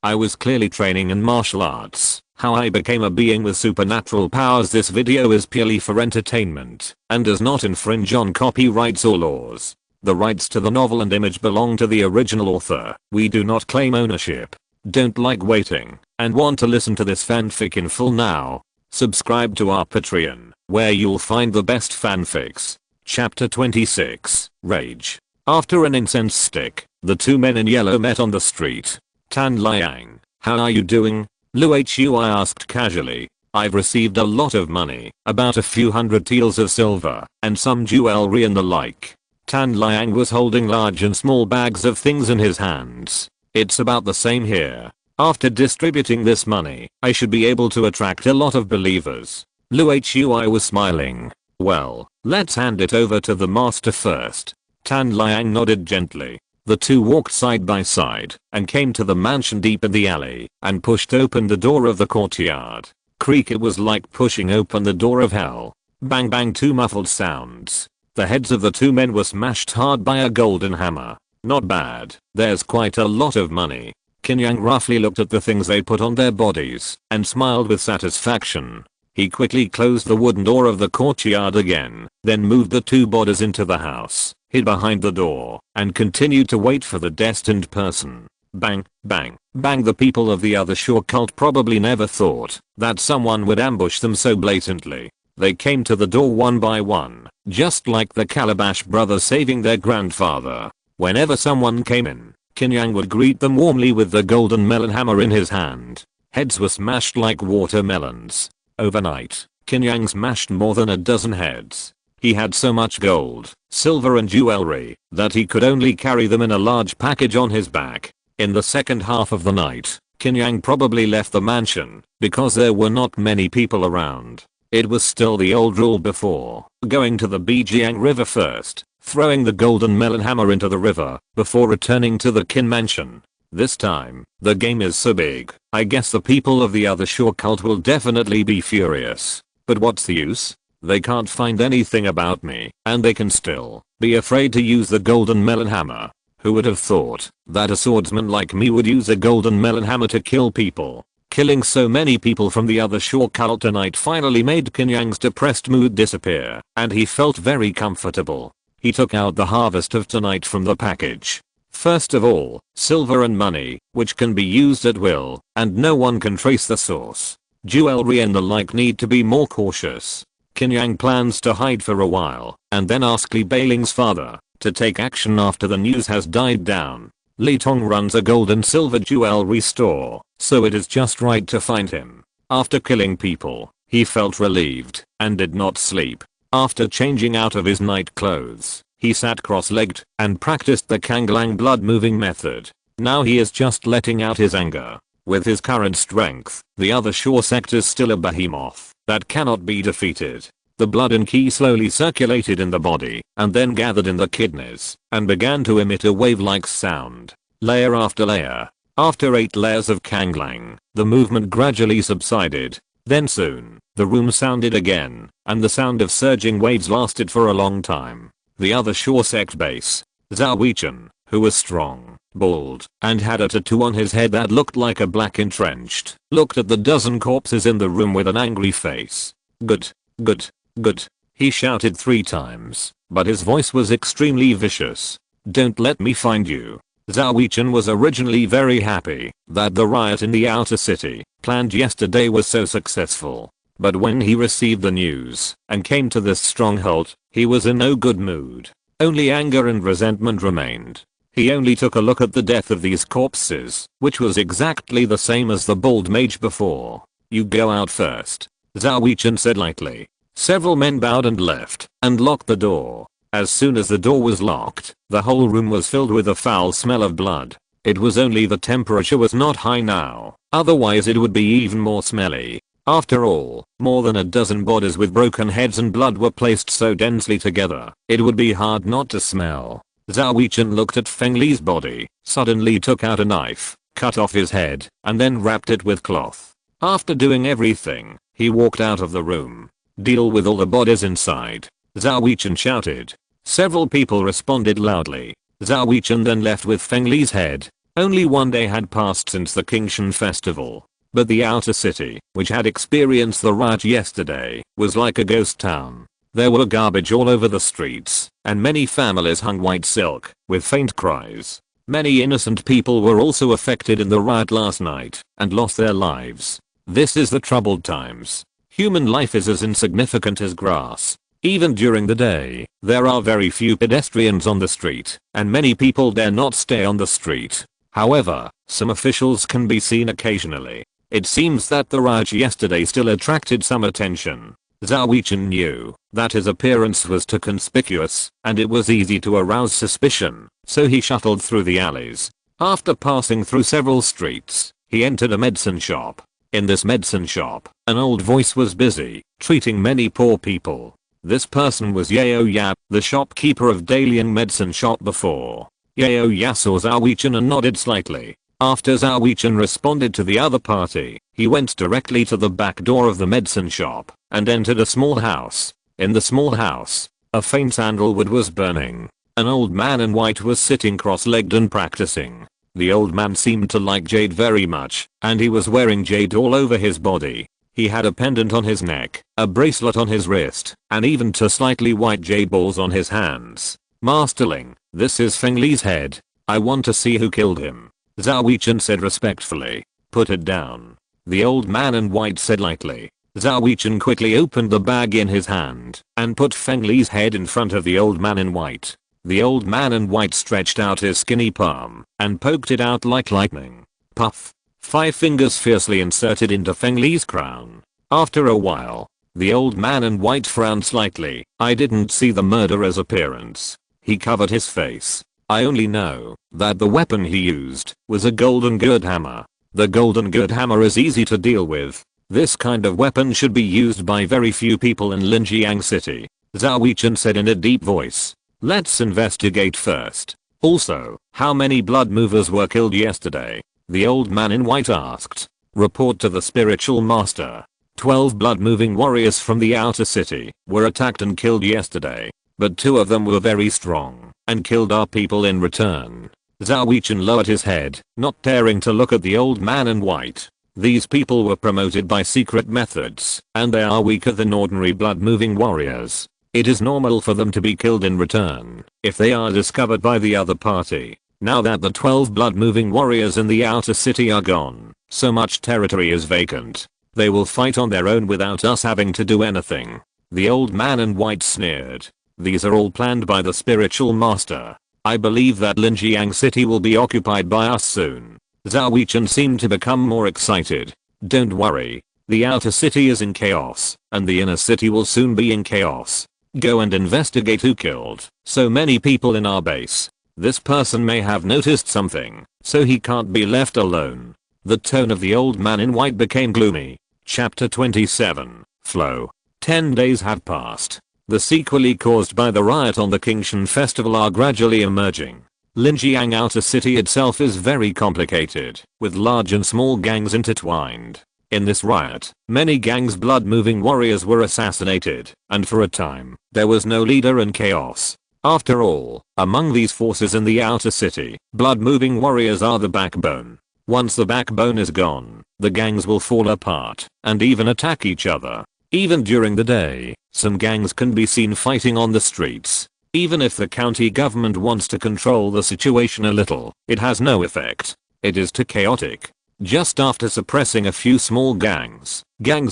I was clearly training in martial arts. How I became a being with supernatural powers. This video is purely for entertainment and does not infringe on copyrights or laws. The rights to the novel and image belong to the original author. We do not claim ownership. Don't like waiting and want to listen to this fanfic in full now? Subscribe to our Patreon, where you'll find the best fanfics. Chapter 26, Rage. After an incense stick, the two men in yellow met on the street. Tan Liang, how are you doing? Lu Hui asked casually. I've received a lot of money, about a few hundred taels of silver, and some jewelry and the like. Tan Liang was holding large and small bags of things in his hands. It's about the same here. After distributing this money, I should be able to attract a lot of believers. Lu Hui was smiling. Well, let's hand it over to the master first. Tan Liang nodded gently. The two walked side by side and came to the mansion deep in the alley and pushed open the door of the courtyard. Creak, it was like pushing open the door of hell. Bang bang, two muffled sounds. The heads of the two men were smashed hard by a golden hammer. Not bad, there's quite a lot of money. Qin Yang roughly looked at the things they put on their bodies and smiled with satisfaction. He quickly closed the wooden door of the courtyard again, then moved the two bodies into the house, hid behind the door, and continued to wait for the destined person. Bang, bang, bang. The people of the other shore cult probably never thought that someone would ambush them so blatantly. They came to the door one by one, just like the Calabash brothers saving their grandfather. Whenever someone came in, Qin Yang would greet them warmly with the golden melon hammer in his hand. Heads were smashed like watermelons. Overnight, Qin Yang smashed more than a dozen heads. He had so much gold, silver and jewelry that he could only carry them in a large package on his back. In the second half of the night, Qin Yang probably left the mansion because there were not many people around. It was still the old rule before going to the Bijiang River first, throwing the golden melon hammer into the river before returning to the Qin mansion. This time, the game is so big, I guess the people of the other shore cult will definitely be furious. But what's the use? They can't find anything about me, and they can still be afraid to use the golden melon hammer. Who would have thought that a swordsman like me would use a golden melon hammer to kill people? Killing so many people from the other shore cult tonight finally made Qin Yang's depressed mood disappear, and he felt very comfortable. He took out the harvest of tonight from the package. First of all, silver and money, which can be used at will, and no one can trace the source. Jewelry and the like need to be more cautious. Qin Yang plans to hide for a while, and then ask Li Beiling's father to take action after the news has died down. Li Tong runs a gold and silver jewelry store, so it is just right to find him. After killing people, he felt relieved and did not sleep. After changing out of his night clothes, he sat cross-legged and practiced the Kanglang blood moving method. Now he is just letting out his anger. With his current strength, the other shore sect is still a behemoth that cannot be defeated. The blood and ki slowly circulated in the body and then gathered in the kidneys and began to emit a wave-like sound, layer after layer. After 8 layers of Kanglang, the movement gradually subsided. Then soon, the room sounded again, and the sound of surging waves lasted for a long time. The other shore sect base, Zhao Weichen, who was strong, bald, and had a tattoo on his head that looked like a black entrenched, looked at the dozen corpses in the room with an angry face. Good, good, good, he shouted 3 times, but his voice was extremely vicious. Don't let me find you. Zhao Weichen was originally very happy that the riot in the outer city, planned yesterday, was so successful. But when he received the news and came to this stronghold, he was in no good mood. Only anger and resentment remained. He only took a look at the death of these corpses, which was exactly the same as the bald mage before. You go out first, Zhao Weichen said lightly. Several men bowed and left, and locked the door. As soon as the door was locked, the whole room was filled with a foul smell of blood. It was only the temperature was not high now, otherwise it would be even more smelly. After all, more than a dozen bodies with broken heads and blood were placed so densely together, it would be hard not to smell. Zhao Weichen looked at Feng Li's body, suddenly took out a knife, cut off his head, and then wrapped it with cloth. After doing everything, he walked out of the room. Deal with all the bodies inside, Zhao Weichen shouted. Several people responded loudly. Zhao Weichen then left with Feng Li's head. Only one day had passed since the Qin festival. But the outer city, which had experienced the riot yesterday, was like a ghost town. There were garbage all over the streets, and many families hung white silk, with faint cries. Many innocent people were also affected in the riot last night, and lost their lives. This is the troubled times. Human life is as insignificant as grass. Even during the day, there are very few pedestrians on the street, and many people dare not stay on the street. However, some officials can be seen occasionally. It seems that the riot yesterday still attracted some attention. Zhao Yichen knew that his appearance was too conspicuous, and it was easy to arouse suspicion, so he shuttled through the alleys. After passing through several streets, he entered a medicine shop. In this medicine shop, an old voice was busy, treating many poor people. This person was Yao Ya, the shopkeeper of Dalian medicine shop before. Yao Ya saw Zhao Yichen and nodded slightly. After Zhao Yichen responded to the other party, he went directly to the back door of the medicine shop and entered a small house. In the small house, a faint sandalwood was burning. An old man in white was sitting cross-legged and practicing. The old man seemed to like jade very much, and he was wearing jade all over his body. He had a pendant on his neck, a bracelet on his wrist, and even two slightly white jade balls on his hands. Masterling, this is Feng Li's head. I want to see who killed him. Zhao Yichen said respectfully. Put it down. The old man in white said lightly. Zhao Yichen quickly opened the bag in his hand and put Feng Li's head in front of the old man in white. The old man in white stretched out his skinny palm and poked it out like lightning. Puff. 5 fingers fiercely inserted into Feng Li's crown. After a while, the old man in white frowned slightly. I didn't see the murderer's appearance. He covered his face. I only know that the weapon he used was a golden good hammer. The golden good hammer is easy to deal with. This kind of weapon should be used by very few people in Linjiang City. Zhao Yichen said in a deep voice. Let's investigate first. Also, how many blood movers were killed yesterday? The old man in white asked. Report to the spiritual master. 12 blood moving warriors from the outer city were attacked and killed yesterday. But 2 of them were very strong and killed our people in return. Zhao Yichen lowered his head, not daring to look at the old man in white. These people were promoted by secret methods, and they are weaker than ordinary blood-moving warriors. It is normal for them to be killed in return if they are discovered by the other party. Now that the 12 blood-moving warriors in the outer city are gone, so much territory is vacant. They will fight on their own without us having to do anything. The old man in white sneered. These are all planned by the spiritual master. I believe that Linjiang City will be occupied by us soon. Zhao Yichen seemed to become more excited. Don't worry. The outer city is in chaos, and the inner city will soon be in chaos. Go and investigate who killed so many people in our base. This person may have noticed something, so he can't be left alone. The tone of the old man in white became gloomy. Chapter 27. Flow. 10 days have passed. The sequelae caused by the riot on the Qin festival are gradually emerging. Linjiang outer city itself is very complicated, with large and small gangs intertwined. In this riot, many gangs' blood-moving warriors were assassinated, and for a time, there was no leader and chaos. After all, among these forces in the outer city, blood-moving warriors are the backbone. Once the backbone is gone, the gangs will fall apart, and even attack each other. Even during the day, some gangs can be seen fighting on the streets. Even if the county government wants to control the situation a little, it has no effect. It is too chaotic. Just after suppressing a few small gangs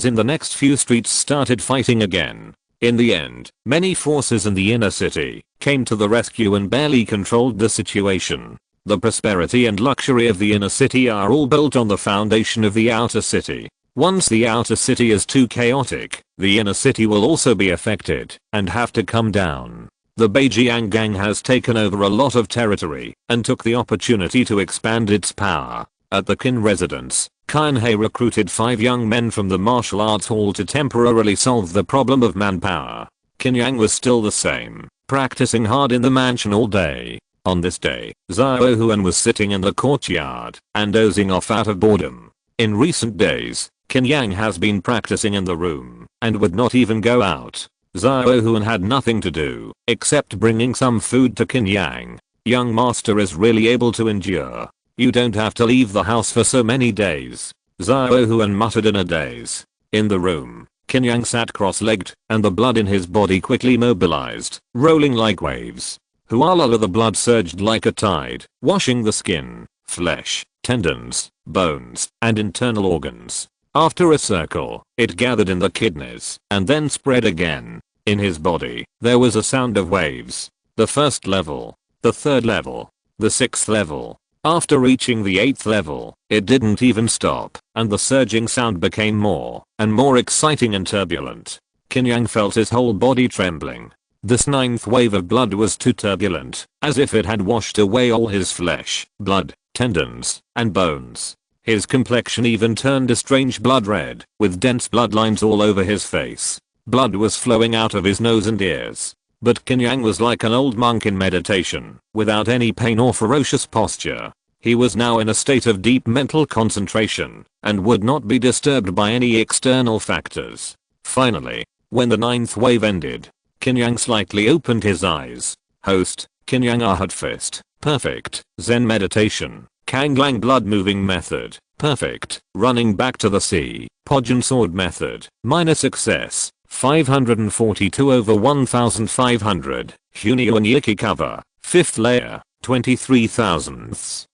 in the next few streets started fighting again. In the end, many forces in the inner city came to the rescue and barely controlled the situation. The prosperity and luxury of the inner city are all built on the foundation of the outer city. Once the outer city is too chaotic, the inner city will also be affected and have to come down. The Beijiang gang has taken over a lot of territory and took the opportunity to expand its power. At the Qin residence, Qin He recruited 5 young men from the martial arts hall to temporarily solve the problem of manpower. Qin Yang was still the same, practicing hard in the mansion all day. On this day, Zhao Huan was sitting in the courtyard and dozing off out of boredom. In recent days, Qin Yang has been practicing in the room and would not even go out. Zhao Huan had nothing to do except bringing some food to Qin Yang. Young master is really able to endure. You don't have to leave the house for so many days. Xiao Huan muttered in a daze. In the room, Qin Yang sat cross-legged, and the blood in his body quickly mobilized, rolling like waves. Hualala, the blood surged like a tide, washing the skin, flesh, tendons, bones, and internal organs. After a circle, it gathered in the kidneys, and then spread again. In his body, there was a sound of waves. The first level, the third level, the sixth level. After reaching the 8th level, it didn't even stop, and the surging sound became more and more exciting and turbulent. Qin Yang felt his whole body trembling. This 9th wave of blood was too turbulent, as if it had washed away all his flesh, blood, tendons, and bones. His complexion even turned a strange blood red, with dense bloodlines all over his face. Blood was flowing out of his nose and ears. But Qin Yang was like an old monk in meditation, without any pain or ferocious posture. He was now in a state of deep mental concentration, and would not be disturbed by any external factors. Finally, when the 9th wave ended, Qin Yang slightly opened his eyes. Host, Qin Yang Ahad Fist, perfect. Zen meditation, Kanglang blood moving method, perfect. Running back to the sea, Podjin sword method, minor success. 542 over 1500, Hunio and Yiki cover, 5th layer, 23 thousandths.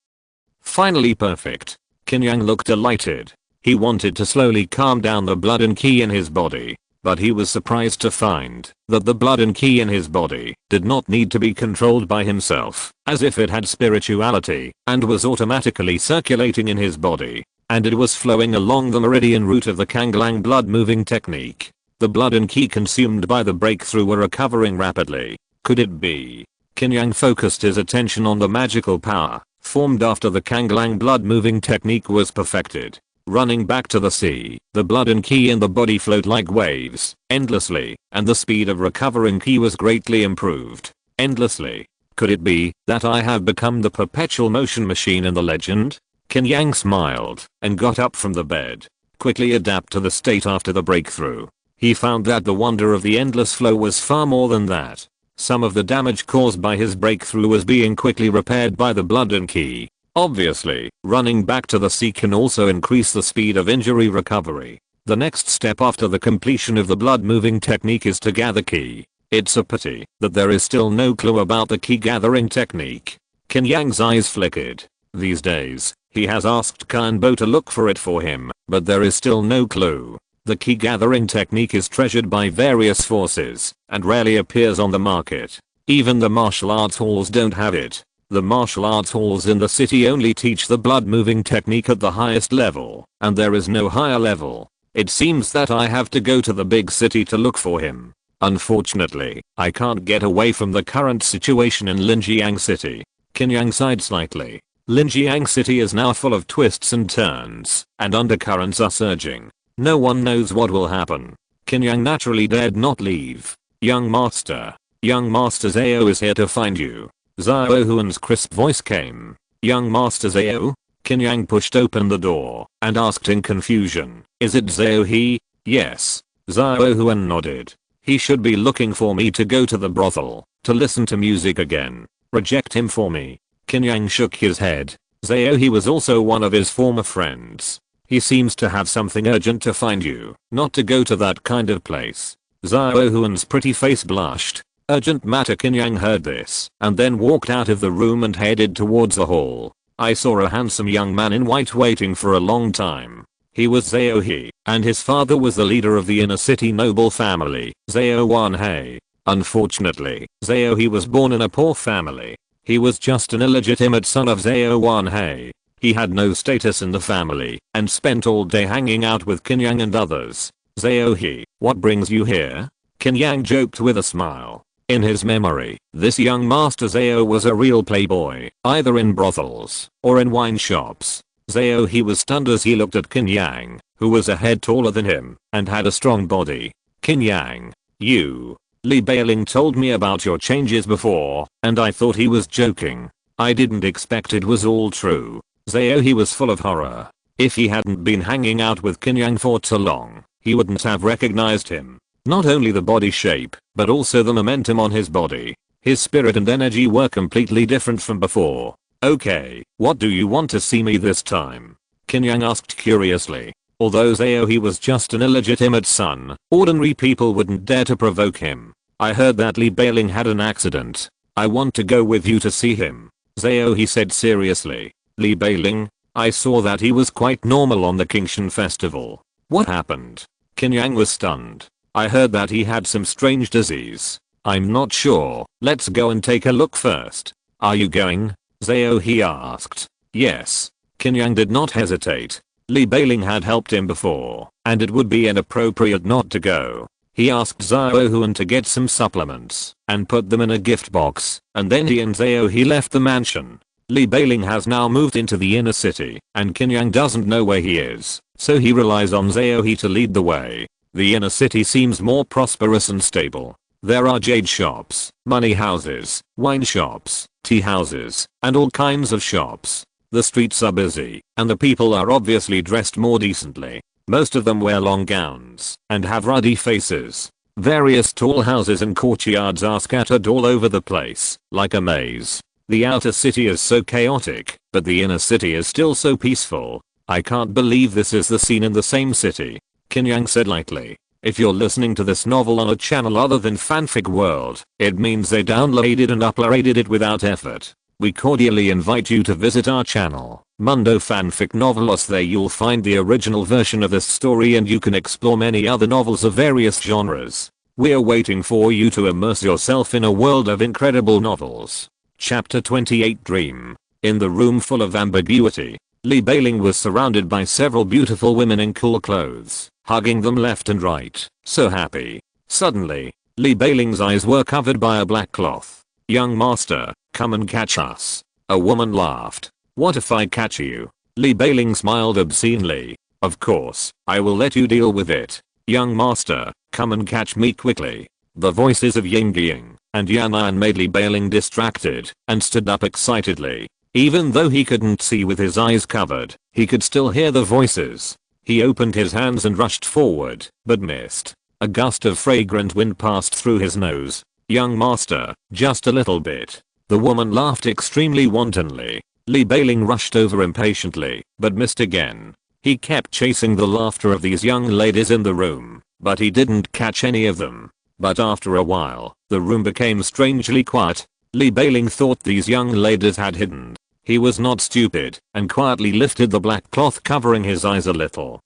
Finally perfect. Qin Yang looked delighted. He wanted to slowly calm down the blood and ki in his body, but he was surprised to find that the blood and ki in his body did not need to be controlled by himself, as if it had spirituality and was automatically circulating in his body, and it was flowing along the meridian route of the Kanglang blood moving technique. The blood and ki consumed by the breakthrough were recovering rapidly. Could it be? Qin Yang focused his attention on the magical power formed after the Kanglang blood moving technique was perfected. Running back to the sea, the blood and ki in the body flowed like waves, endlessly, and the speed of recovering ki was greatly improved. Endlessly. Could it be that I have become the perpetual motion machine in the legend? Qin Yang smiled and got up from the bed. Quickly adapt to the state after the breakthrough. He found that the wonder of the endless flow was far more than that. Some of the damage caused by his breakthrough was being quickly repaired by the blood and ki. Obviously, running back to the sea can also increase the speed of injury recovery. The next step after the completion of the blood moving technique is to gather ki. It's a pity that there is still no clue about the ki gathering technique. Qin Yang's eyes flickered. These days, he has asked Kan Bo to look for it for him, but there is still no clue. The ki gathering technique is treasured by various forces and rarely appears on the market. Even the martial arts halls don't have it. The martial arts halls in the city only teach the blood moving technique at the highest level, and there is no higher level. It seems that I have to go to the big city to look for him. Unfortunately, I can't get away from the current situation in Linjiang City. Qin Yang sighed slightly. Linjiang City is now full of twists and turns, and undercurrents are surging. No one knows what will happen. Qin Yang naturally dared not leave. Young Master Zhao is here to find you. Xiao Huan's crisp voice came. Young Master Zhao? Qin Yang pushed open the door and asked in confusion. Is it Zhao he? Yes. Xiao Huan nodded. He should be looking for me to go to the brothel, to listen to music again. Reject him for me. Qin Yang shook his head. Zhao he was also one of his former friends. He seems to have something urgent to find you, not to go to that kind of place. Xiao Huan's pretty face blushed. Urgent matter. Qin Yang heard this and then walked out of the room and headed towards the hall. I saw a handsome young man in white waiting for a long time. He was Zhao He, and his father was the leader of the inner city noble family, Zhao Wanhei. Unfortunately, Zhao He was born in a poor family. He was just an illegitimate son of Zhao Wanhei. He had no status in the family and spent all day hanging out with Qin Yang and others. Zhao He, what brings you here? Qin Yang joked with a smile. In his memory, this young Master Zhao was a real playboy, either in brothels or in wine shops. Zhao He was stunned as he looked at Qin Yang, who was a head taller than him and had a strong body. Qin Yang, you. Li Bailing told me about your changes before, and I thought he was joking. I didn't expect it was all true. Zhao He was full of horror. If he hadn't been hanging out with Qin Yang for too long, he wouldn't have recognized him. Not only the body shape, but also the momentum on his body. His spirit and energy were completely different from before. Okay, what do you want to see me this time? Qin Yang asked curiously. Although he was just an illegitimate son, ordinary people wouldn't dare to provoke him. I heard that Li Beiling had an accident. I want to go with you to see him. He said seriously. Li Beiling? I saw that he was quite normal on the Qingshan festival. What happened? Qin Yang was stunned. I heard that he had some strange disease. I'm not sure. Let's go and take a look first. Are you going? He asked. Yes. Qin Yang did not hesitate. Li Beiling had helped him before, and it would be inappropriate not to go. He asked Zhao Huan to get some supplements and put them in a gift box, and then he and Zhao left the mansion. Li Beiling has now moved into the inner city, and Qin Yang doesn't know where he is, so he relies on Zhao to lead the way. The inner city seems more prosperous and stable. There are jade shops, money houses, wine shops, tea houses, and all kinds of shops. The streets are busy, and the people are obviously dressed more decently. Most of them wear long gowns and have ruddy faces. Various tall houses and courtyards are scattered all over the place, like a maze. The outer city is so chaotic, but the inner city is still so peaceful. I can't believe this is the scene in the same city. Qin Yang said lightly. If you're listening to this novel on a channel other than Fanfic World, it means they downloaded and uploaded it without effort. We cordially invite you to visit our channel, Mundo Fanfic Novelos. There you'll find the original version of this story and you can explore many other novels of various genres. We're waiting for you to immerse yourself in a world of incredible novels. Chapter 28 Dream. In the room full of ambiguity, Li Beiling was surrounded by several beautiful women in cool clothes, hugging them left and right, so happy. Suddenly, Li Beiling's eyes were covered by a black cloth. Young master, come and catch us. A woman laughed. What if I catch you? Li Beiling smiled obscenely. Of course, I will let you deal with it. Young master, come and catch me quickly. The voices of Ying Yang and Yan made Li Beiling distracted and stood up excitedly. Even though he couldn't see with his eyes covered, he could still hear the voices. He opened his hands and rushed forward, but missed. A gust of fragrant wind passed through his nose. Young master, just a little bit. The woman laughed extremely wantonly. Li Beiling rushed over impatiently, but missed again. He kept chasing the laughter of these young ladies in the room, but he didn't catch any of them. But after a while, the room became strangely quiet. Li Beiling thought these young ladies had hidden. He was not stupid, and quietly lifted the black cloth covering his eyes a little.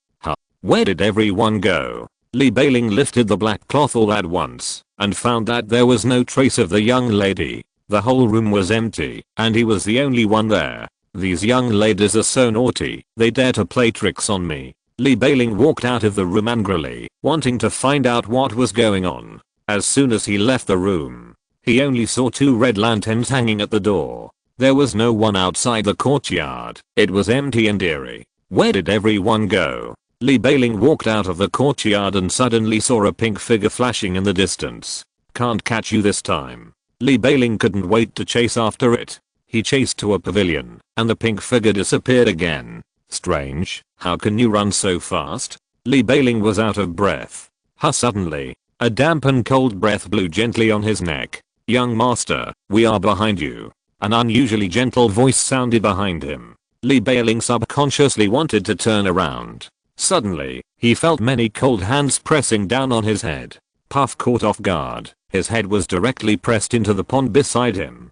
Where did everyone go? Li Beiling lifted the black cloth all at once, and found that there was no trace of the young lady. The whole room was empty, and he was the only one there. These young ladies are so naughty, they dare to play tricks on me. Li Beiling walked out of the room angrily, wanting to find out what was going on. As soon as he left the room, he only saw 2 red lanterns hanging at the door. There was no one outside the courtyard. It was empty and eerie. Where did everyone go? Li Beiling walked out of the courtyard and suddenly saw a pink figure flashing in the distance. Can't catch you this time. Li Beiling couldn't wait to chase after it. He chased to a pavilion, and the pink figure disappeared again. Strange, how can you run so fast? Li Beiling was out of breath. Suddenly, a damp and cold breath blew gently on his neck. Young master, we are behind you. An unusually gentle voice sounded behind him. Li Beiling subconsciously wanted to turn around. Suddenly, he felt many cold hands pressing down on his head. Puff caught off guard. His head was directly pressed into the pond beside him.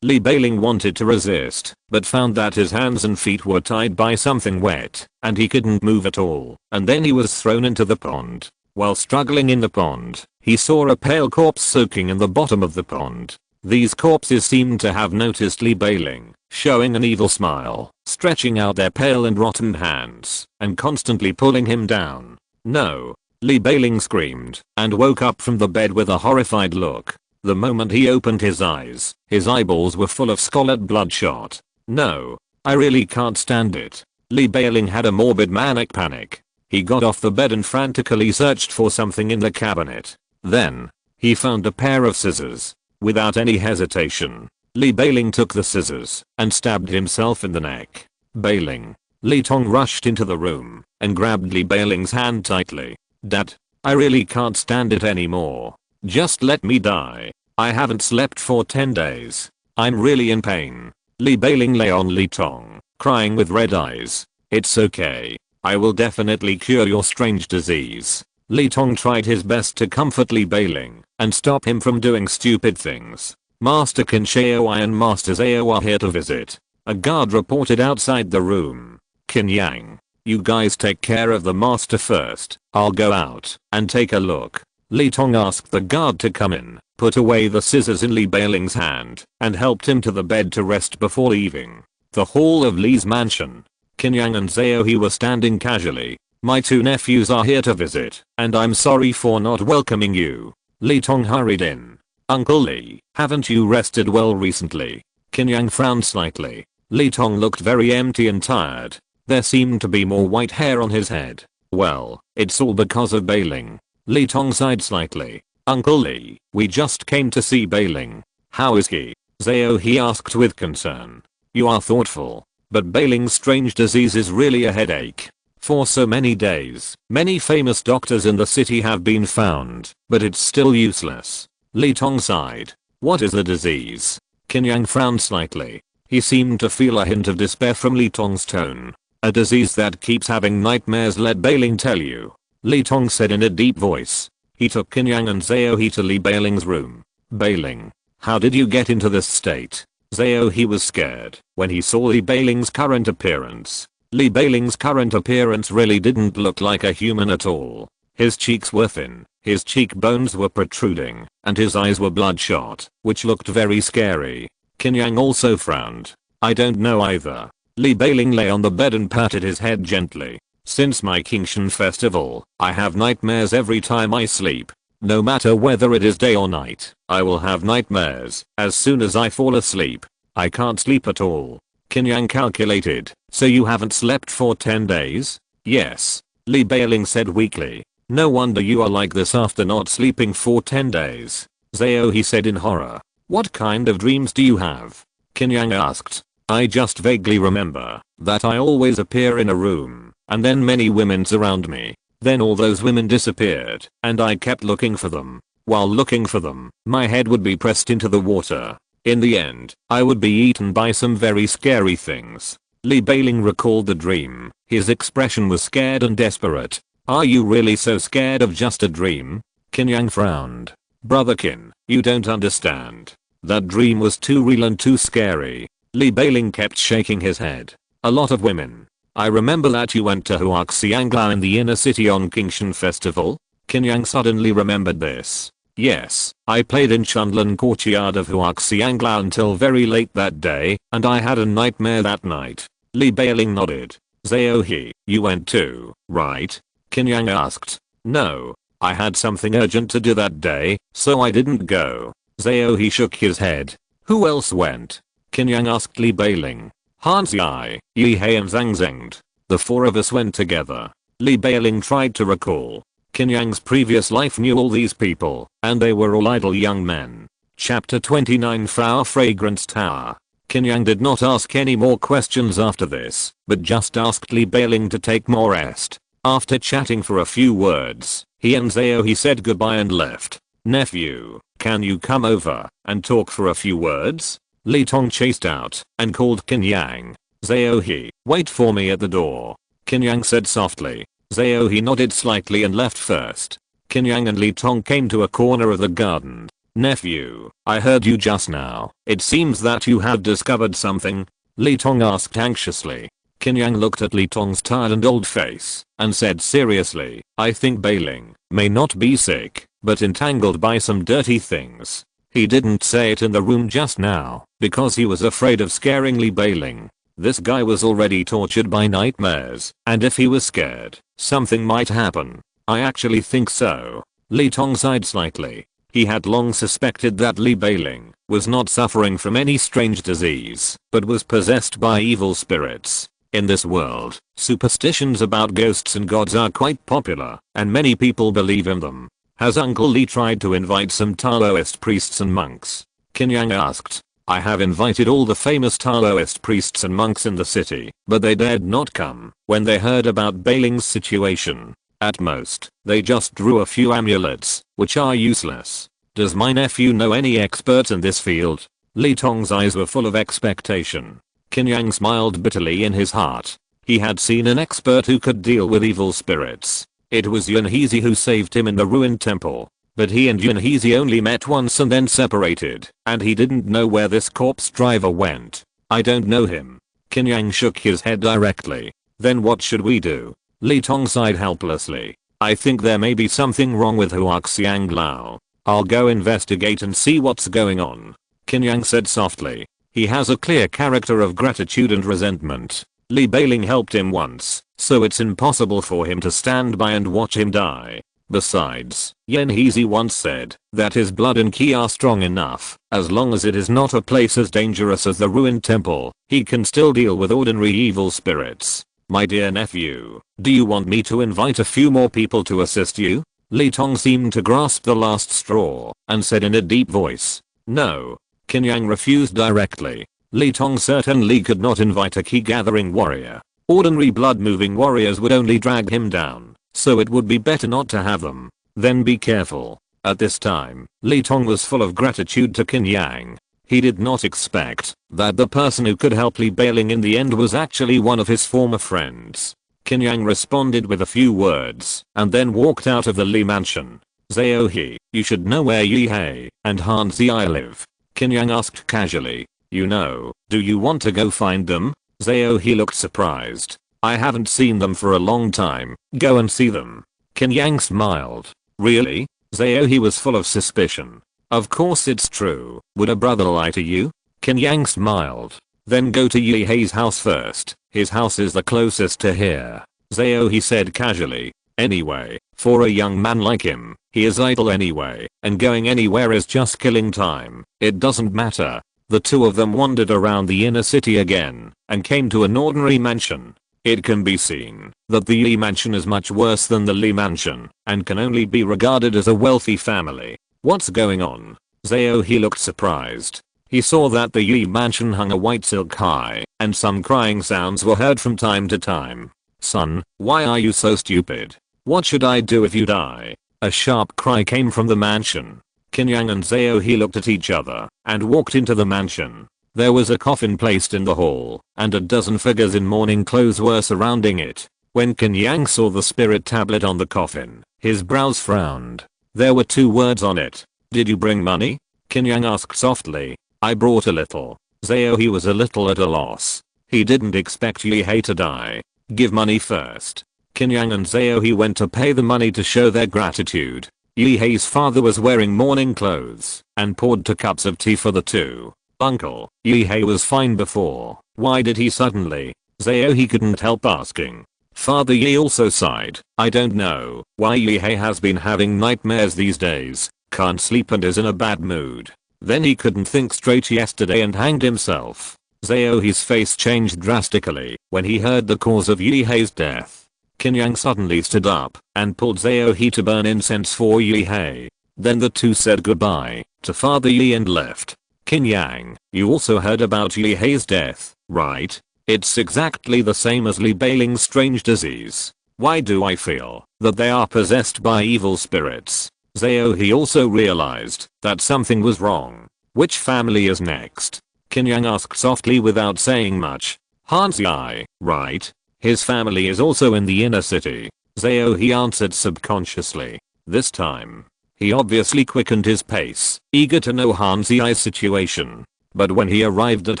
Li Beiling wanted to resist, but found that his hands and feet were tied by something wet, and he couldn't move at all, and then he was thrown into the pond. While struggling in the pond, he saw a pale corpse soaking in the bottom of the pond. These corpses seemed to have noticed Li Beiling, showing an evil smile, stretching out their pale and rotten hands, and constantly pulling him down. No! Li Beiling screamed, and woke up from the bed with a horrified look. The moment he opened his eyes, his eyeballs were full of scarlet bloodshot. No! I really can't stand it. Li Beiling had a morbid manic panic. He got off the bed and frantically searched for something in the cabinet. Then, he found a pair of scissors. Without any hesitation, Li Beiling took the scissors and stabbed himself in the neck. Beiling. Li Tong rushed into the room and grabbed Li Beiling's hand tightly. Dad, I really can't stand it anymore. Just let me die. I haven't slept for 10 days. I'm really in pain. Li Beiling lay on Li Tong, crying with red eyes. It's okay. I will definitely cure your strange disease. Li Tong tried his best to comfort Li Beiling and stop him from doing stupid things. Master Qin Shaoi and Master Zhao are here to visit. A guard reported outside the room. Qin Yang, you guys take care of the master first. I'll go out and take a look. Li Tong asked the guard to come in, put away the scissors in Li Beiling's hand, and helped him to the bed to rest before leaving. The hall of Li's mansion. Qin Yang and Zhao He were standing casually. My two nephews are here to visit, and I'm sorry for not welcoming you. Li Tong hurried in. Uncle Li, haven't you rested well recently? Qin Yang frowned slightly. Li Tong looked very empty and tired. There seemed to be more white hair on his head. Well, it's all because of Beiling. Li Tong sighed slightly. Uncle Li, we just came to see Beiling. How is he? Zhao He asked with concern. You are thoughtful, but Beiling's strange disease is really a headache. For so many days, many famous doctors in the city have been found, but it's still useless. Li Tong sighed. What is the disease? Qin Yang frowned slightly. He seemed to feel a hint of despair from Li Tong's tone. A disease that keeps having nightmares, let Beiling tell you. Li Tong said in a deep voice. He took Qin Yang and Zhao He to Li Beiling's room. Beiling, how did you get into this state? Zhao He was scared when he saw Li Beiling's current appearance. Li Beiling's current appearance really didn't look like a human at all. His cheeks were thin, his cheekbones were protruding, and his eyes were bloodshot, which looked very scary. Qin Yang also frowned. I don't know either. Li Beiling lay on the bed and patted his head gently. Since my Qingshan festival, I have nightmares every time I sleep. No matter whether it is day or night, I will have nightmares as soon as I fall asleep. I can't sleep at all. Qin Yang calculated. So you haven't slept for 10 days? Yes. Li Beiling said weakly. No wonder you are like this after not sleeping for 10 days. Zhao He said in horror. What kind of dreams do you have? Qin Yang asked. I just vaguely remember that I always appear in a room, and then many women surround me. Then all those women disappeared, and I kept looking for them. While looking for them, my head would be pressed into the water. In the end, I would be eaten by some very scary things. Li Beiling recalled the dream. His expression was scared and desperate. Are you really so scared of just a dream? Qin Yang frowned. Brother Qin, you don't understand. That dream was too real and too scary. Li Beiling kept shaking his head. A lot of women. I remember that you went to Huaxiangla in the inner city on Qingshan festival. Qin Yang suddenly remembered this. Yes, I played in Chunlin courtyard of Huaxiangla until very late that day, and I had a nightmare that night. Li Beiling nodded. Zhao He, you went too, right? Qin Yang asked. No, I had something urgent to do that day, so I didn't go. Zhao He shook his head. Who else went? Qin Yang asked Li Beiling. Hans Yi, Yi Hei and Zhang Zhengd. The four of us went together. Li Beiling tried to recall. Qin Yang's previous life knew all these people, and they were all idle young men. Chapter 29 Flower Fragrance Tower. Qin Yang did not ask any more questions after this, but just asked Li Beiling to take more rest. After chatting for a few words, he and Zhao He said goodbye and left. Nephew, can you come over and talk for a few words? Li Tong chased out and called Qin Yang. Zhao He, wait for me at the door. Qin Yang said softly. Zhao He nodded slightly and left first. Qin Yang and Li Tong came to a corner of the garden. Nephew, I heard you just now. It seems that you have discovered something. Li Tong asked anxiously. Qin Yang looked at Li Tong's tired and old face and said seriously, I think Beiling may not be sick, but entangled by some dirty things. He didn't say it in the room just now because he was afraid of scaring Li Beiling. This guy was already tortured by nightmares, and if he was scared, something might happen. I actually think so. Li Tong sighed slightly. He had long suspected that Li Beiling was not suffering from any strange disease, but was possessed by evil spirits. In this world, superstitions about ghosts and gods are quite popular, and many people believe in them. Has Uncle Li tried to invite some Taoist priests and monks? Qin Yang asked. I have invited all the famous Taoist priests and monks in the city, but they dared not come when they heard about Beiling's situation. At most, they just drew a few amulets, which are useless. Does my nephew know any experts in this field? Li Tong's eyes were full of expectation. Qin Yang smiled bitterly in his heart. He had seen an expert who could deal with evil spirits. It was Yun Heezy who saved him in the ruined temple. But he and Yun Heezy only met once and then separated, and he didn't know where this corpse driver went. I don't know him. Qin Yang shook his head directly. Then what should we do? Li Tong sighed helplessly. I think there may be something wrong with Huaxiang Lao. I'll go investigate and see what's going on. Qin Yang said softly. He has a clear character of gratitude and resentment. Li Beiling helped him once, so it's impossible for him to stand by and watch him die. Besides, Yun Heezy once said that his blood and ki are strong enough. As long as it is not a place as dangerous as the ruined temple, he can still deal with ordinary evil spirits. My dear nephew, do you want me to invite a few more people to assist you? Li Tong seemed to grasp the last straw and said in a deep voice. No. Qin Yang refused directly. Li Tong certainly could not invite a ki-gathering warrior. Ordinary blood-moving warriors would only drag him down, so it would be better not to have them. Then be careful. At this time, Li Tong was full of gratitude to Qin Yang. He did not expect that the person who could help Li Beiling in the end was actually one of his former friends. Qin Yang responded with a few words and then walked out of the Li mansion. Zhao He, you should know where Yi Hei and Han Zai live. Qin Yang asked casually. You know, do you want to go find them? Zhao He looked surprised. I haven't seen them for a long time. Go and see them. Qin Yang smiled. Really? Zhao He was full of suspicion. Of course it's true. Would a brother lie to you? Qin Yang smiled. Then go to Yi Hei's house first. His house is the closest to here. Zhao He said casually. Anyway, for a young man like him, he is idle anyway, and going anywhere is just killing time. It doesn't matter. The two of them wandered around the inner city again and came to an ordinary mansion. It can be seen that the Yi mansion is much worse than the Li mansion and can only be regarded as a wealthy family. What's going on? Zhao He looked surprised. He saw that the Yi mansion hung a white silk high and some crying sounds were heard from time to time. Son, why are you so stupid? What should I do if you die? A sharp cry came from the mansion. Qin Yang and Zhao He looked at each other and walked into the mansion. There was a coffin placed in the hall, and a dozen figures in mourning clothes were surrounding it. When Qin Yang saw the spirit tablet on the coffin, his brows frowned. There were two words on it. Did you bring money? Qin Yang asked softly. I brought a little. Zhao He was a little at a loss. He didn't expect Yi Hei to die. Give money first. Qin Yang and Zhao He went to pay the money to show their gratitude. Yi Hei's father was wearing mourning clothes and poured 2 cups of tea for the two. Uncle, Yi Hei was fine before. Why did he suddenly? Zhao He couldn't help asking. Father Yi also sighed. I don't know why Yi Hei has been having nightmares these days. Can't sleep and is in a bad mood. Then he couldn't think straight yesterday and hanged himself. Zhao He's face changed drastically when he heard the cause of Yi Hei's death. Qin Yang suddenly stood up and pulled Zhao He to burn incense for Yi Hei. Then the two said goodbye to Father Yi and left. Qin Yang, you also heard about Yi Hei's death, right? It's exactly the same as Li Beiling's strange disease. Why do I feel that they are possessed by evil spirits? Zhao He also realized that something was wrong. Which family is next? Qin Yang asked softly without saying much. Han Zai, right? His family is also in the inner city. Zhao He answered subconsciously. This time, he obviously quickened his pace, eager to know Han Zai's situation. But when he arrived at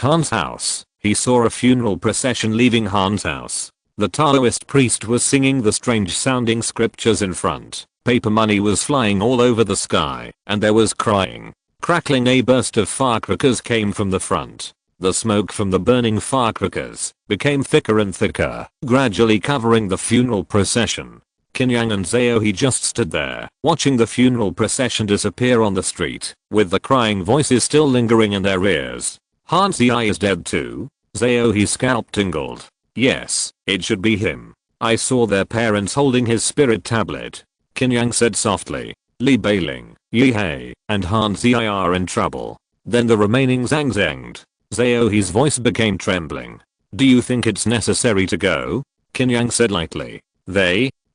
Han's house, he saw a funeral procession leaving Han's house. The Taoist priest was singing the strange sounding scriptures in front. Paper money was flying all over the sky, and there was crying. Crackling, a burst of firecrackers came from the front. The smoke from the burning firecrackers became thicker and thicker, gradually covering the funeral procession. Qin Yang and Zhao He just stood there, watching the funeral procession disappear on the street, with the crying voices still lingering in their ears. Han Zai is dead too? Zhao He's scalp tingled. Yes, it should be him. I saw their parents holding his spirit tablet. Qin Yang said softly. Li Beiling, Yi Hei, and Han Zai are in trouble. Then the remaining zangzanged. Zhao He's voice became trembling. Do you think it's necessary to go? Qin Yang said lightly.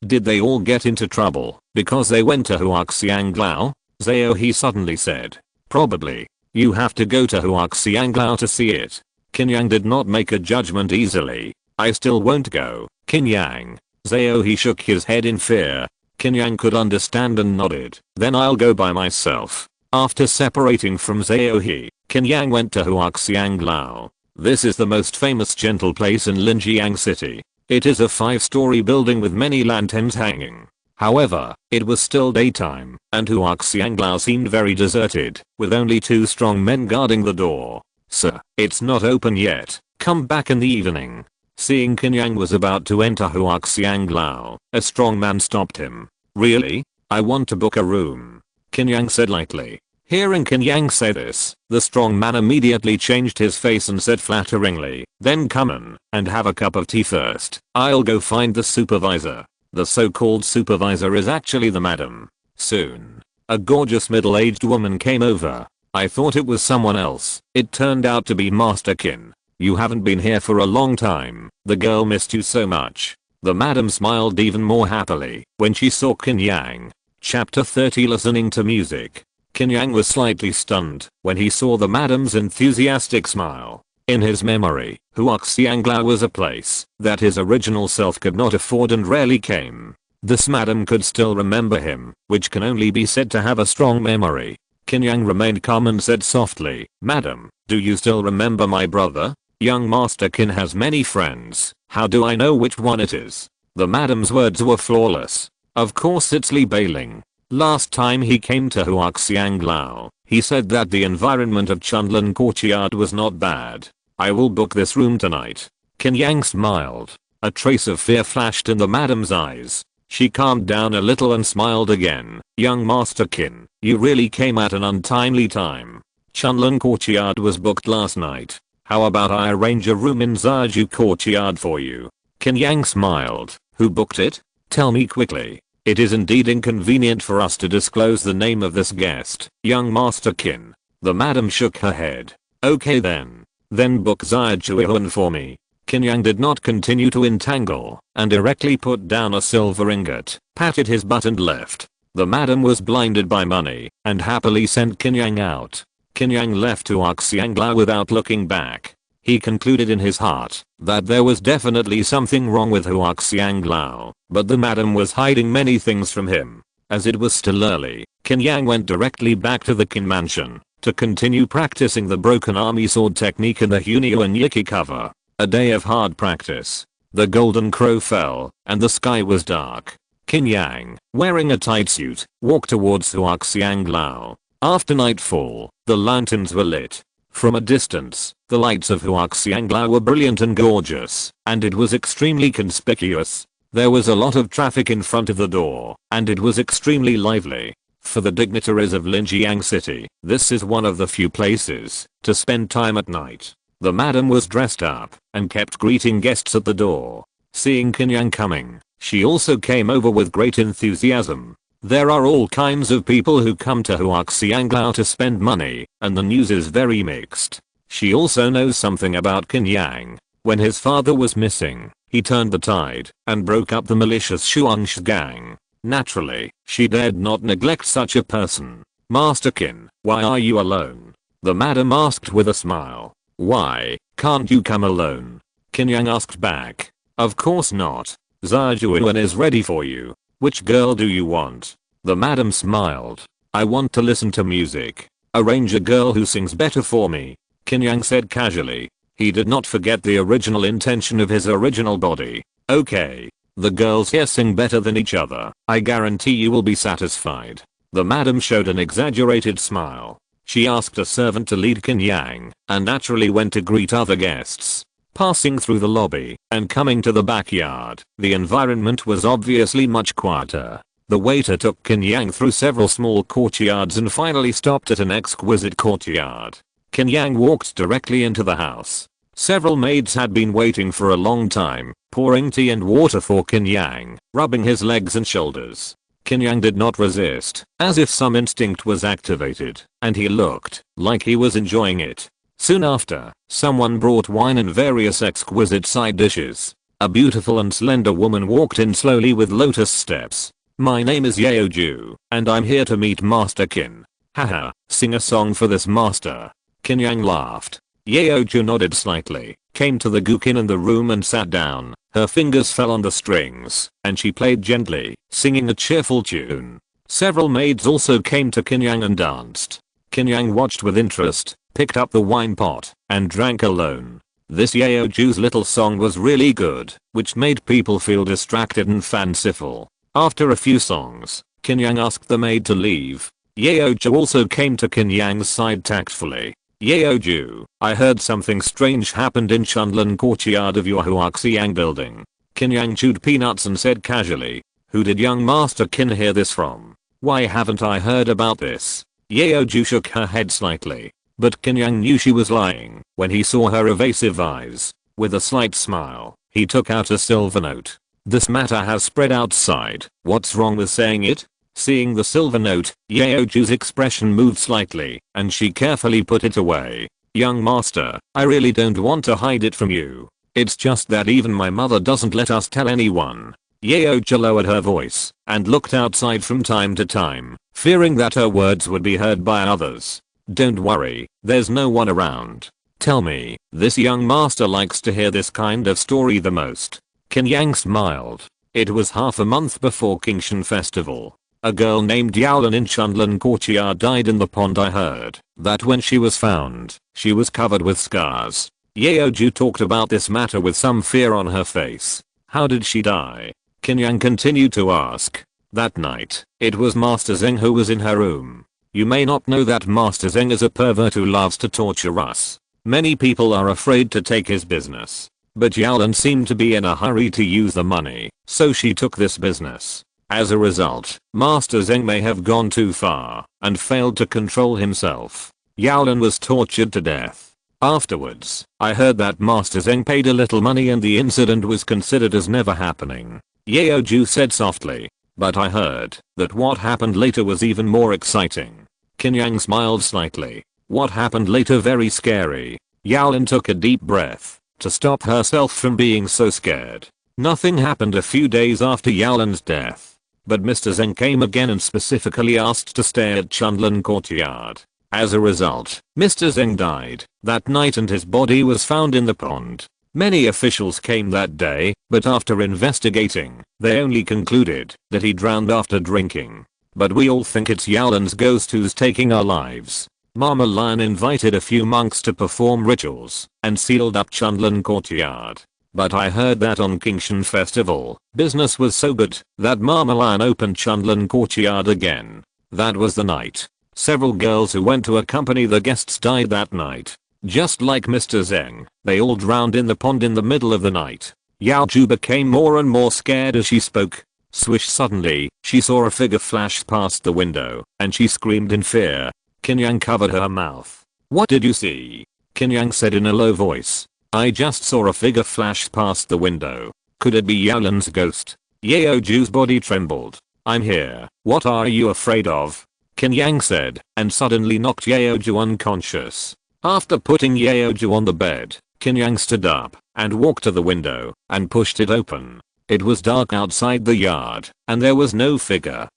Did they all get into trouble because they went to Huaxiang Lao? Zhao He suddenly said. Probably. You have to go to Huaxianglao to see it. Qin Yang did not make a judgment easily. I still won't go, Qin Yang. Zhao he shook his head in fear. Qin Yang could understand and nodded. Then I'll go by myself. After separating from Zhao he, Qin Yang went to Huaxianglao. This is the most famous gentle place in Linjiang City. It is a 5-story building with many lanterns hanging. However, it was still daytime, and Huaxianglao seemed very deserted, with only 2 strong men guarding the door. Sir, it's not open yet. Come back in the evening. Seeing Qin Yang was about to enter Huaxianglao, a strong man stopped him. Really? I want to book a room, Qin Yang said lightly. Hearing Qin Yang say this, the strong man immediately changed his face and said flatteringly, then come in, and have a cup of tea first. I'll go find the supervisor. The so-called supervisor is actually the madam. Soon, a gorgeous middle-aged woman came over. I thought it was someone else. It turned out to be Master Qin. You haven't been here for a long time. The girl missed you so much. The madam smiled even more happily when she saw Qin Yang. Chapter 30 Listening to music. Qin Yang was slightly stunned when he saw the madam's enthusiastic smile. In his memory, Huaxianglao was a place that his original self could not afford and rarely came. This madam could still remember him, which can only be said to have a strong memory. Qin Yang remained calm and said softly, Madam, do you still remember my brother? Young Master Qin has many friends. How do I know which one it is? The madam's words were flawless. Of course it's Li Beiling. Last time he came to Huaxianglao, he said that the environment of Chunlin Courtyard was not bad. I will book this room tonight. Qin Yang smiled. A trace of fear flashed in the madam's eyes. She calmed down a little and smiled again. Young Master Qin, you really came at an untimely time. Chunlin Courtyard was booked last night. How about I arrange a room in Zaju Courtyard for you? Qin Yang smiled. Who booked it? Tell me quickly. It is indeed inconvenient for us to disclose the name of this guest, young Master Qin. The madam shook her head. Okay then. Then book Zaju for me. Qin Yang did not continue to entangle, and directly put down a silver ingot, patted his butt and left. The madam was blinded by money, and happily sent Qin Yang out. Qin Yang left Huaxianglao without looking back. He concluded in his heart that there was definitely something wrong with Huaxianglao, but the madam was hiding many things from him. As it was still early, Qin Yang went directly back to the Qin mansion to continue practicing the broken army sword technique in the Hunio and Yiki cover. A day of hard practice. The golden crow fell, and the sky was dark. Qin Yang, wearing a tight suit, walked towards Huaxianglao. After nightfall, the lanterns were lit. From a distance, the lights of Huaxianglao were brilliant and gorgeous, and it was extremely conspicuous. There was a lot of traffic in front of the door, and it was extremely lively. For the dignitaries of Linjiang City, this is one of the few places to spend time at night. The madam was dressed up and kept greeting guests at the door. Seeing Qin Yang coming, she also came over with great enthusiasm. There are all kinds of people who come to Huaxianglao to spend money, and the news is very mixed. She also knows something about Qin Yang. When his father was missing, he turned the tide and broke up the malicious Shuangshi gang. Naturally, she dared not neglect such a person. Master Qin, why are you alone? The madam asked with a smile. Why, can't you come alone? Qin Yang asked back. Of course not. Zajuan is ready for you. Which girl do you want? The madam smiled. I want to listen to music. Arrange a girl who sings better for me. Qin Yang said casually. He did not forget the original intention of his original body. Okay. The girls here sing better than each other. I guarantee you will be satisfied. The madam showed an exaggerated smile. She asked a servant to lead Qin Yang, and naturally went to greet other guests. Passing through the lobby and coming to the backyard, the environment was obviously much quieter. The waiter took Qin Yang through several small courtyards and finally stopped at an exquisite courtyard. Qin Yang walked directly into the house. Several maids had been waiting for a long time, pouring tea and water for Qin Yang, rubbing his legs and shoulders. Qin Yang did not resist, as if some instinct was activated, and he looked like he was enjoying it. Soon after, someone brought wine and various exquisite side dishes. A beautiful and slender woman walked in slowly with lotus steps. My name is Yeoju, and I'm here to meet Master Qin. Haha, sing a song for this master. Qin Yang laughed. Yeoju nodded slightly, came to the Gukin in the room and sat down. Her fingers fell on the strings, and she played gently, singing a cheerful tune. Several maids also came to Qin Yang and danced. Qin Yang watched with interest, picked up the wine pot, and drank alone. This Yeoju's little song was really good, which made people feel distracted and fanciful. After a few songs, Qin Yang asked the maid to leave. Yeoju also came to Qin Yang's side tactfully. Yeoju, I heard something strange happened in Chunlin courtyard of your Huaxiang building. Qin Yang chewed peanuts and said casually. Who did young Master Qin hear this from? Why haven't I heard about this? Yeoju shook her head slightly. But Qin Yang knew she was lying when he saw her evasive eyes. With a slight smile, he took out a silver note. This matter has spread outside. What's wrong with saying it? Seeing the silver note, Yeoju's expression moved slightly, and she carefully put it away. Young master, I really don't want to hide it from you. It's just that even my mother doesn't let us tell anyone. Yeoju lowered her voice and looked outside from time to time, fearing that her words would be heard by others. Don't worry, there's no one around. Tell me, this young master likes to hear this kind of story the most. Qin Yang smiled. It was half a month before Qingshan festival. A girl named Yaolin in Chunlin courtyard died in the pond. I heard that when she was found, she was covered with scars. Yeoju talked about this matter with some fear on her face. How did she die? Qin Yang continued to ask. That night, it was Master Zeng who was in her room. You may not know that Master Zeng is a pervert who loves to torture us. Many people are afraid to take his business. But Yaolin seemed to be in a hurry to use the money, so she took this business. As a result, Master Zeng may have gone too far and failed to control himself. Yaolin was tortured to death. Afterwards, I heard that Master Zeng paid a little money and the incident was considered as never happening. Yeoju said softly. But I heard that what happened later was even more exciting. Qin Yang smiled slightly. What happened later very scary. Yaolin took a deep breath to stop herself from being so scared. Nothing happened a few days after Yaolin's death. But Mr. Zeng came again and specifically asked to stay at Chunlin courtyard. As a result, Mr. Zeng died that night and his body was found in the pond. Many officials came that day, but after investigating, they only concluded that he drowned after drinking. But we all think it's Yaolin's ghost who's taking our lives. Mama Lion invited a few monks to perform rituals and sealed up Chunlin courtyard. But I heard that on Qingshan festival, business was so good that Mama Lion opened Chunlin courtyard again. That was the night. Several girls who went to accompany the guests died that night. Just like Mr. Zeng, they all drowned in the pond in the middle of the night. Yaoju became more and more scared as she spoke. Swish, suddenly, she saw a figure flash past the window, and she screamed in fear. Qin Yang covered her mouth. What did you see? Qin Yang said in a low voice. I just saw a figure flash past the window. Could it be Yaolin's ghost? Yeoju's body trembled. I'm here. What are you afraid of? Qin Yang said, and suddenly knocked Yeoju unconscious. After putting Yeoju on the bed, Qin Yang stood up and walked to the window and pushed it open. It was dark outside the yard and there was no figure.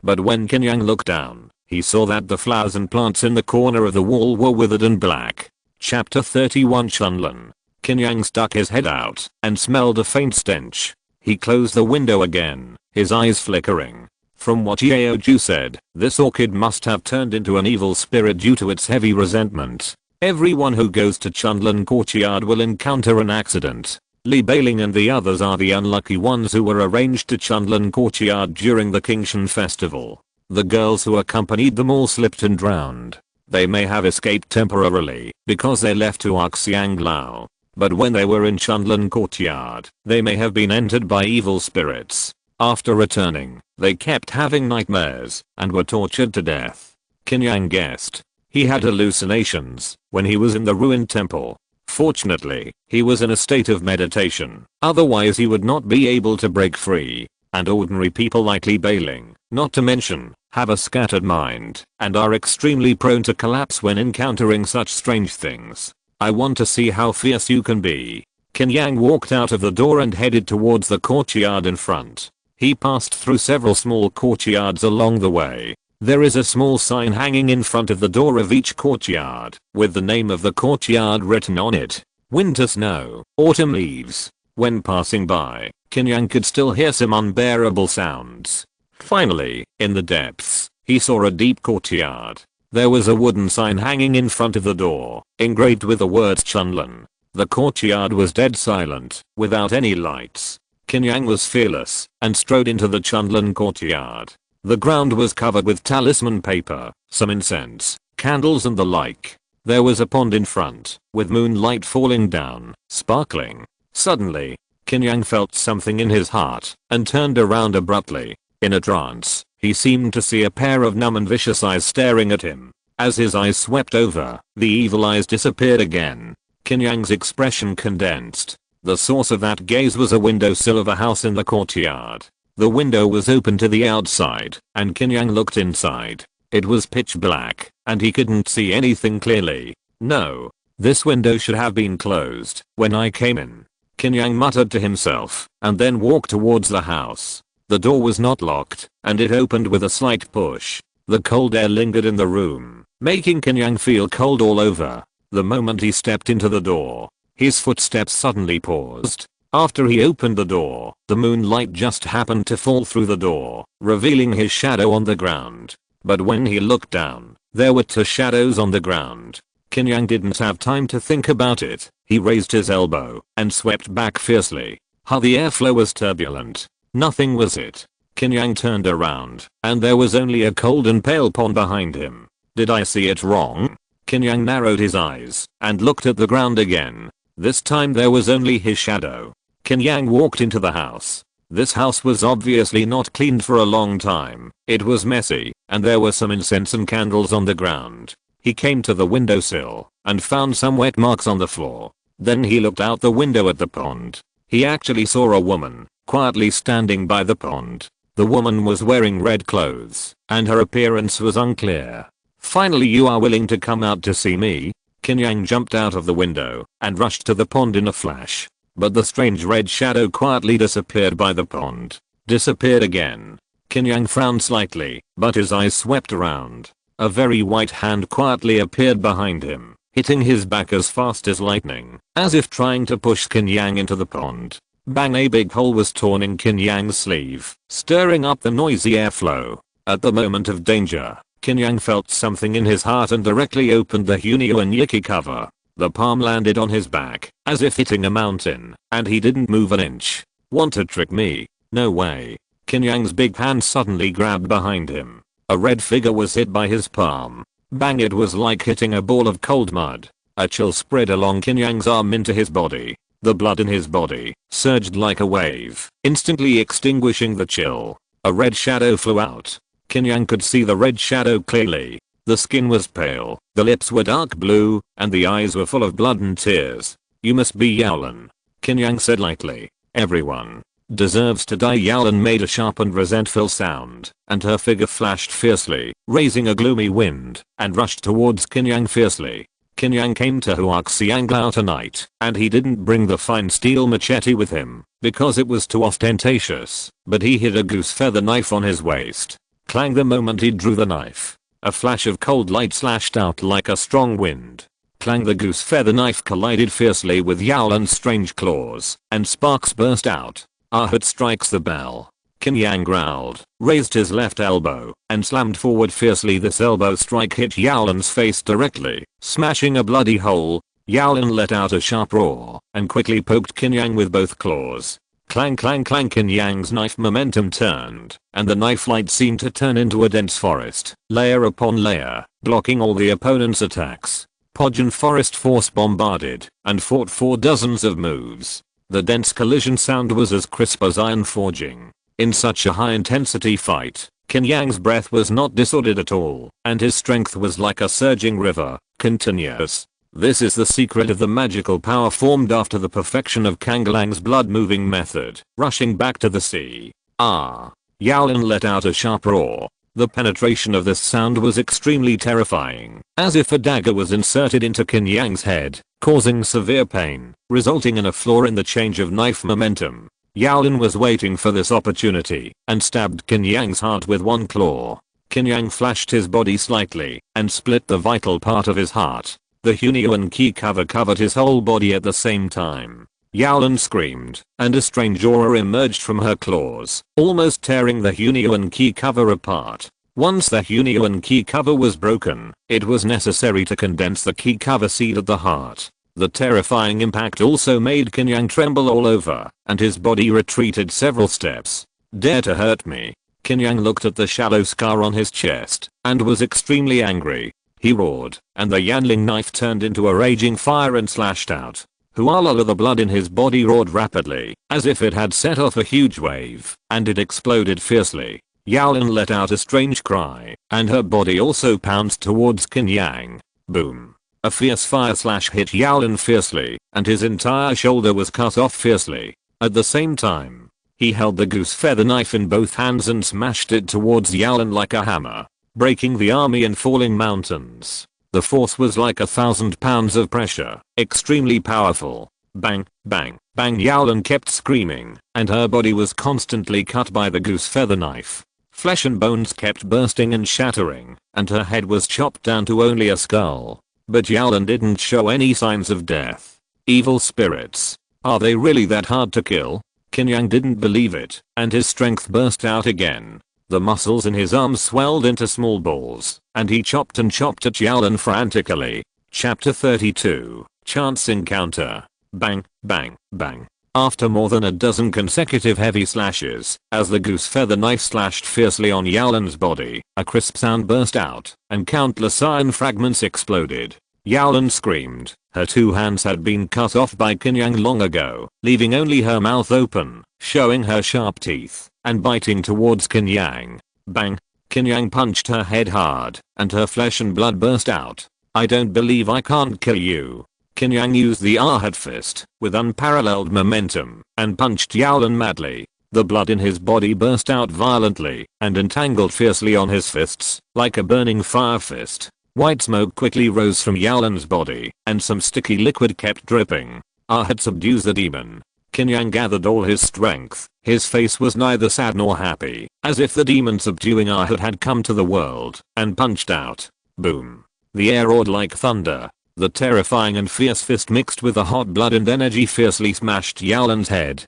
But when Qin Yang looked down, he saw that the flowers and plants in the corner of the wall were withered and black. Chapter 31 Chunlin. Qin Yang stuck his head out and smelled a faint stench. He closed the window again, his eyes flickering. From what Yeoju said, this orchid must have turned into an evil spirit due to its heavy resentment. Everyone who goes to Chunlin courtyard will encounter an accident. Li Bailing and the others are the unlucky ones who were arranged to Chunlin courtyard during the Qingshan festival. The girls who accompanied them all slipped and drowned. They may have escaped temporarily because they left Huaxiang Lao. But when they were in Chunlin courtyard, they may have been entered by evil spirits. After returning, they kept having nightmares and were tortured to death. Qin Yang guessed. He had hallucinations when he was in the ruined temple. Fortunately, he was in a state of meditation, otherwise he would not be able to break free. And ordinary people like Li Bailing, not to mention, have a scattered mind and are extremely prone to collapse when encountering such strange things. I want to see how fierce you can be. Qin Yang walked out of the door and headed towards the courtyard in front. He passed through several small courtyards along the way. There is a small sign hanging in front of the door of each courtyard, with the name of the courtyard written on it. Winter snow, autumn leaves. When passing by, Qin Yang could still hear some unbearable sounds. Finally, in the depths, he saw a deep courtyard. There was a wooden sign hanging in front of the door, engraved with the words Chunlan. The courtyard was dead silent, without any lights. Qin Yang was fearless, and strode into the Chunlan courtyard. The ground was covered with talisman paper, some incense, candles and the like. There was a pond in front, with moonlight falling down, sparkling. Suddenly, Qin Yang felt something in his heart, and turned around abruptly. In a trance, he seemed to see a pair of numb and vicious eyes staring at him. As his eyes swept over, the evil eyes disappeared again. Qin Yang's expression condensed. The source of that gaze was a windowsill of a house in the courtyard. The window was open to the outside, and Qin Yang looked inside. It was pitch black, and he couldn't see anything clearly. No, this window should have been closed when I came in. Qin Yang muttered to himself, and then walked towards the house. The door was not locked, and it opened with a slight push. The cold air lingered in the room, making Qin Yang feel cold all over. The moment he stepped into the door, his footsteps suddenly paused. After he opened the door, the moonlight just happened to fall through the door, revealing his shadow on the ground. But when he looked down, there were two shadows on the ground. Qin Yang didn't have time to think about it. He raised his elbow and swept back fiercely. How the airflow was turbulent. Nothing was it. Qin Yang turned around, and there was only a cold and pale pond behind him. Did I see it wrong? Qin Yang narrowed his eyes and looked at the ground again. This time there was only his shadow. Qin Yang walked into the house. This house was obviously not cleaned for a long time. It was messy, and there were some incense and candles on the ground. He came to the windowsill and found some wet marks on the floor. Then he looked out the window at the pond. He actually saw a woman quietly standing by the pond. The woman was wearing red clothes, and her appearance was unclear. Finally, you are willing to come out to see me? Qin Yang jumped out of the window and rushed to the pond in a flash. But the strange red shadow quietly disappeared by the pond. Disappeared again. Qin Yang frowned slightly, but his eyes swept around. A very white hand quietly appeared behind him, hitting his back as fast as lightning, as if trying to push Qin Yang into the pond. Bang! A big hole was torn in Qin Yang's sleeve, stirring up the noisy airflow. At the moment of danger, Qin Yang felt something in his heart and directly opened the Hunio and Yiki cover. The palm landed on his back, as if hitting a mountain, and he didn't move an inch. Want to trick me? No way. Qin Yang's big hand suddenly grabbed behind him. A red figure was hit by his palm. Bang! It was like hitting a ball of cold mud. A chill spread along Qin Yang's arm into his body. The blood in his body surged like a wave, instantly extinguishing the chill. A red shadow flew out. Qin Yang could see the red shadow clearly. The skin was pale, the lips were dark blue, and the eyes were full of blood and tears. You must be Yaolin, Qin Yang said lightly. Everyone deserves to die. Yaolin made a sharp and resentful sound, and her figure flashed fiercely, raising a gloomy wind, and rushed towards Qin Yang fiercely. Qin Yang came to Huaxianglao tonight, and he didn't bring the fine steel machete with him, because it was too ostentatious, but he hid a goose feather knife on his waist. Clang! The moment he drew the knife, a flash of cold light slashed out like a strong wind. Clang! The goose feather knife collided fiercely with Yaolin's strange claws, and sparks burst out. Ahut strikes the bell. Qin Yang growled, raised his left elbow, and slammed forward fiercely. This elbow strike hit Yaolin's face directly, smashing a bloody hole. Yaolin let out a sharp roar, and quickly poked Qin Yang with both claws. Clang! Clang! Clang! Qin Yang's knife momentum turned, and the knife light seemed to turn into a dense forest, layer upon layer, blocking all the opponent's attacks. Podjan forest force bombarded, and fought for dozens of moves. The dense collision sound was as crisp as iron forging. In such a high-intensity fight, Qin Yang's breath was not disordered at all, and his strength was like a surging river, continuous. This is the secret of the magical power formed after the perfection of Kanglang's blood-moving method, rushing back to the sea. Ah! Yaolin let out a sharp roar. The penetration of this sound was extremely terrifying, as if a dagger was inserted into Qin Yang's head, causing severe pain, resulting in a flaw in the change of knife momentum. Yaolin was waiting for this opportunity, and stabbed Qin Yang's heart with one claw. Qin Yang flashed his body slightly and split the vital part of his heart. The Hunyuan Qi cover covered his whole body at the same time. Yaolin screamed, and a strange aura emerged from her claws, almost tearing the Hunyuan Qi cover apart. Once the Hunyuan Qi cover was broken, it was necessary to condense the Qi cover seed at the heart. The terrifying impact also made Qin Yang tremble all over, and his body retreated several steps. Dare to hurt me? Qin Yang looked at the shallow scar on his chest, and was extremely angry. He roared, and the Yanling knife turned into a raging fire and slashed out. Hualala, the blood in his body roared rapidly, as if it had set off a huge wave, and it exploded fiercely. Yaolin let out a strange cry, and her body also pounced towards Qin Yang. Boom. A fierce fire slash hit Yaolin fiercely, and his entire shoulder was cut off fiercely. At the same time, he held the goose feather knife in both hands and smashed it towards Yaolin like a hammer, breaking the army and falling mountains. The force was like 1,000 pounds of pressure, extremely powerful. Bang, bang, bang. Yaolin kept screaming, and her body was constantly cut by the goose feather knife. Flesh and bones kept bursting and shattering, and her head was chopped down to only a skull. But Yaolin didn't show any signs of death. Evil spirits. Are they really that hard to kill? Qin Yang didn't believe it, and his strength burst out again. The muscles in his arms swelled into small balls, and he chopped and chopped at Yaolin frantically. Chapter 32, Chance Encounter. Bang, bang, bang. After more than a dozen consecutive heavy slashes, as the goose feather knife slashed fiercely on Yaolin's body, a crisp sound burst out, and countless iron fragments exploded. Yaolin screamed. Her two hands had been cut off by Qin Yang long ago, leaving only her mouth open, showing her sharp teeth, and biting towards Qin Yang. Bang. Qin Yang punched her head hard, and her flesh and blood burst out. I don't believe I can't kill you. Qin Yang used the Ahad fist, with unparalleled momentum, and punched Yaolin madly. The blood in his body burst out violently, and entangled fiercely on his fists, like a burning fire fist. White smoke quickly rose from Yaolin's body, and some sticky liquid kept dripping. Ahad subdues the demon. Qin Yang gathered all his strength. His face was neither sad nor happy, as if the demon subduing Ahad had come to the world, and punched out. Boom. The air roared like thunder. The terrifying and fierce fist mixed with the hot blood and energy fiercely smashed Yaolin's head.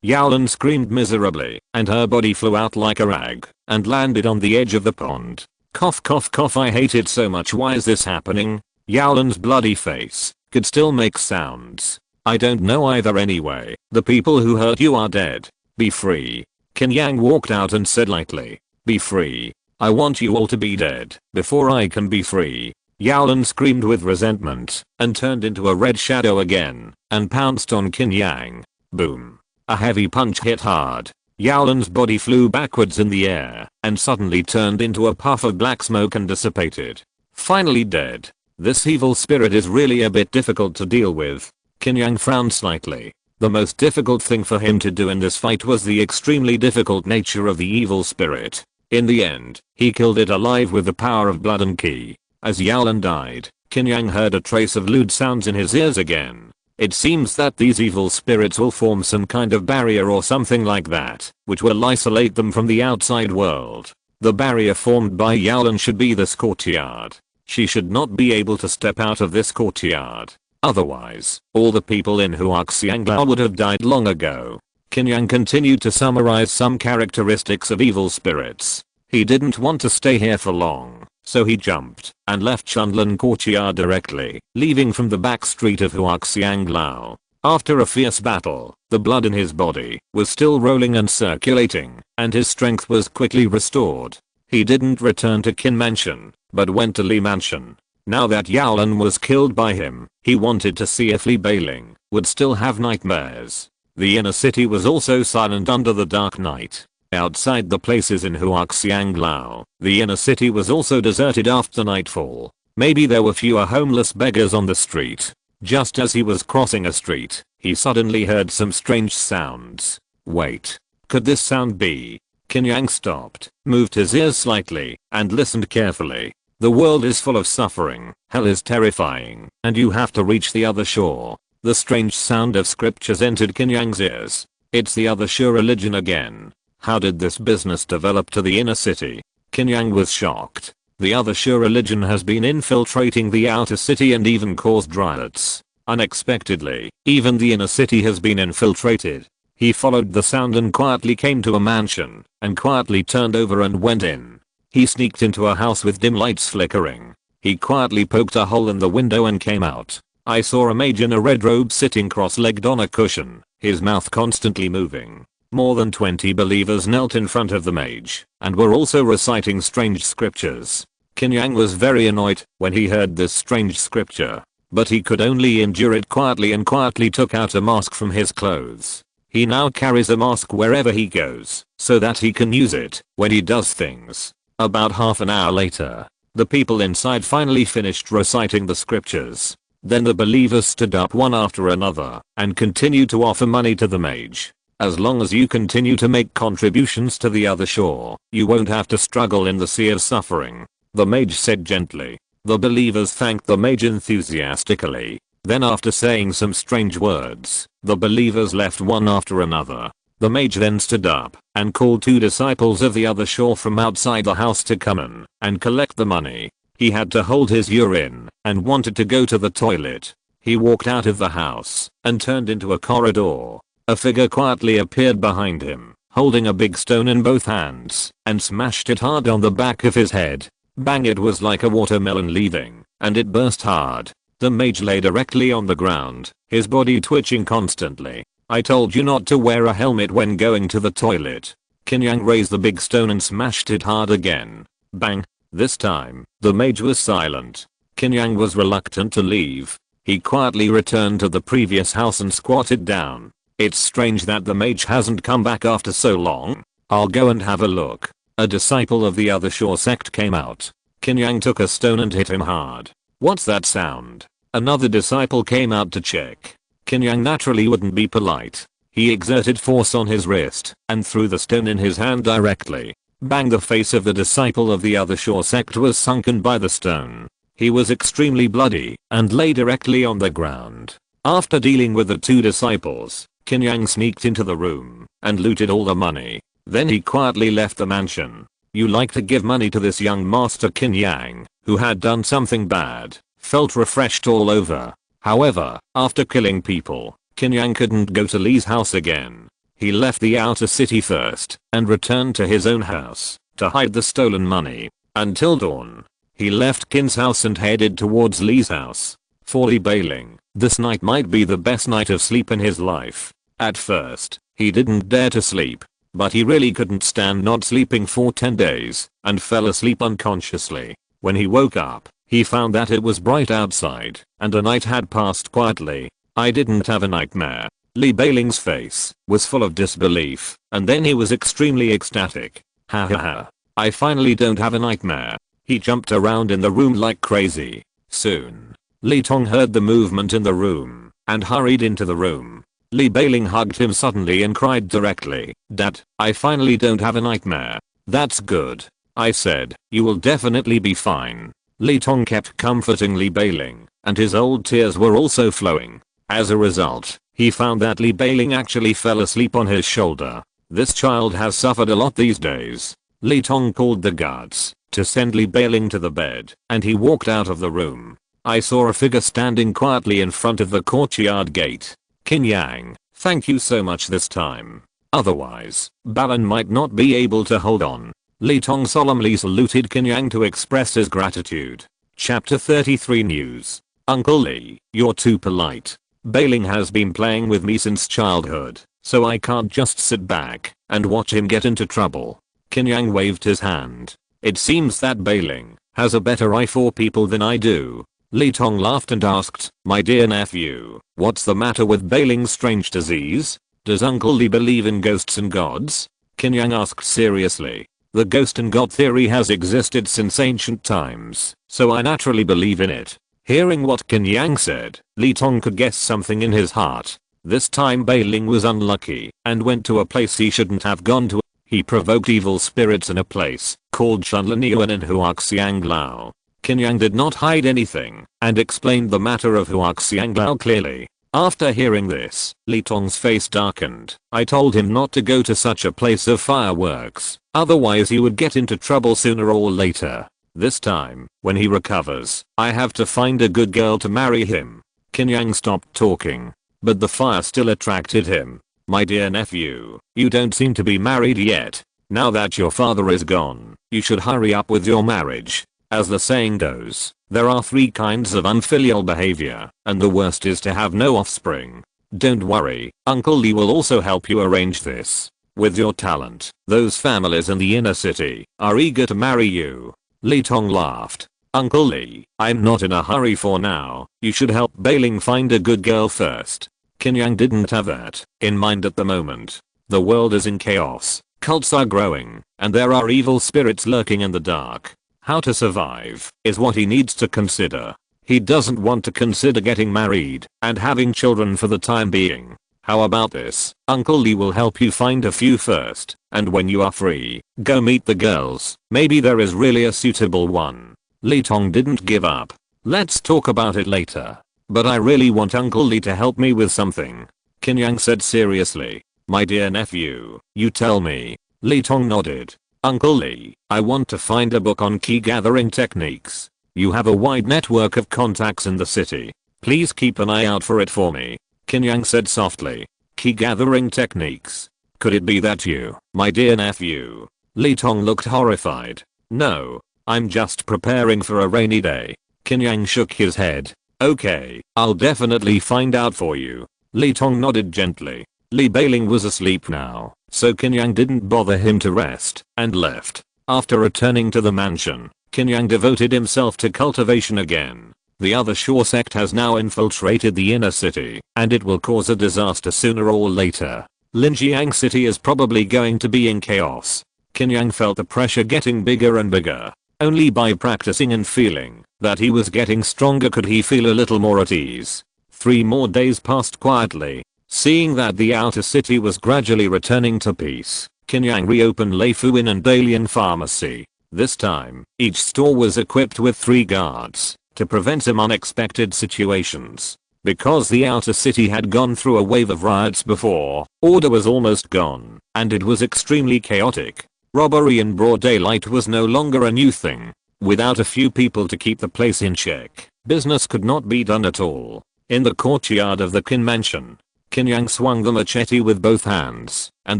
Yaolin screamed miserably, and her body flew out like a rag, and landed on the edge of the pond. Cough cough cough. I hate it so much. Why is this happening? Yaolin's bloody face could still make sounds. I don't know either anyway. The people who hurt you are dead. Be free. Qin Yang walked out and said lightly. Be free. I want you all to be dead before I can be free. Yaolin screamed with resentment, and turned into a red shadow again, and pounced on Qin Yang. Boom. A heavy punch hit hard. Yaolin's body flew backwards in the air, and suddenly turned into a puff of black smoke and dissipated. Finally dead. This evil spirit is really a bit difficult to deal with. Qin Yang frowned slightly. The most difficult thing for him to do in this fight was the extremely difficult nature of the evil spirit. In the end, he killed it alive with the power of blood and ki. As Yaolin died, Qin Yang heard a trace of lewd sounds in his ears again. It seems that these evil spirits will form some kind of barrier or something like that, which will isolate them from the outside world. The barrier formed by Yaolin should be this courtyard. She should not be able to step out of this courtyard. Otherwise, all the people in Huaxianglao would have died long ago. Qin Yang continued to summarize some characteristics of evil spirits. He didn't want to stay here for long, so he jumped and left Chunlin courtyard directly, leaving from the back street of Huaxianglao. After a fierce battle, the blood in his body was still rolling and circulating, and his strength was quickly restored. He didn't return to Qin Mansion, but went to Li Mansion. Now that Yaolin was killed by him, he wanted to see if Li Beiling would still have nightmares. The inner city was also silent under the dark night. Outside the places in Huaxianglao, the inner city was also deserted after nightfall. Maybe there were fewer homeless beggars on the street. Just as he was crossing a street, he suddenly heard some strange sounds. Wait. Could this sound be? Qin Yang stopped, moved his ears slightly, and listened carefully. The world is full of suffering, hell is terrifying, and you have to reach the other shore. The strange sound of scriptures entered Qin Yang's ears. It's the other shore religion again. How did this business develop to the inner city? Qin Yang was shocked. The other Sure religion has been infiltrating the outer city and even caused riots. Unexpectedly, even the inner city has been infiltrated. He followed the sound and quietly came to a mansion, and quietly turned over and went in. He sneaked into a house with dim lights flickering. He quietly poked a hole in the window and came out. I saw a mage in a red robe sitting cross-legged on a cushion, his mouth constantly moving. More than 20 believers knelt in front of the mage, and were also reciting strange scriptures. Qin Yang was very annoyed when he heard this strange scripture, but he could only endure it quietly and quietly took out a mask from his clothes. He now carries a mask wherever he goes, so that he can use it when he does things. About half an hour later, the people inside finally finished reciting the scriptures. Then the believers stood up one after another and continued to offer money to the mage. As long as you continue to make contributions to the other shore, you won't have to struggle in the sea of suffering, the mage said gently. The believers thanked the mage enthusiastically. Then after saying some strange words, the believers left one after another. The mage then stood up and called 2 disciples of the other shore from outside the house to come in and collect the money. He had to hold his urine and wanted to go to the toilet. He walked out of the house and turned into a corridor. A figure quietly appeared behind him, holding a big stone in both hands, and smashed it hard on the back of his head. Bang, it was like a watermelon leaving, and it burst hard. The mage lay directly on the ground, his body twitching constantly. I told you not to wear a helmet when going to the toilet. Qin Yang raised the big stone and smashed it hard again. Bang. This time, the mage was silent. Qin Yang was reluctant to leave. He quietly returned to the previous house and squatted down. It's strange that the mage hasn't come back after so long. I'll go and have a look. A disciple of the other shore sect came out. Qin Yang took a stone and hit him hard. What's that sound? Another disciple came out to check. Qin Yang naturally wouldn't be polite. He exerted force on his wrist and threw the stone in his hand directly. Bang, the face of the disciple of the other shore sect was sunken by the stone. He was extremely bloody and lay directly on the ground. After dealing with the 2 disciples, Qin Yang sneaked into the room and looted all the money. Then he quietly left the mansion. You like to give money to this young master Qin Yang, who had done something bad, felt refreshed all over. However, after killing people, Qin Yang couldn't go to Li's house again. He left the outer city first and returned to his own house to hide the stolen money. Until dawn, he left Qin's house and headed towards Li's house. For Li Beiling, this night might be the best night of sleep in his life. At first, he didn't dare to sleep, but he really couldn't stand not sleeping for 10 days and fell asleep unconsciously. When he woke up, he found that it was bright outside and a night had passed quietly. I didn't have a nightmare. Li Beiling's face was full of disbelief, and then he was extremely ecstatic. Ha ha ha. I finally don't have a nightmare. He jumped around in the room like crazy. Soon, Li Tong heard the movement in the room and hurried into the room. Li Beiling hugged him suddenly and cried directly, "Dad, I finally don't have a nightmare." "That's good," I said. "You will definitely be fine." Li Tong kept comforting Li Beiling, and his old tears were also flowing. As a result, he found that Li Beiling actually fell asleep on his shoulder. This child has suffered a lot these days. Li Tong called the guards to send Li Beiling to the bed, and he walked out of the room. I saw a figure standing quietly in front of the courtyard gate. "Qin Yang, thank you so much this time. Otherwise, Balan might not be able to hold on." Li Tong solemnly saluted Qin Yang to express his gratitude. Chapter 33 News. "Uncle Li, you're too polite. Beiling has been playing with me since childhood, so I can't just sit back and watch him get into trouble." Qin Yang waved his hand. "It seems that Beiling has a better eye for people than I do." Li Tong laughed and asked, "My dear nephew, what's the matter with Beiling's strange disease? Does Uncle Li believe in ghosts and gods?" Qin Yang asked seriously. "The ghost and god theory has existed since ancient times, so I naturally believe in it." Hearing what Qin Yang said, Li Tong could guess something in his heart. This time Beiling was unlucky and went to a place he shouldn't have gone to. He provoked evil spirits in a place called Shunlaniuan in Huaxianglao. Qin Yang did not hide anything and explained the matter of Huaxianglao clearly. After hearing this, Li Tong's face darkened. I told him not to go to such a place of fireworks, otherwise he would get into trouble sooner or later. This time, when he recovers, I have to find a good girl to marry him. Qin Yang stopped talking, but the fire still attracted him. My dear nephew, you don't seem to be married yet. Now that your father is gone, you should hurry up with your marriage. As the saying goes, there are 3 kinds of unfilial behavior, and the worst is to have no offspring. Don't worry, Uncle Li will also help you arrange this. With your talent, those families in the inner city are eager to marry you. Li Tong laughed. Uncle Li, I'm not in a hurry for now. You should help Bailing find a good girl first. Qin Yang didn't have that in mind at the moment. The world is in chaos, cults are growing, and there are evil spirits lurking in the dark. How to survive is what he needs to consider. He doesn't want to consider getting married and having children for the time being. How about this? Uncle Li will help you find a few first, and when you are free, go meet the girls. Maybe there is really a suitable one. Li Tong didn't give up. Let's talk about it later. But I really want Uncle Li to help me with something. Qin Yang said seriously. My dear nephew, you tell me. Li Tong nodded. Uncle Li, I want to find a book on key gathering techniques. You have a wide network of contacts in the city. Please keep an eye out for it for me. Qin Yang said softly. Key gathering techniques. Could it be that you, my dear nephew? Li Tong looked horrified. No, I'm just preparing for a rainy day. Qin Yang shook his head. Okay, I'll definitely find out for you. Li Tong nodded gently. Li Bailing was asleep now, so Qin Yang didn't bother him to rest, and left. After returning to the mansion, Qin Yang devoted himself to cultivation again. The other Shaw sect has now infiltrated the inner city, and it will cause a disaster sooner or later. Linjiang City is probably going to be in chaos. Qin Yang felt the pressure getting bigger and bigger. Only by practicing and feeling that he was getting stronger could he feel a little more at ease. 3 more days passed quietly. Seeing that the outer city was gradually returning to peace, Qin Yang reopened Leifu Inn and Dalian Pharmacy. This time, each store was equipped with 3 guards to prevent some unexpected situations. Because the outer city had gone through a wave of riots before, order was almost gone, and it was extremely chaotic. Robbery in broad daylight was no longer a new thing. Without a few people to keep the place in check, business could not be done at all. In the courtyard of the Qin Mansion, Qin Yang swung the machete with both hands, and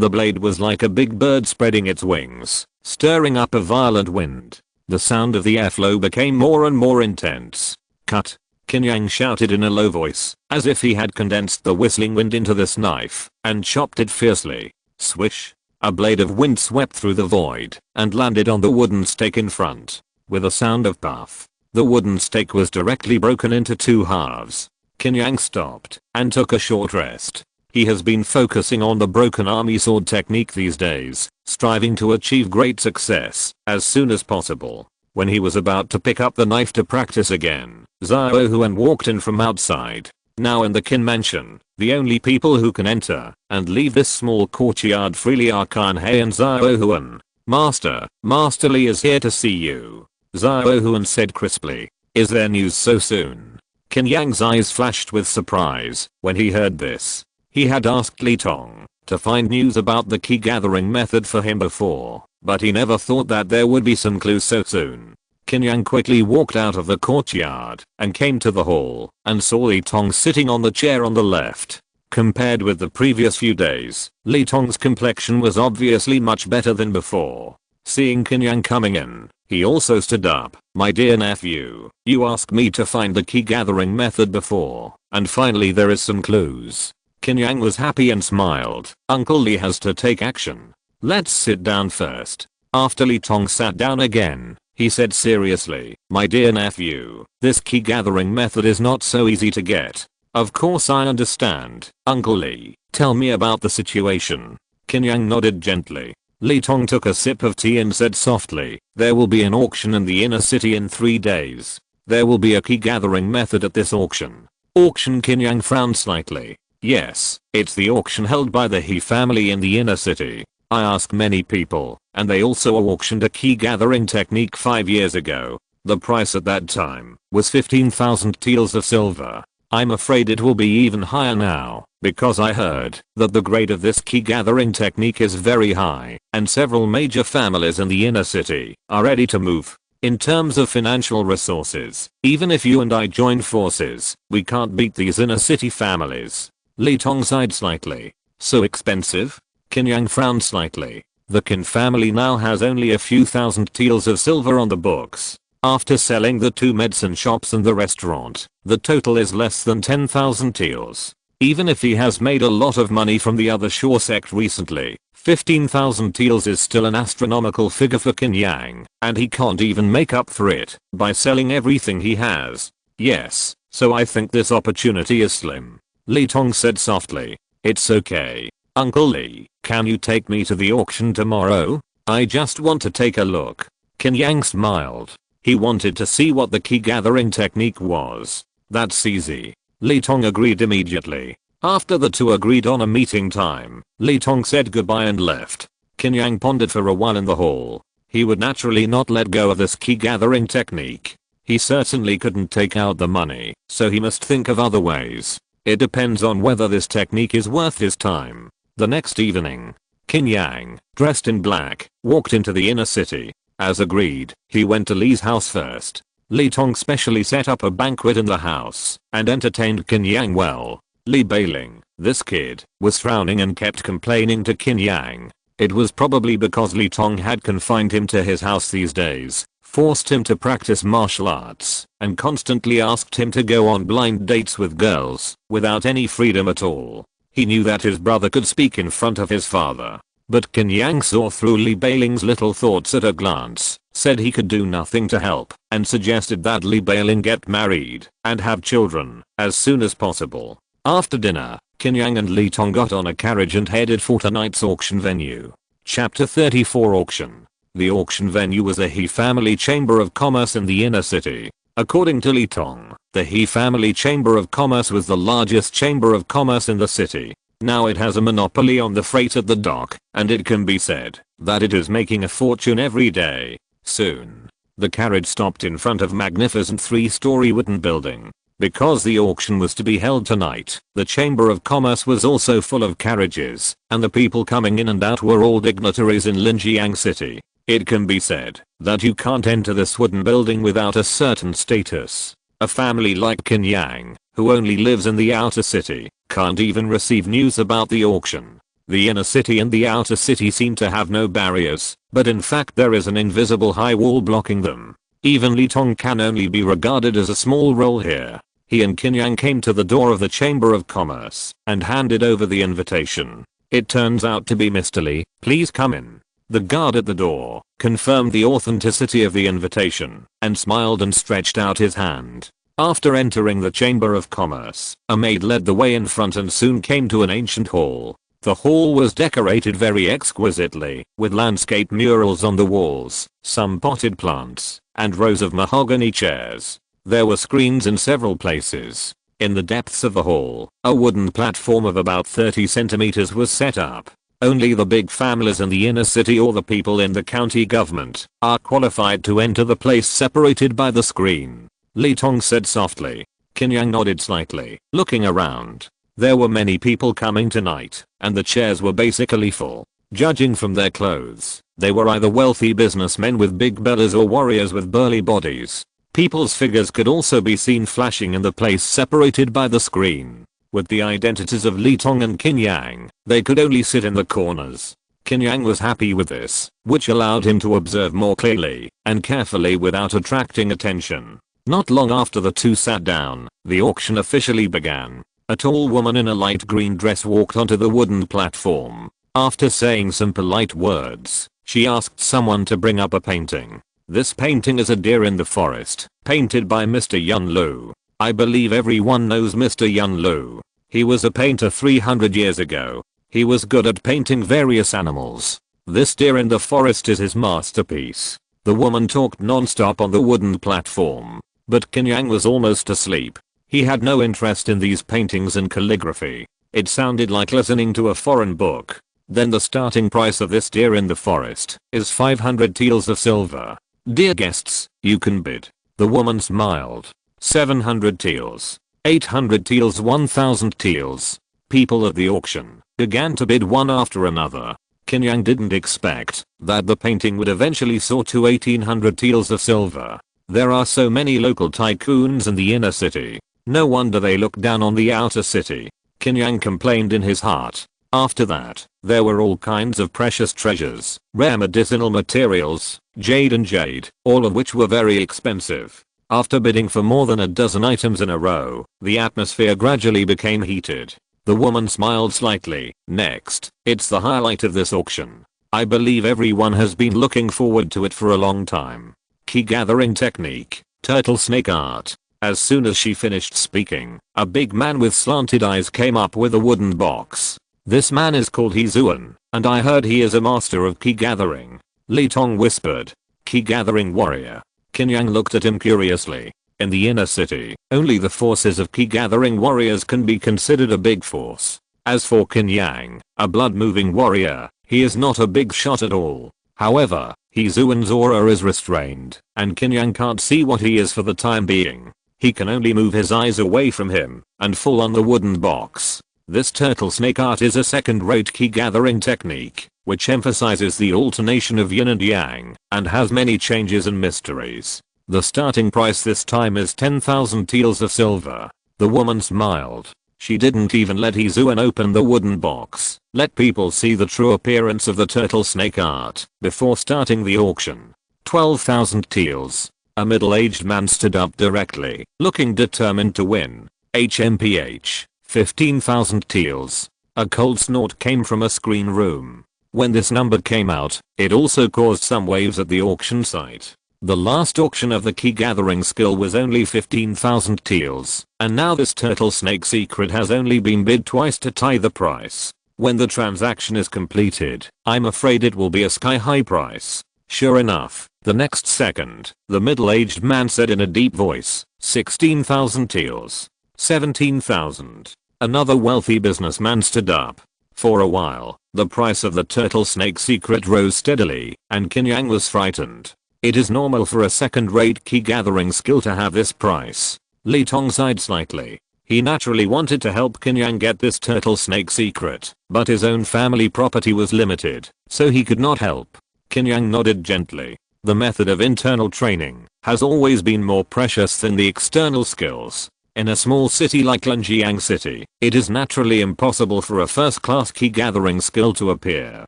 the blade was like a big bird spreading its wings, stirring up a violent wind. The sound of the airflow became more and more intense. Cut! Qin Yang shouted in a low voice, as if he had condensed the whistling wind into this knife, and chopped it fiercely. Swish! A blade of wind swept through the void, and landed on the wooden stake in front. With a sound of puff, the wooden stake was directly broken into 2 halves. Qin Yang stopped, and took a short rest. He has been focusing on the broken army sword technique these days, striving to achieve great success as soon as possible. When he was about to pick up the knife to practice again, Xiao Huan walked in from outside. Now in the Qin Mansion, the only people who can enter and leave this small courtyard freely are Kan He and Xiao Huan. Master Li is here to see you. Xiao Huan said crisply. Is there news so soon? Qin Yang's eyes flashed with surprise when he heard this. He had asked Li Tong to find news about the key gathering method for him before, but he never thought that there would be some clues so soon. Qin Yang quickly walked out of the courtyard and came to the hall and saw Li Tong sitting on the chair on the left. Compared with the previous few days, Li Tong's complexion was obviously much better than before. Seeing Qin Yang coming in, he also stood up. My dear nephew, you asked me to find the key gathering method before, and finally there is some clues. Qin Yang was happy and smiled. Uncle Li has to take action. Let's sit down first. After Li Tong sat down again, he said seriously, my dear nephew, this key gathering method is not so easy to get. Of course I understand, Uncle Li. Tell me about the situation. Qin Yang nodded gently. Li Tong took a sip of tea and said softly, there will be an auction in the inner city in 3 days. There will be a key gathering method at this auction. Auction? Qin Yang frowned slightly. Yes, it's the auction held by the He family in the inner city. I asked many people, and they also auctioned a key gathering technique 5 years ago. The price at that time was 15,000 taels of silver. I'm afraid it will be even higher now, because I heard that the grade of this key gathering technique is very high, and several major families in the inner city are ready to move. In terms of financial resources, even if you and I join forces, we can't beat these inner city families. Li Tong sighed slightly. So expensive? Qin Yang frowned slightly. The Qin family now has only a few thousand taels of silver on the books. After selling the 2 medicine shops and the restaurant, the total is less than 10,000 taels. Even if he has made a lot of money from the other Shore sect recently, 15,000 taels is still an astronomical figure for Qin Yang, and he can't even make up for it by selling everything he has. Yes, so I think this opportunity is slim. Li Tong said softly. It's okay. Uncle Li, can you take me to the auction tomorrow? I just want to take a look. Qin Yang smiled. He wanted to see what the key gathering technique was. That's easy. Li Tong agreed immediately. After the two agreed on a meeting time, Li Tong said goodbye and left. Qin Yang pondered for a while in the hall. He would naturally not let go of this key gathering technique. He certainly couldn't take out the money, so he must think of other ways. It depends on whether this technique is worth his time. The next evening, Qin Yang, dressed in black, walked into the inner city. As agreed, he went to Li's house first. Li Tong specially set up a banquet in the house and entertained Qin Yang well. Li Bailing, this kid, was frowning and kept complaining to Qin Yang. It was probably because Li Tong had confined him to his house these days, forced him to practice martial arts, and constantly asked him to go on blind dates with girls, without any freedom at all. He knew that his brother could speak in front of his father. But Qin Yang saw through Li Bailing's little thoughts at a glance, said he could do nothing to help, and suggested that Li Bailing get married and have children as soon as possible. After dinner, Qin Yang and Li Tong got on a carriage and headed for tonight's auction venue. Chapter 34 Auction. The auction venue was a He family chamber of commerce in the inner city. According to Li Tong, the He family chamber of commerce was the largest chamber of commerce in the city. Now it has a monopoly on the freight at the dock, and it can be said that it is making a fortune every day. Soon, the carriage stopped in front of a magnificent 3-story wooden building. Because the auction was to be held tonight, the Chamber of Commerce was also full of carriages, and the people coming in and out were all dignitaries in Linjiang City. It can be said that you can't enter this wooden building without a certain status. A family like Qin Yang, who only lives in the outer city, can't even receive news about the auction. The inner city and the outer city seem to have no barriers, but in fact there is an invisible high wall blocking them. Even Li Tong can only be regarded as a small role here. He and Qin Yang came to the door of the Chamber of Commerce and handed over the invitation. It turns out to be Mr. Li. Please come in. The guard at the door confirmed the authenticity of the invitation and smiled and stretched out his hand. After entering the Chamber of Commerce, a maid led the way in front and soon came to an ancient hall. The hall was decorated very exquisitely, with landscape murals on the walls, some potted plants, and rows of mahogany chairs. There were screens in several places. In the depths of the hall, a wooden platform of about 30 centimeters was set up. Only the big families in the inner city or the people in the county government are qualified to enter the place separated by the screen. Li Tong said softly. Qin Yang nodded slightly, looking around. There were many people coming tonight, and the chairs were basically full. Judging from their clothes, they were either wealthy businessmen with big bellies or warriors with burly bodies. People's figures could also be seen flashing in the place separated by the screen. With the identities of Li Tong and Qin Yang, they could only sit in the corners. Qin Yang was happy with this, which allowed him to observe more clearly and carefully without attracting attention. Not long after the two sat down, the auction officially began. A tall woman in a light green dress walked onto the wooden platform. After saying some polite words, she asked someone to bring up a painting. This painting is a deer in the forest, painted by Mr. Yun Lu. I believe everyone knows Mr. Yun Lu. He was a painter 300 years ago. He was good at painting various animals. This deer in the forest is his masterpiece. The woman talked non-stop on the wooden platform. But Qin Yang was almost asleep. He had no interest in these paintings and calligraphy. It sounded like listening to a foreign book. Then the starting price of this deer in the forest is 500 taels of silver. Dear guests, you can bid. The woman smiled. 700 taels. 800 teals, 1000 teals. People at the auction began to bid one after another. Qin Yang didn't expect that the painting would eventually soar to 1800 teals of silver. There are so many local tycoons in the inner city. No wonder they look down on the outer city. Qin Yang complained in his heart. After that, there were all kinds of precious treasures, rare medicinal materials, jade, all of which were very expensive. After bidding for more than a dozen items in a row, the atmosphere gradually became heated. The woman smiled slightly. Next, it's the highlight of this auction. I believe everyone has been looking forward to it for a long time. Key gathering technique, turtle snake art. As soon as she finished speaking, a big man with slanted eyes came up with a wooden box. This man is called Hezuan, and I heard he is a master of key gathering. Li Tong whispered. Key gathering warrior. Qin Yang looked at him curiously. In the inner city, only the forces of key gathering warriors can be considered a big force. As for Qin Yang, a blood-moving warrior, he is not a big shot at all. However, Hezuan's aura is restrained, and Qin Yang can't see what he is for the time being. He can only move his eyes away from him and fall on the wooden box. This turtle snake art is a second-rate key gathering technique, which emphasizes the alternation of yin and yang, and has many changes and mysteries. The starting price this time is 10,000 teals of silver. The woman smiled. She didn't even let Hezuan open the wooden box. Let people see the true appearance of the turtle snake art before starting the auction. 12,000 teals. A middle-aged man stood up directly, looking determined to win. HMPH. 15,000 teals. A cold snort came from a screen room. When this number came out, it also caused some waves at the auction site. The last auction of the key gathering skill was only 15,000 teals, and now this turtle snake secret has only been bid twice to tie the price. When the transaction is completed, I'm afraid it will be a sky-high price. Sure enough, the next second, the middle-aged man said in a deep voice, 16,000 teals. 17,000. Another wealthy businessman stood up. For a while, the price of the turtle snake secret rose steadily, and Qin Yang was frightened. It is normal for a second-rate key gathering skill to have this price. Li Tong sighed slightly. He naturally wanted to help Qin Yang get this turtle snake secret, but his own family property was limited, so he could not help. Qin Yang nodded gently. The method of internal training has always been more precious than the external skills. In a small city like Qin City, it is naturally impossible for a first-class key gathering skill to appear.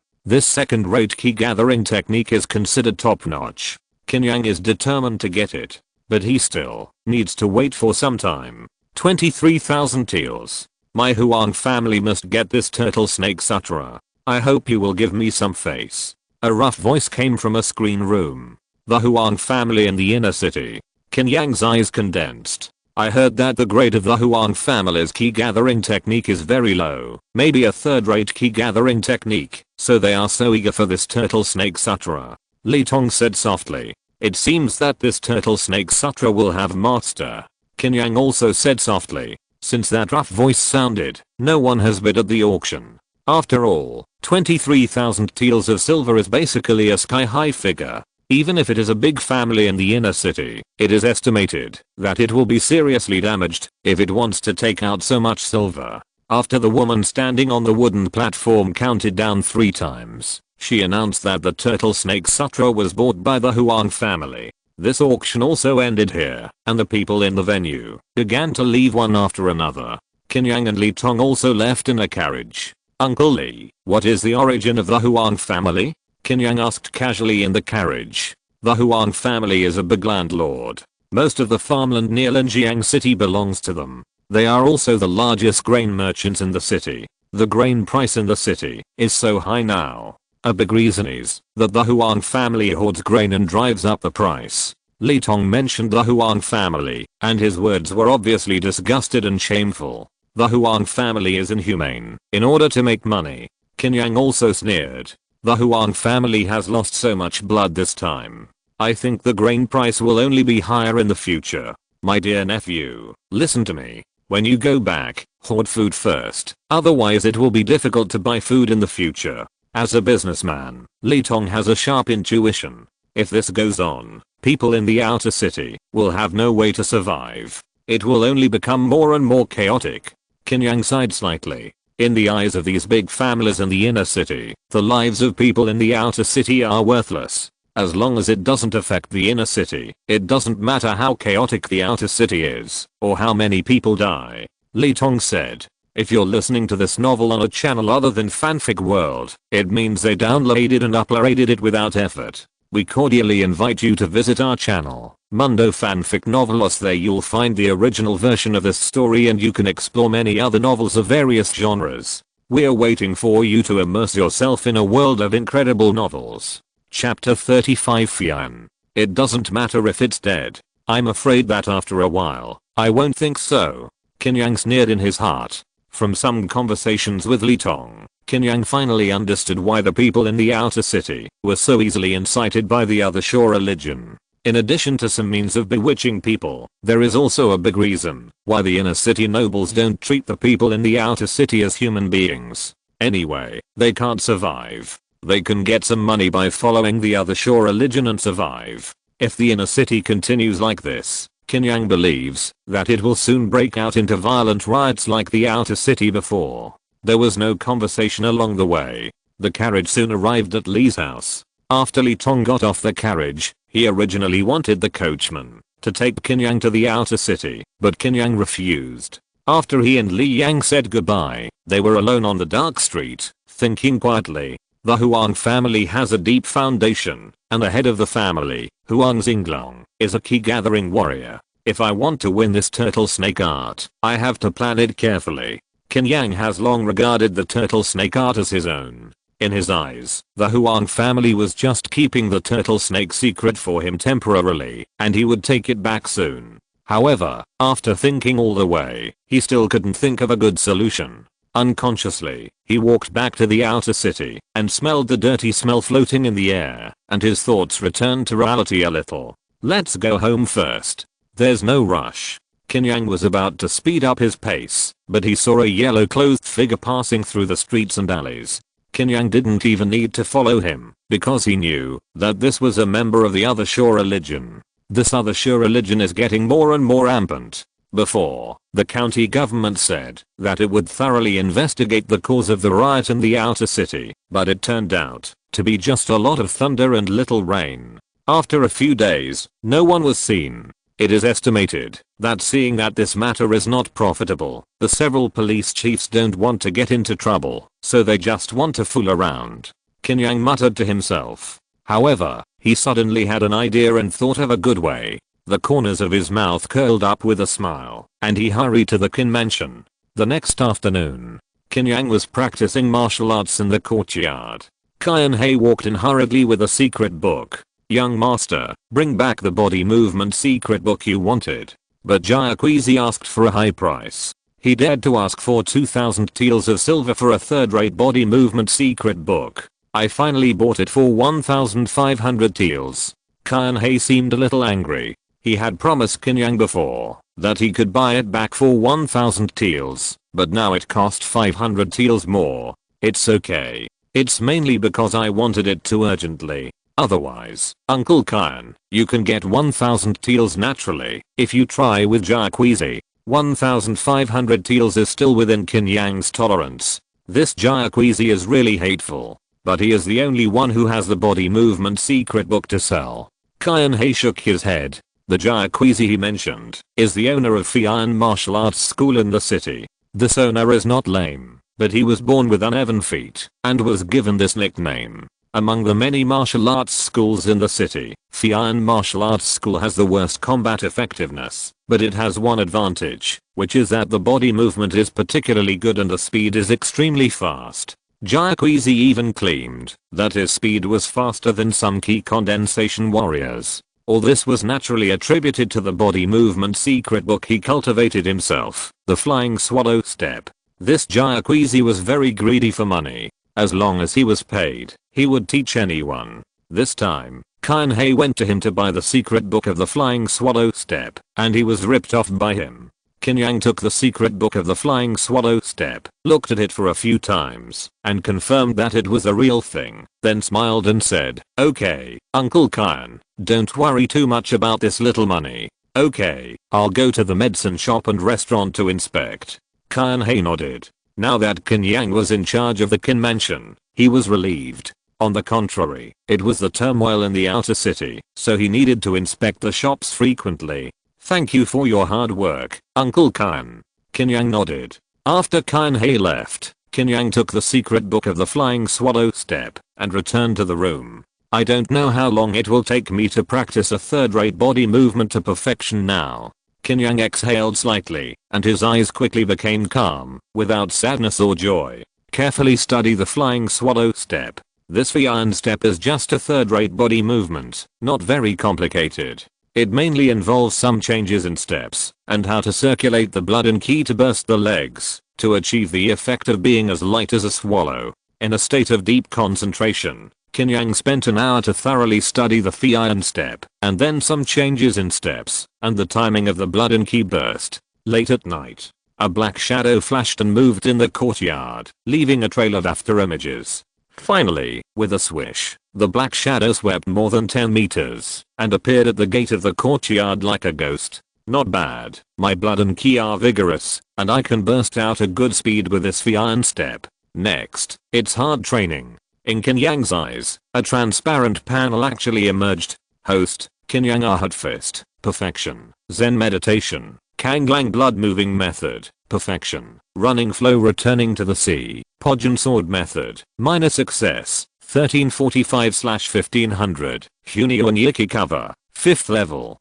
This second-rate key gathering technique is considered top-notch. Qin Yang is determined to get it, but he still needs to wait for some time. 23,000 teals. My Huang family must get this turtle snake sutra. I hope you will give me some face. A rough voice came from a screen room. The Huang family in the inner city. Qin Yang's eyes condensed. I heard that the grade of the Huang family's key gathering technique is very low, maybe a third-rate key gathering technique, so they are so eager for this turtle snake sutra. Li Tong said softly. It seems that this turtle snake sutra will have master. Qin Yang also said softly. Since that rough voice sounded, no one has bid at the auction. After all, 23,000 teals of silver is basically a sky-high figure. Even if it is a big family in the inner city, it is estimated that it will be seriously damaged if it wants to take out so much silver. After the woman standing on the wooden platform counted down 3 times, she announced that the turtle snake sutra was bought by the Huang family. This auction also ended here, and the people in the venue began to leave one after another. Qin Yang and Li Tong also left in a carriage. Uncle Li, what is the origin of the Huang family? Qin Yang asked casually in the carriage. The Huang family is a big landlord. Most of the farmland near Qin City belongs to them. They are also the largest grain merchants in the city. The grain price in the city is so high now. A big reason is that the Huang family hoards grain and drives up the price. Li Tong mentioned the Huang family, and his words were obviously disgusted and shameful. The Huang family is inhumane in order to make money. Qin Yang also sneered. The Huang family has lost so much blood this time. I think the grain price will only be higher in the future. My dear nephew, listen to me. When you go back, hoard food first, otherwise it will be difficult to buy food in the future. As a businessman, Li Tong has a sharp intuition. If this goes on, people in the outer city will have no way to survive. it will only become more and more chaotic. Qin Yang sighed slightly. In the eyes of these big families in the inner city, the lives of people in the outer city are worthless. As long as it doesn't affect the inner city, it doesn't matter how chaotic the outer city is, or how many people die. Li Tong said. If you're listening to this novel on a channel other than Fanfic World, it means they downloaded and uploaded it without effort. We cordially invite you to visit our channel, Mundo Fanfic Novelos. There you'll find the original version of this story and you can explore many other novels of various genres. We're waiting for you to immerse yourself in a world of incredible novels. Chapter 35 Fian. It doesn't matter if it's dead. I'm afraid that after a while, I won't think so. Qin Yang sneered in his heart. From some conversations with Li Tong, Qin Yang finally understood why the people in the outer city were so easily incited by the other shore religion. In addition to some means of bewitching people, there is also a big reason why the inner city nobles don't treat the people in the outer city as human beings. Anyway, they can't survive. They can get some money by following the other shore religion and survive. If the inner city continues like this, Qin Yang believes that it will soon break out into violent riots like the outer city before. There was no conversation along the way. The carriage soon arrived at Li's house. After Li Tong got off the carriage, he originally wanted the coachman to take Qin Yang to the outer city, but Qin Yang refused. After he and Li Yang said goodbye, they were alone on the dark street, thinking quietly. The Huang family has a deep foundation, and the head of the family, Huang Xinglong, is a key gathering warrior. If I want to win this turtle snake art, I have to plan it carefully. Qin Yang has long regarded the turtle snake art as his own. In his eyes, the Huang family was just keeping the turtle snake secret for him temporarily, and he would take it back soon. However, after thinking all the way, he still couldn't think of a good solution. Unconsciously, he walked back to the outer city and smelled the dirty smell floating in the air, and his thoughts returned to reality a little. Let's go home first. There's no rush. Qin Yang was about to speed up his pace, but he saw a yellow-clothed figure passing through the streets and alleys. Qin Yang didn't even need to follow him, because he knew that this was a member of the other shore religion. This other shore religion is getting more and more rampant. Before, the county government said that it would thoroughly investigate the cause of the riot in the outer city, but it turned out to be just a lot of thunder and little rain. After a few days, no one was seen. It is estimated that seeing that this matter is not profitable, the several police chiefs don't want to get into trouble, so they just want to fool around. Qin Yang muttered to himself. However, he suddenly had an idea and thought of a good way. The corners of his mouth curled up with a smile, and he hurried to the Qin mansion. The next afternoon, Qin Yang was practicing martial arts in the courtyard. Qian He walked in hurriedly with a secret book. Young master, bring back the body movement secret book you wanted. But Jiaquezi asked for a high price. He dared to ask for 2,000 taels of silver for a third-rate body movement secret book. I finally bought it for 1,500 taels. Qian He seemed a little angry. He had promised Qin Yang before that he could buy it back for 1,000 taels, but now it cost 500 taels more. It's okay. It's mainly because I wanted it too urgently. Otherwise, Uncle Qian, you can get 1,000 taels naturally if you try with Jiaquezi. 1,500 taels is still within Qin Yang's tolerance. This Jiaquezi is really hateful, but he is the only one who has the body movement secret book to sell. Qian He shook his head. The Jiaquezi he mentioned is the owner of Fian Martial Arts School in the city. This owner is not lame, but he was born with uneven feet and was given this nickname. Among the many martial arts schools in the city, Fian Martial Arts School has the worst combat effectiveness, but it has one advantage, which is that the body movement is particularly good and the speed is extremely fast. Jiaquezi even claimed that his speed was faster than some key condensation warriors. All this was naturally attributed to the body movement secret book he cultivated himself, the Flying Swallow Step. This Jiaquezi was very greedy for money. As long as he was paid, he would teach anyone. This time, Qian He went to him to buy the secret book of the Flying Swallow Step, and he was ripped off by him. Qin Yang took the secret book of the Flying Swallow Step, looked at it for a few times, and confirmed that it was a real thing, then smiled and said, "Okay, Uncle Qian, don't worry too much about this little money. Okay, I'll go to the medicine shop and restaurant to inspect. Qin He nodded. Now that Qin Yang was in charge of the Qin mansion, he was relieved. On the contrary, it was the turmoil in the outer city, so he needed to inspect the shops frequently. Thank you for your hard work, Uncle Qin. Qin Yang nodded. After Qin He left, Qin Yang took the secret book of the flying swallow step and returned to the room. I don't know how long it will take me to practice a third-rate body movement to perfection now. Qin Yang exhaled slightly, and his eyes quickly became calm, without sadness or joy. Carefully study the flying swallow step. This flying step is just a third-rate body movement, not very complicated. It mainly involves some changes in steps, and how to circulate the blood and qi to burst the legs, to achieve the effect of being as light as a swallow. In a state of deep concentration, Qin Yang spent an hour to thoroughly study the flying step, and then some changes in steps, and the timing of the blood and qi burst. Late at night, a black shadow flashed and moved in the courtyard, leaving a trail of after images. Finally, with a swish, the black shadow swept more than 10 meters, and appeared at the gate of the courtyard like a ghost. Not bad, my blood and qi are vigorous, and I can burst out at good speed with this flying step. Next, it's hard training. In Qin Yang's eyes, a transparent panel actually emerged. Host, Qin Yang Ahad Fist, perfection. Zen meditation, Kanglang blood moving method, perfection. Running flow returning to the sea, Pojin sword method, minor success, 1345/1500, Hunio and Yiki cover, 5th level.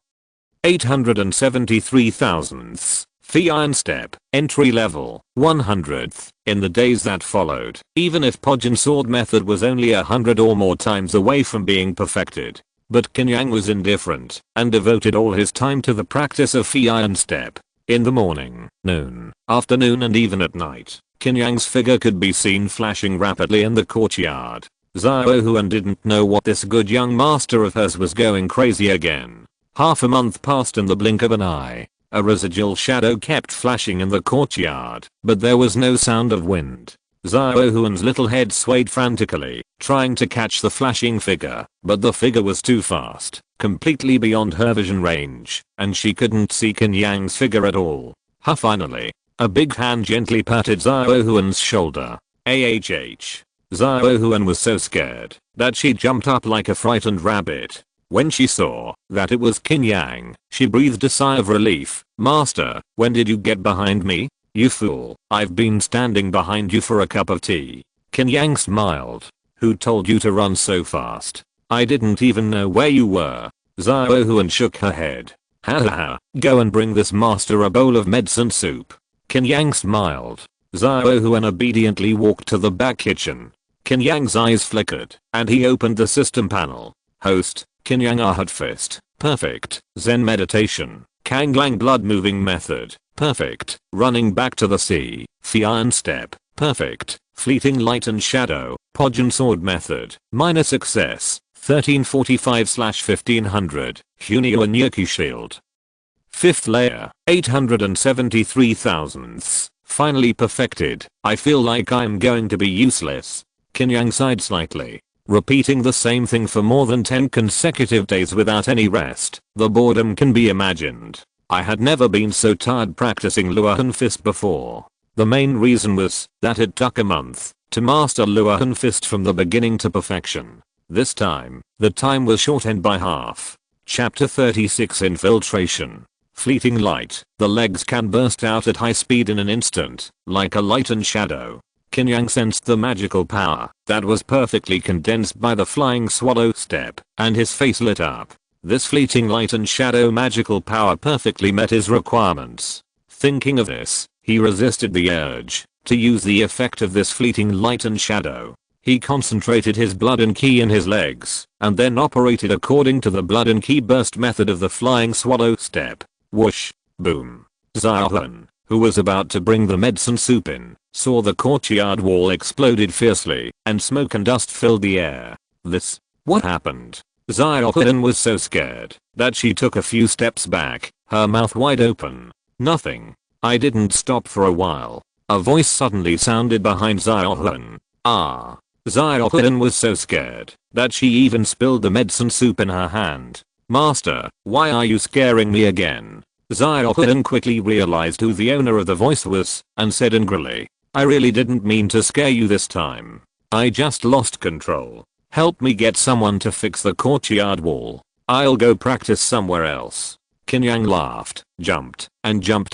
873 thousandths. Flying step, entry level, 100th. In the days that followed, even if Pojin sword method was only 100 or more times away from being perfected. But Qin Yang was indifferent, and devoted all his time to the practice of flying step. In the morning, noon, afternoon and even at night, Qin Yang's figure could be seen flashing rapidly in the courtyard. Xiao Huan didn't know what this good young master of hers was going crazy again. Half a month passed in the blink of an eye. A residual shadow kept flashing in the courtyard, but there was no sound of wind. Xiao Huan's little head swayed frantically, trying to catch the flashing figure, but the figure was too fast, completely beyond her vision range, and she couldn't see Qin Yang's figure at all. Finally, a big hand gently patted Xiao Huan's shoulder. Ahh. Xiao Huan was so scared that she jumped up like a frightened rabbit. When she saw that it was Qin Yang, she breathed a sigh of relief. Master, when did you get behind me? You fool, I've been standing behind you for a cup of tea. Qin Yang smiled. Who told you to run so fast? I didn't even know where you were. Xiao Huan shook her head. Ha ha ha, go and bring this master a bowl of medicine soup. Qin Yang smiled. Xiao Huan obediently walked to the back kitchen. Qin Yang's eyes flickered, and he opened the system panel. Host, Qin Yang Ahad Fist, perfect. Zen meditation, Kanglang blood moving method, perfect. Running back to the sea, flying step, perfect. Fleeting light and shadow, Pojin sword method, minor success, 1345/1500, Hunio and Yiki shield. 5th layer, 873 thousandths, finally perfected. I feel like I'm going to be useless. Qin Yang sighed slightly. Repeating the same thing for more than 10 consecutive days without any rest, the boredom can be imagined. I had never been so tired practicing Luohan Fist before. The main reason was that it took a month to master Luohan Fist from the beginning to perfection. This time, the time was shortened by half. Chapter 36 Infiltration. Fleeting light, the legs can burst out at high speed in an instant, like a light and shadow. Qin Yang sensed the magical power that was perfectly condensed by the flying swallow step, and his face lit up. This fleeting light and shadow magical power perfectly met his requirements. Thinking of this, he resisted the urge to use the effect of this fleeting light and shadow. He concentrated his blood and qi in his legs, and then operated according to the blood and qi burst method of the flying swallow step. Whoosh. Boom. Xiao Huan, who was about to bring the medicine soup in, saw the courtyard wall exploded fiercely, and smoke and dust filled the air. What happened? Xiao Huan was so scared that she took a few steps back, her mouth wide open. Nothing. I didn't stop for a while. A voice suddenly sounded behind Xiao Huan. Ah. Xiao Huan was so scared that she even spilled the medicine soup in her hand. "Master, why are you scaring me again?" Xiaohun quickly realized who the owner of the voice was and said angrily, "I really didn't mean to scare you this time. I just lost control. Help me get someone to fix the courtyard wall. I'll go practice somewhere else." Qin Yang laughed, jumped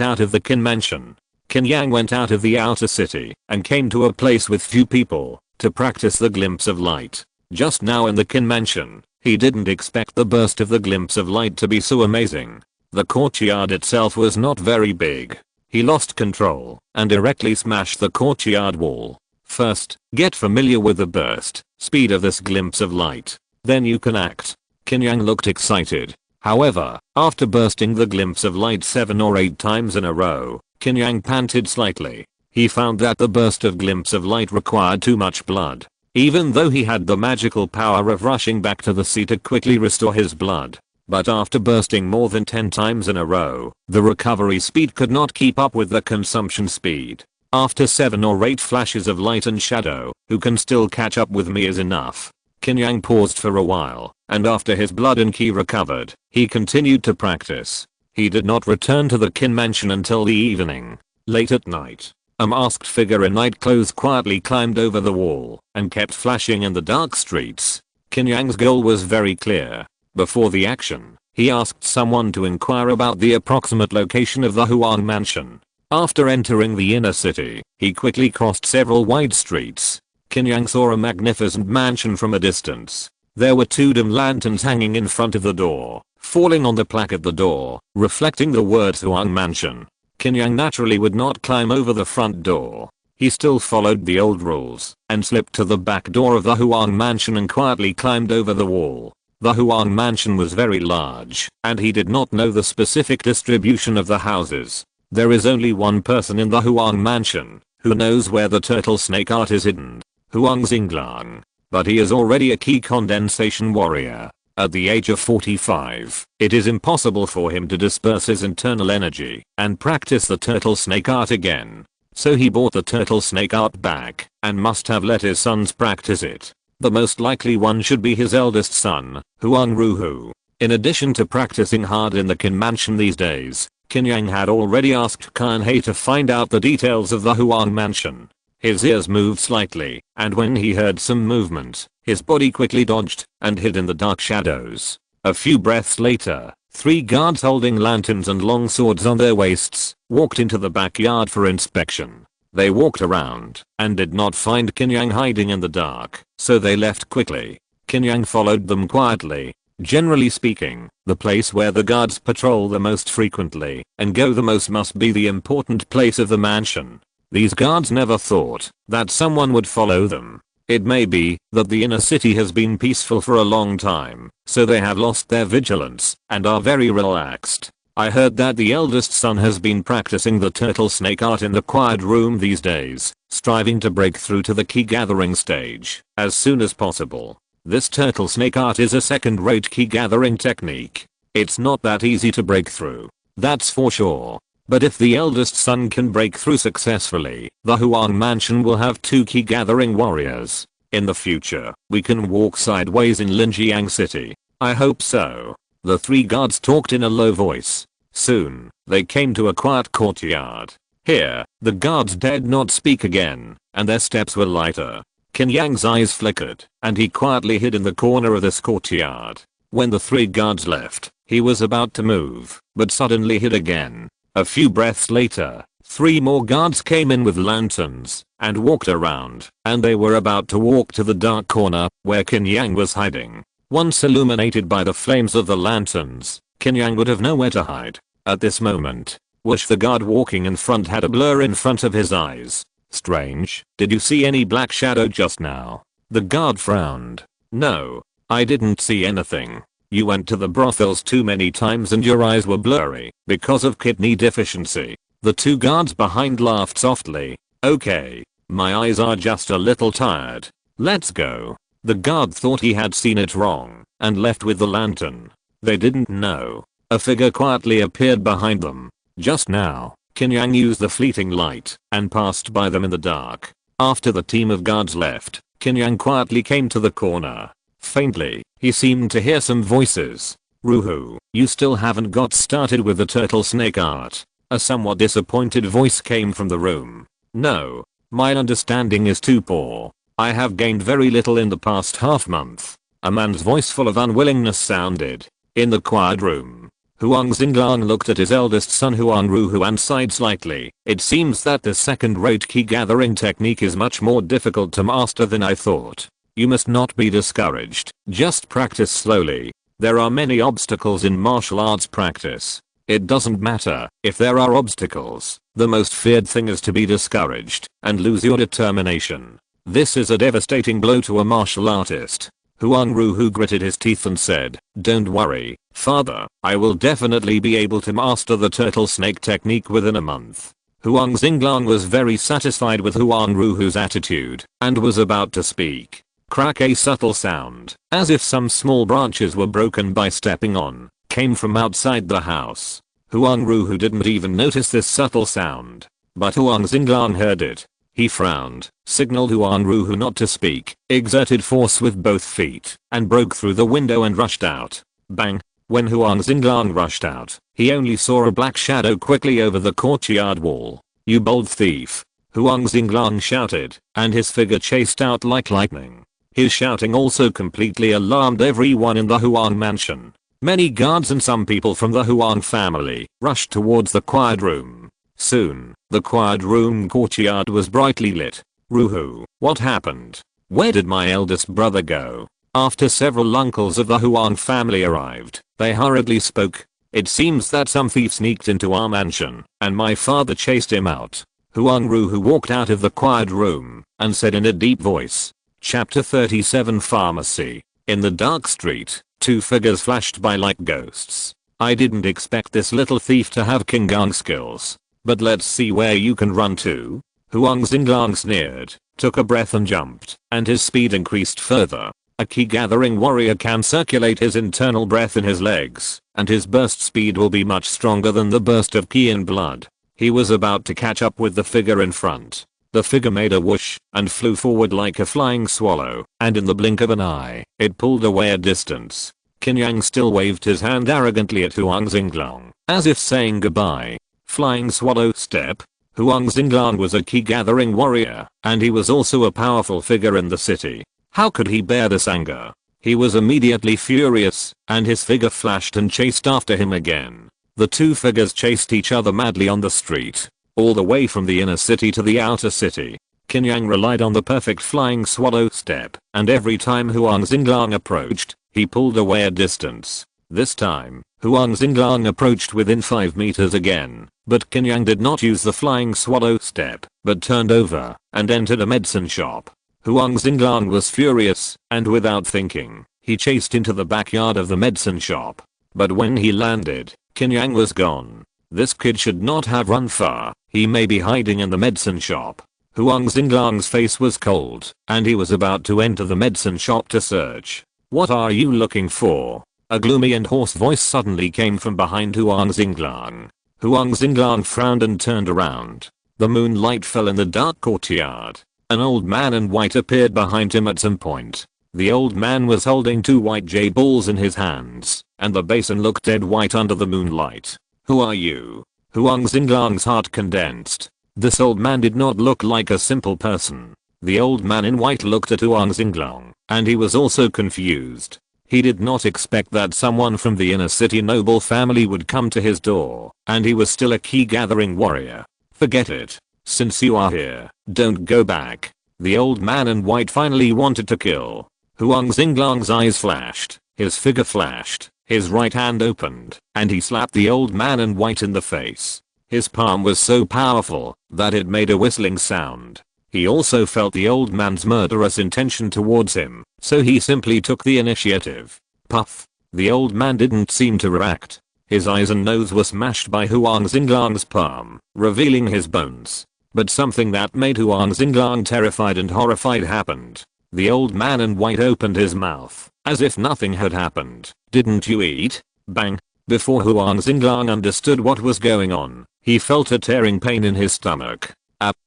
out of the Qin mansion. Qin Yang went out of the outer city and came to a place with few people to practice the glimpse of light. Just now in the Qin mansion, he didn't expect the burst of the glimpse of light to be so amazing. The courtyard itself was not very big. He lost control and directly smashed the courtyard wall. First, get familiar with the burst speed of this glimpse of light. Then you can act. Qin Yang looked excited. However, after bursting the glimpse of light 7 or 8 times in a row, Qin Yang panted slightly. He found that the burst of glimpse of light required too much blood. Even though he had the magical power of rushing back to the sea to quickly restore his blood. But after bursting more than 10 times in a row, the recovery speed could not keep up with the consumption speed. After 7 or 8 flashes of light and shadow, who can still catch up with me is enough. Qin Yang paused for a while, and after his blood and ki recovered, he continued to practice. He did not return to the Qin mansion until the evening. Late at night, a masked figure in night clothes quietly climbed over the wall and kept flashing in the dark streets. Qin Yang's goal was very clear. Before the action, he asked someone to inquire about the approximate location of the Huang mansion. After entering the inner city, he quickly crossed several wide streets. Qin Yang saw a magnificent mansion from a distance. There were 2 dim lanterns hanging in front of the door, falling on the plaque at the door, reflecting the words Huang Mansion. Qin Yang naturally would not climb over the front door. He still followed the old rules and slipped to the back door of the Huang Mansion and quietly climbed over the wall. The Huang Mansion was very large, and he did not know the specific distribution of the houses. There is only one person in the Huang Mansion who knows where the turtle snake art is hidden. Huang Xinglang. But he is already a key condensation warrior. At the age of 45, it is impossible for him to disperse his internal energy and practice the turtle snake art again. So he bought the turtle snake art back and must have let his sons practice it. The most likely one should be his eldest son, Huang Ruhu. In addition to practicing hard in the Qin mansion these days, Qin Yang had already asked Qin He to find out the details of the Huang mansion. His ears moved slightly, and when he heard some movement, his body quickly dodged and hid in the dark shadows. A few breaths later, 3 guards holding lanterns and long swords on their waists walked into the backyard for inspection. They walked around and did not find Qin Yang hiding in the dark, so they left quickly. Qin Yang followed them quietly. Generally speaking, the place where the guards patrol the most frequently and go the most must be the important place of the mansion. These guards never thought that someone would follow them. It may be that the inner city has been peaceful for a long time, so they have lost their vigilance and are very relaxed. I heard that the eldest son has been practicing the turtle snake art in the quiet room these days, striving to break through to the key gathering stage as soon as possible. This turtle snake art is a second-rate key gathering technique. It's not that easy to break through, that's for sure. But if the eldest son can break through successfully, the Huang mansion will have 2 key gathering warriors. In the future, we can walk sideways in Linjiang City. I hope so. The 3 guards talked in a low voice. Soon, they came to a quiet courtyard. Here, the guards dared not speak again, and their steps were lighter. Qin Yang's eyes flickered, and he quietly hid in the corner of this courtyard. When the 3 guards left, he was about to move, but suddenly hid again. A few breaths later, 3 more guards came in with lanterns and walked around, and they were about to walk to the dark corner where Qin Yang was hiding. Once illuminated by the flames of the lanterns, Qin Yang would have nowhere to hide. At this moment, Whoosh, the guard walking in front, had a blur in front of his eyes. Strange, did you see any black shadow just now? The guard frowned. No, I didn't see anything. You went to the brothels too many times and your eyes were blurry because of kidney deficiency. The 2 guards behind laughed softly. Okay, my eyes are just a little tired. Let's go. The guard thought he had seen it wrong and left with the lantern. They didn't know. A figure quietly appeared behind them. Just now, Qin Yang used the fleeting light and passed by them in the dark. After the team of guards left, Qin Yang quietly came to the corner. Faintly, he seemed to hear some voices. Ruhu, you still haven't got started with the turtle snake art. A somewhat disappointed voice came from the room. No. My understanding is too poor. I have gained very little in the past half month. A man's voice full of unwillingness sounded. In the quiet room, Huang Xinglang looked at his eldest son Huang Ruhu and sighed slightly. It seems that the second-rate key gathering technique is much more difficult to master than I thought. You must not be discouraged. Just practice slowly. There are many obstacles in martial arts practice. It doesn't matter if there are obstacles. The most feared thing is to be discouraged and lose your determination. This is a devastating blow to a martial artist. Huang Ruhu gritted his teeth and said, "Don't worry, father, I will definitely be able to master the turtle snake technique within a month." Huang Xinglang was very satisfied with Huang Ruhu's attitude and was about to speak. Crack. A subtle sound, as if some small branches were broken by stepping on, came from outside the house. Huang Ruhu didn't even notice this subtle sound, but Huang Xinglang heard it. He frowned, signaled Huang Ruhu not to speak, exerted force with both feet, and broke through the window and rushed out. Bang! When Huang Xinglang rushed out, he only saw a black shadow quickly over the courtyard wall. "You bold thief!" Huang Xinglang shouted, and his figure chased out like lightning. His shouting also completely alarmed everyone in the Huang mansion. Many guards and some people from the Huang family rushed towards the quiet room. Soon, the quiet room courtyard was brightly lit. "Ruhu, what happened? Where did my eldest brother go?" After several uncles of the Huang family arrived, they hurriedly spoke. "It seems that some thief sneaked into our mansion, and my father chased him out." Huang Ruhu walked out of the quiet room and said in a deep voice. Chapter 37 Pharmacy. In the dark street, two figures flashed by like ghosts. "I didn't expect this little thief to have Qin Yang skills. But let's see where you can run to." Huang Xinglang sneered, took a breath and jumped, and his speed increased further. A key gathering warrior can circulate his internal breath in his legs, and his burst speed will be much stronger than the burst of Qi in blood. He was about to catch up with the figure in front. The figure made a whoosh and flew forward like a flying swallow, and in the blink of an eye, it pulled away a distance. Qin Yang still waved his hand arrogantly at Huang Xinglang, as if saying goodbye. Flying swallow step. Huang Xinglang was a key gathering warrior, and he was also a powerful figure in the city. How could he bear this anger? He was immediately furious, and his figure flashed and chased after him again. The two figures chased each other madly on the street, all the way from the inner city to the outer city. Qin Yang relied on the perfect flying swallow step, and every time Huang Xinglang approached, he pulled away a distance. This time, Huang Xinglang approached within 5 meters again, but Qin Yang did not use the flying swallow step, but turned over and entered a medicine shop. Huang Xinglang was furious, and without thinking, he chased into the backyard of the medicine shop. But when he landed, Qin Yang was gone. This kid should not have run far. He may be hiding in the medicine shop. Huang Xinglang's face was cold, and he was about to enter the medicine shop to search. "What are you looking for?" A gloomy and hoarse voice suddenly came from behind Huang Xinglang. Huang Xinglang frowned and turned around. The moonlight fell in the dark courtyard. An old man in white appeared behind him at some point. The old man was holding 2 white jade balls in his hands, and the basin looked dead white under the moonlight. "Who are you?" Huang Xinglang's heart condensed. This old man did not look like a simple person. The old man in white looked at Huang Xinglang, and he was also confused. He did not expect that someone from the inner city noble family would come to his door, and he was still a key gathering warrior. "Forget it. Since you are here, don't go back." The old man in white finally wanted to kill. Huang Xinglang's eyes flashed, his figure flashed, his right hand opened, and he slapped the old man in white in the face. His palm was so powerful that it made a whistling sound. He also felt the old man's murderous intention towards him, so he simply took the initiative. Puff. The old man didn't seem to react. His eyes and nose were smashed by Huang Xinglang's palm, revealing his bones. But something that made Huang Xinglang terrified and horrified happened. The old man in white opened his mouth, as if nothing had happened. "Didn't you eat?" Bang. Before Huang Xinglang understood what was going on, he felt a tearing pain in his stomach.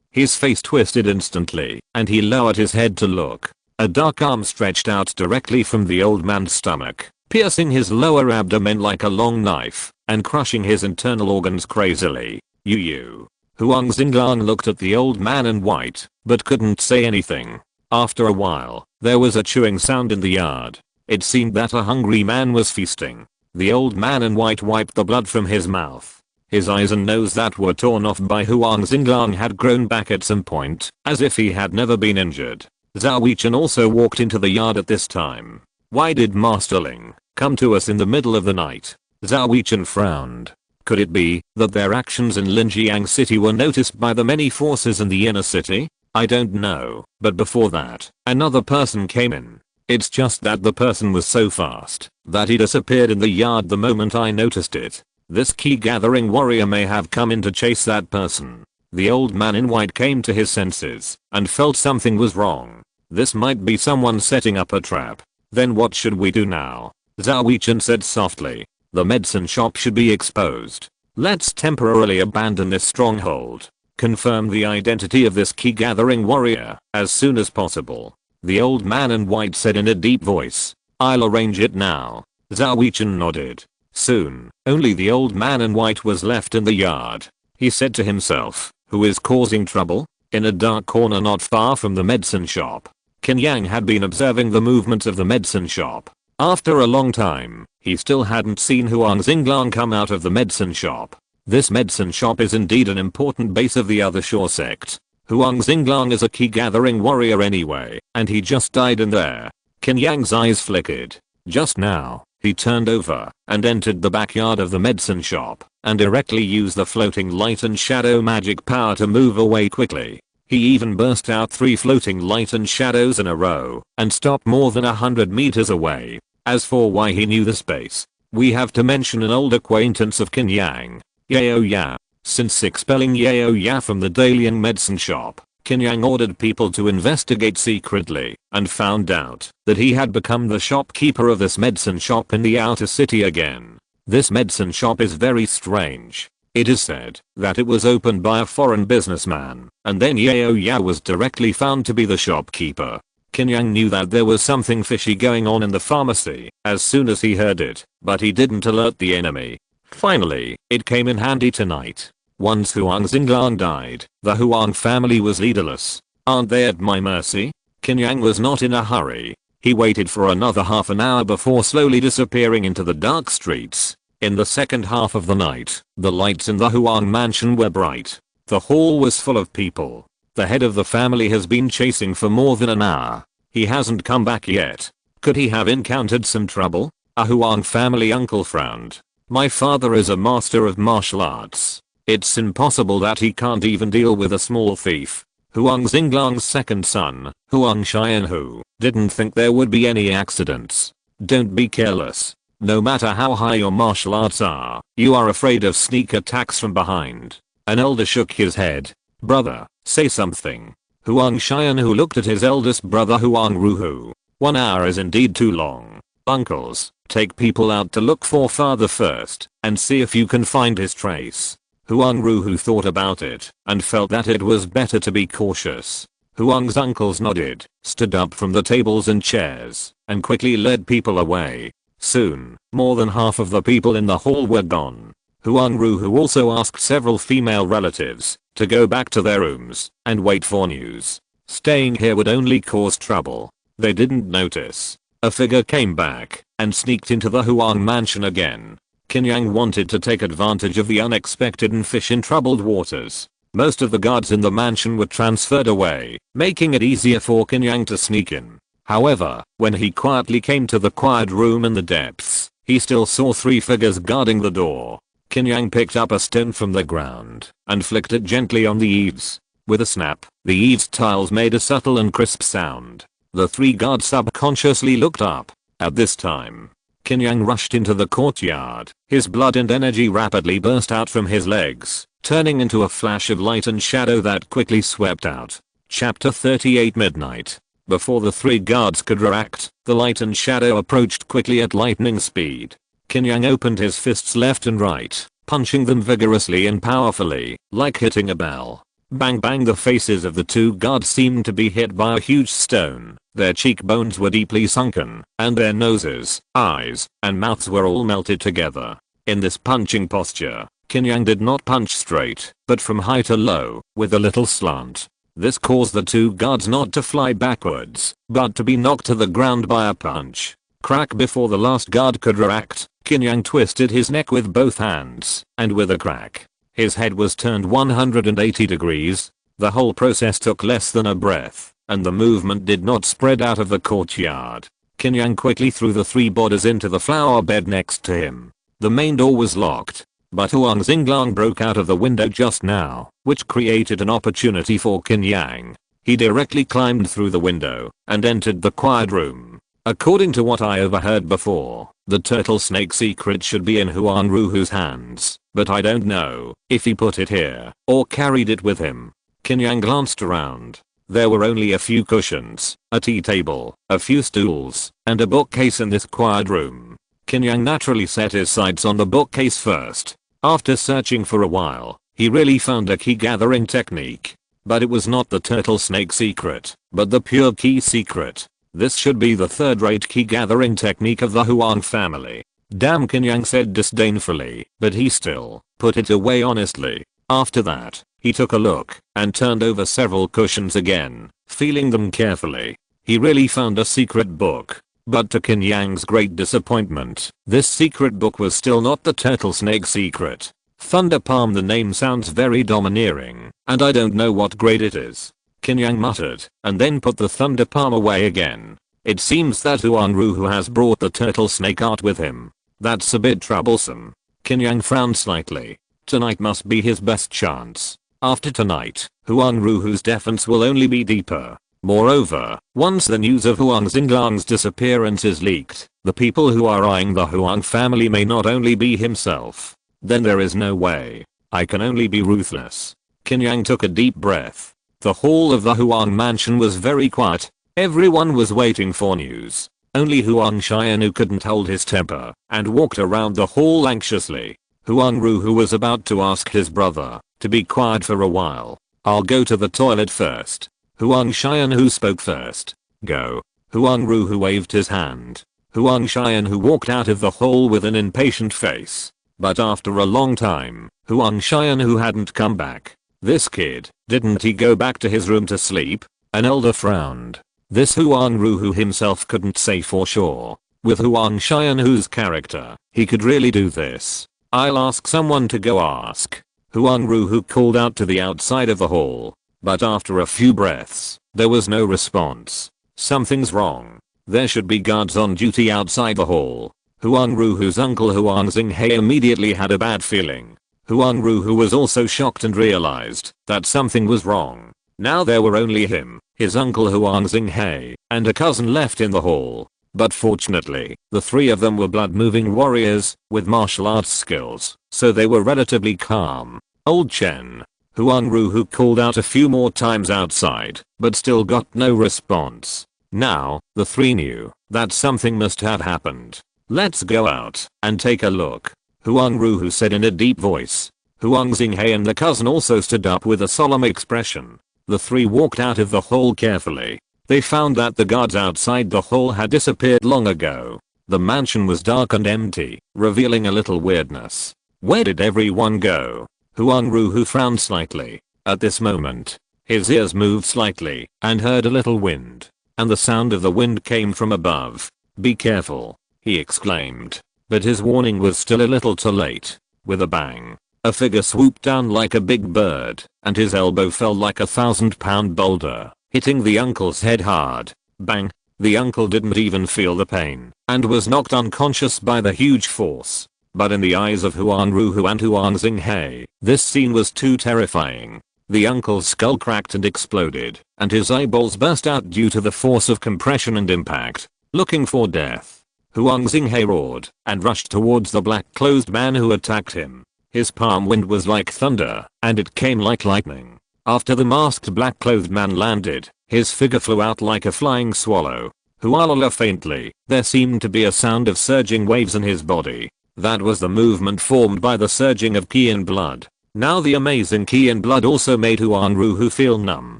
His face twisted instantly, and he lowered his head to look. A dark arm stretched out directly from the old man's stomach. piercing his lower abdomen like a long knife and crushing his internal organs crazily. You. Huang Xinglang looked at the old man in white, but couldn't say anything. After a while, there was a chewing sound in the yard. It seemed that a hungry man was feasting. The old man in white wiped the blood from his mouth. His eyes and nose that were torn off by Huang Xinglang had grown back at some point, as if he had never been injured. Zhao Yichen also walked into the yard at this time. Why did Master Ling come to us in the middle of the night? Zhao Yichen frowned. Could it be that their actions in Linjiang City were noticed by the many forces in the inner city? I don't know, but before that, another person came in. It's just that the person was so fast that he disappeared in the yard the moment I noticed it. This key gathering warrior may have come in to chase that person. The old man in white came to his senses and felt something was wrong. This might be someone setting up a trap. Then what should we do now? Zhao Yichen said softly. The medicine shop should be exposed. Let's temporarily abandon this stronghold. Confirm the identity of this key gathering warrior as soon as possible. The old man in white said in a deep voice. I'll arrange it now. Zhao Yichen nodded. Soon, only the old man in white was left in the yard. He said to himself, who is causing trouble? In a dark corner not far from the medicine shop, Qin Yang had been observing the movements of the medicine shop. After a long time, he still hadn't seen Huang Xinglang come out of the medicine shop. This medicine shop is indeed an important base of the other Shaw sect. Huang Xinglang is a key gathering warrior anyway, and he just died in there. Qin Yang's eyes flickered. Just now, he turned over and entered the backyard of the medicine shop and directly used the floating light and shadow magic power to move away quickly. He even burst out 3 floating light and shadows in a row and stopped more than 100 meters away. As for why he knew the space, we have to mention an old acquaintance of Qin Yang, Yao Ya. Since expelling Yao Ya from the Dalian medicine shop, Qin Yang ordered people to investigate secretly and found out that he had become the shopkeeper of this medicine shop in the outer city again. This medicine shop is very strange. It is said that it was opened by a foreign businessman, and then Yao Ya was directly found to be the shopkeeper. Qin Yang knew that there was something fishy going on in the pharmacy as soon as he heard it, but he didn't alert the enemy. Finally, it came in handy tonight. Once Huang Xinglang died, the Huang family was leaderless. Aren't they at my mercy? Qin Yang was not in a hurry. He waited for another half an hour before slowly disappearing into the dark streets. In the second half of the night, the lights in the Huang mansion were bright. The hall was full of people. The head of the family has been chasing for more than an hour. He hasn't come back yet. Could he have encountered some trouble? A Huang family uncle frowned. My father is a master of martial arts. It's impossible that he can't even deal with a small thief. Huang Xinglang's second son, Huang Xianhu, didn't think there would be any accidents. Don't be careless. No matter how high your martial arts are, you are afraid of sneak attacks from behind. An elder shook his head. Brother, say something. Huang Xianhu looked at his eldest brother Huang Ruhu. 1 hour is indeed too long. Uncles, take people out to look for father first, and see if you can find his trace. Huang Ruhu thought about it, and felt that it was better to be cautious. Huang's uncles nodded, stood up from the tables and chairs, and quickly led people away. Soon, more than half of the people in the hall were gone. Huang Ruhu also asked several female relatives to go back to their rooms and wait for news. Staying here would only cause trouble. They didn't notice. A figure came back and sneaked into the Huang mansion again. Qin Yang wanted to take advantage of the unexpected and fish in troubled waters. Most of the guards in the mansion were transferred away, making it easier for Qin Yang to sneak in. However, when he quietly came to the quiet room in the depths, he still saw 3 figures guarding the door. Qin Yang picked up a stone from the ground and flicked it gently on the eaves. With a snap, the eaves tiles made a subtle and crisp sound. The 3 guards subconsciously looked up. At this time, Qin Yang rushed into the courtyard. His blood and energy rapidly burst out from his legs, turning into a flash of light and shadow that quickly swept out. Chapter 38 Midnight. Before the 3 guards could react, the light and shadow approached quickly at lightning speed. Qin Yang opened his fists left and right, punching them vigorously and powerfully, like hitting a bell. Bang bang, the faces of the two guards seemed to be hit by a huge stone. Their cheekbones were deeply sunken, and their noses, eyes, and mouths were all melted together. In this punching posture, Qin Yang did not punch straight, but from high to low, with a little slant. This caused the two guards not to fly backwards, but to be knocked to the ground by a punch. Crack! Before the last guard could react, Qin Yang twisted his neck with both hands, and with a crack, his head was turned 180 degrees. The whole process took less than a breath, and the movement did not spread out of the courtyard. Qin Yang quickly threw the three bodies into the flower bed next to him. The main door was locked, but Huang Xinglang broke out of the window just now, which created an opportunity for Qin Yang. He directly climbed through the window and entered the quiet room. According to what I overheard before, the turtle snake secret should be in Huang Ruhu's hands, but I don't know if he put it here or carried it with him. Qin Yang glanced around. There were only a few cushions, a tea table, a few stools, and a bookcase in this quiet room. Qin Yang naturally set his sights on the bookcase first. After searching for a while, he really found a key gathering technique. But it was not the turtle snake secret, but the pure key secret. This should be the third-rate key gathering technique of the Huang family. Damn, Qin Yang said disdainfully, but he still put it away honestly. After that, he took a look and turned over several cushions again, feeling them carefully. He really found a secret book. But to Qin Yang's great disappointment, this secret book was still not the turtle snake secret. Thunder Palm, the name sounds very domineering, and I don't know what grade it is. Qin Yang muttered, and then put the thunder palm away again. It seems that Huang Ruhu has brought the turtle snake art with him. That's a bit troublesome. Qin Yang frowned slightly. Tonight must be his best chance. After tonight, Huang Ruhu's defense will only be deeper. Moreover, once the news of Huang Xinglang's disappearance is leaked, the people who are eyeing the Huang family may not only be himself. Then there is no way. I can only be ruthless. Qin Yang took a deep breath. The hall of the Huang mansion was very quiet. Everyone was waiting for news. Only Huang Xianyu couldn't hold his temper and walked around the hall anxiously. Huang Ruhu was about to ask his brother to be quiet for a while. I'll go to the toilet first. Huang Xianyu spoke first. Go. Huang Ruhu waved his hand. Huang Xianyu walked out of the hall with an impatient face. But after a long time, Huang Xianyu hadn't come back. This kid, didn't he go back to his room to sleep? An elder frowned. This Huang Ruhu himself couldn't say for sure. With Huang Xianyu's character, he could really do this. I'll ask someone to go ask. Huang Ruhu called out to the outside of the hall. But after a few breaths, there was no response. Something's wrong. There should be guards on duty outside the hall. Huang Ruhu's uncle Huang Xinghe immediately had a bad feeling. Huang Ruhu was also shocked and realized that something was wrong. Now there were only him, his uncle Huang Xinghe, and a cousin left in the hall. But fortunately, the three of them were blood-moving warriors with martial arts skills, so they were relatively calm. Old Chen. Huang Ruhu called out a few more times outside, but still got no response. Now, the three knew that something must have happened. Let's go out and take a look, Huang Ruhu said in a deep voice. Huang Xinghe and the cousin also stood up with a solemn expression. The three walked out of the hall carefully. They found that the guards outside the hall had disappeared long ago. The mansion was dark and empty, revealing a little weirdness. Where did everyone go? Huang Ruhu frowned slightly. At this moment, his ears moved slightly and heard a little wind. And the sound of the wind came from above. Be careful, he exclaimed. But his warning was still a little too late. With a bang, a figure swooped down like a big bird, and his elbow fell like a 1,000-pound boulder, hitting the uncle's head hard. Bang! The uncle didn't even feel the pain, and was knocked unconscious by the huge force. But in the eyes of Huang Ruhu and Huang Xinghe, this scene was too terrifying. The uncle's skull cracked and exploded, and his eyeballs burst out due to the force of compression and impact. Looking for death, Huang Xinghe roared and rushed towards the black-clothed man who attacked him. His palm wind was like thunder, and it came like lightning. After the masked black-clothed man landed, his figure flew out like a flying swallow. Hualala faintly, there seemed to be a sound of surging waves in his body. That was the movement formed by the surging of Qi in blood. Now the amazing Qi in blood also made Huang Ruhu feel numb.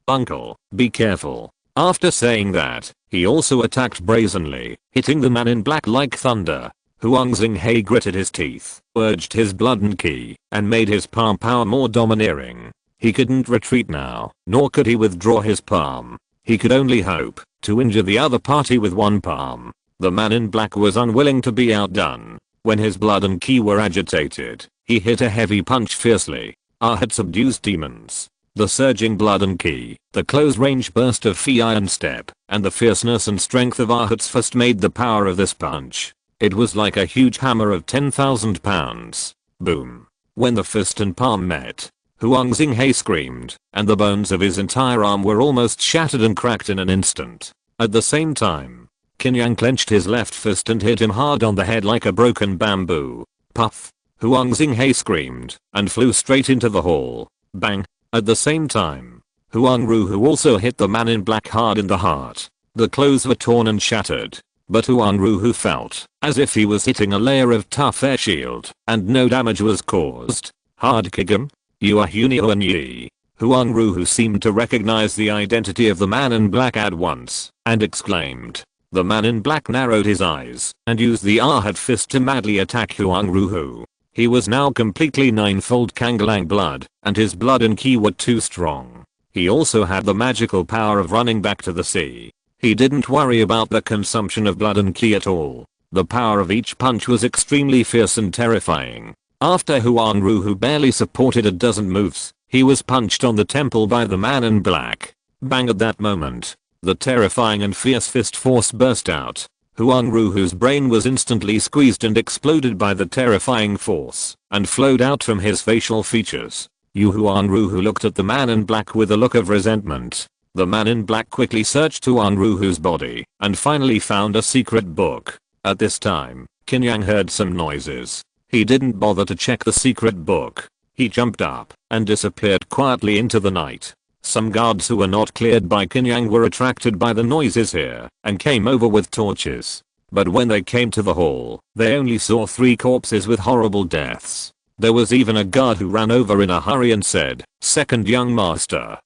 Uncle, be careful. After saying that, he also attacked brazenly, hitting the man in black like thunder. Huang Xinghe gritted his teeth, urged his blood and Qi, and made his palm power more domineering. He couldn't retreat now, nor could he withdraw his palm. He could only hope to injure the other party with one palm. The man in black was unwilling to be outdone. When his blood and Qi were agitated, he hit a heavy punch fiercely. Arhat subdues demons. The surging blood and Qi, the close-range burst of Fi Iron Step, and the fierceness and strength of Arhat's fist made the power of this punch. It was like a huge hammer of 10,000 pounds. Boom. When the fist and palm met, Huang Xinghe screamed, and the bones of his entire arm were almost shattered and cracked in an instant. At the same time, Qin Yang clenched his left fist and hit him hard on the head like a broken bamboo. Puff. Huang Xinghe screamed, and flew straight into the hall. Bang. At the same time, Huang Ruhu also hit the man in black hard in the heart. The clothes were torn and shattered, but Huang Ruhu felt as if he was hitting a layer of tough air shield, and no damage was caused. Hard kick him? You are Hunio and Yi. Huang Ruhu seemed to recognize the identity of the man in black at once, and exclaimed. The man in black narrowed his eyes, and used the Arhat fist to madly attack Huang Ruhu. He was now completely ninefold Kangalang blood, and his blood and Qi were too strong. He also had the magical power of running back to the sea. He didn't worry about the consumption of blood and Qi at all. The power of each punch was extremely fierce and terrifying. After Huang Ruhu barely supported a dozen moves, he was punched on the temple by the man in black. Bang! At that moment, the terrifying and fierce fist force burst out. Huang Ruhu's brain was instantly squeezed and exploded by the terrifying force, and flowed out from his facial features. Huang Ruhu looked at the man in black with a look of resentment. The man in black quickly searched Huang Ruhu's body, and finally found a secret book. At this time, Qin Yang heard some noises. He didn't bother to check the secret book. He jumped up, and disappeared quietly into the night. Some guards who were not cleared by Qin Yang were attracted by the noises here, and came over with torches. But when they came to the hall, they only saw 3 corpses with horrible deaths. There was even a guard who ran over in a hurry and said, Second young master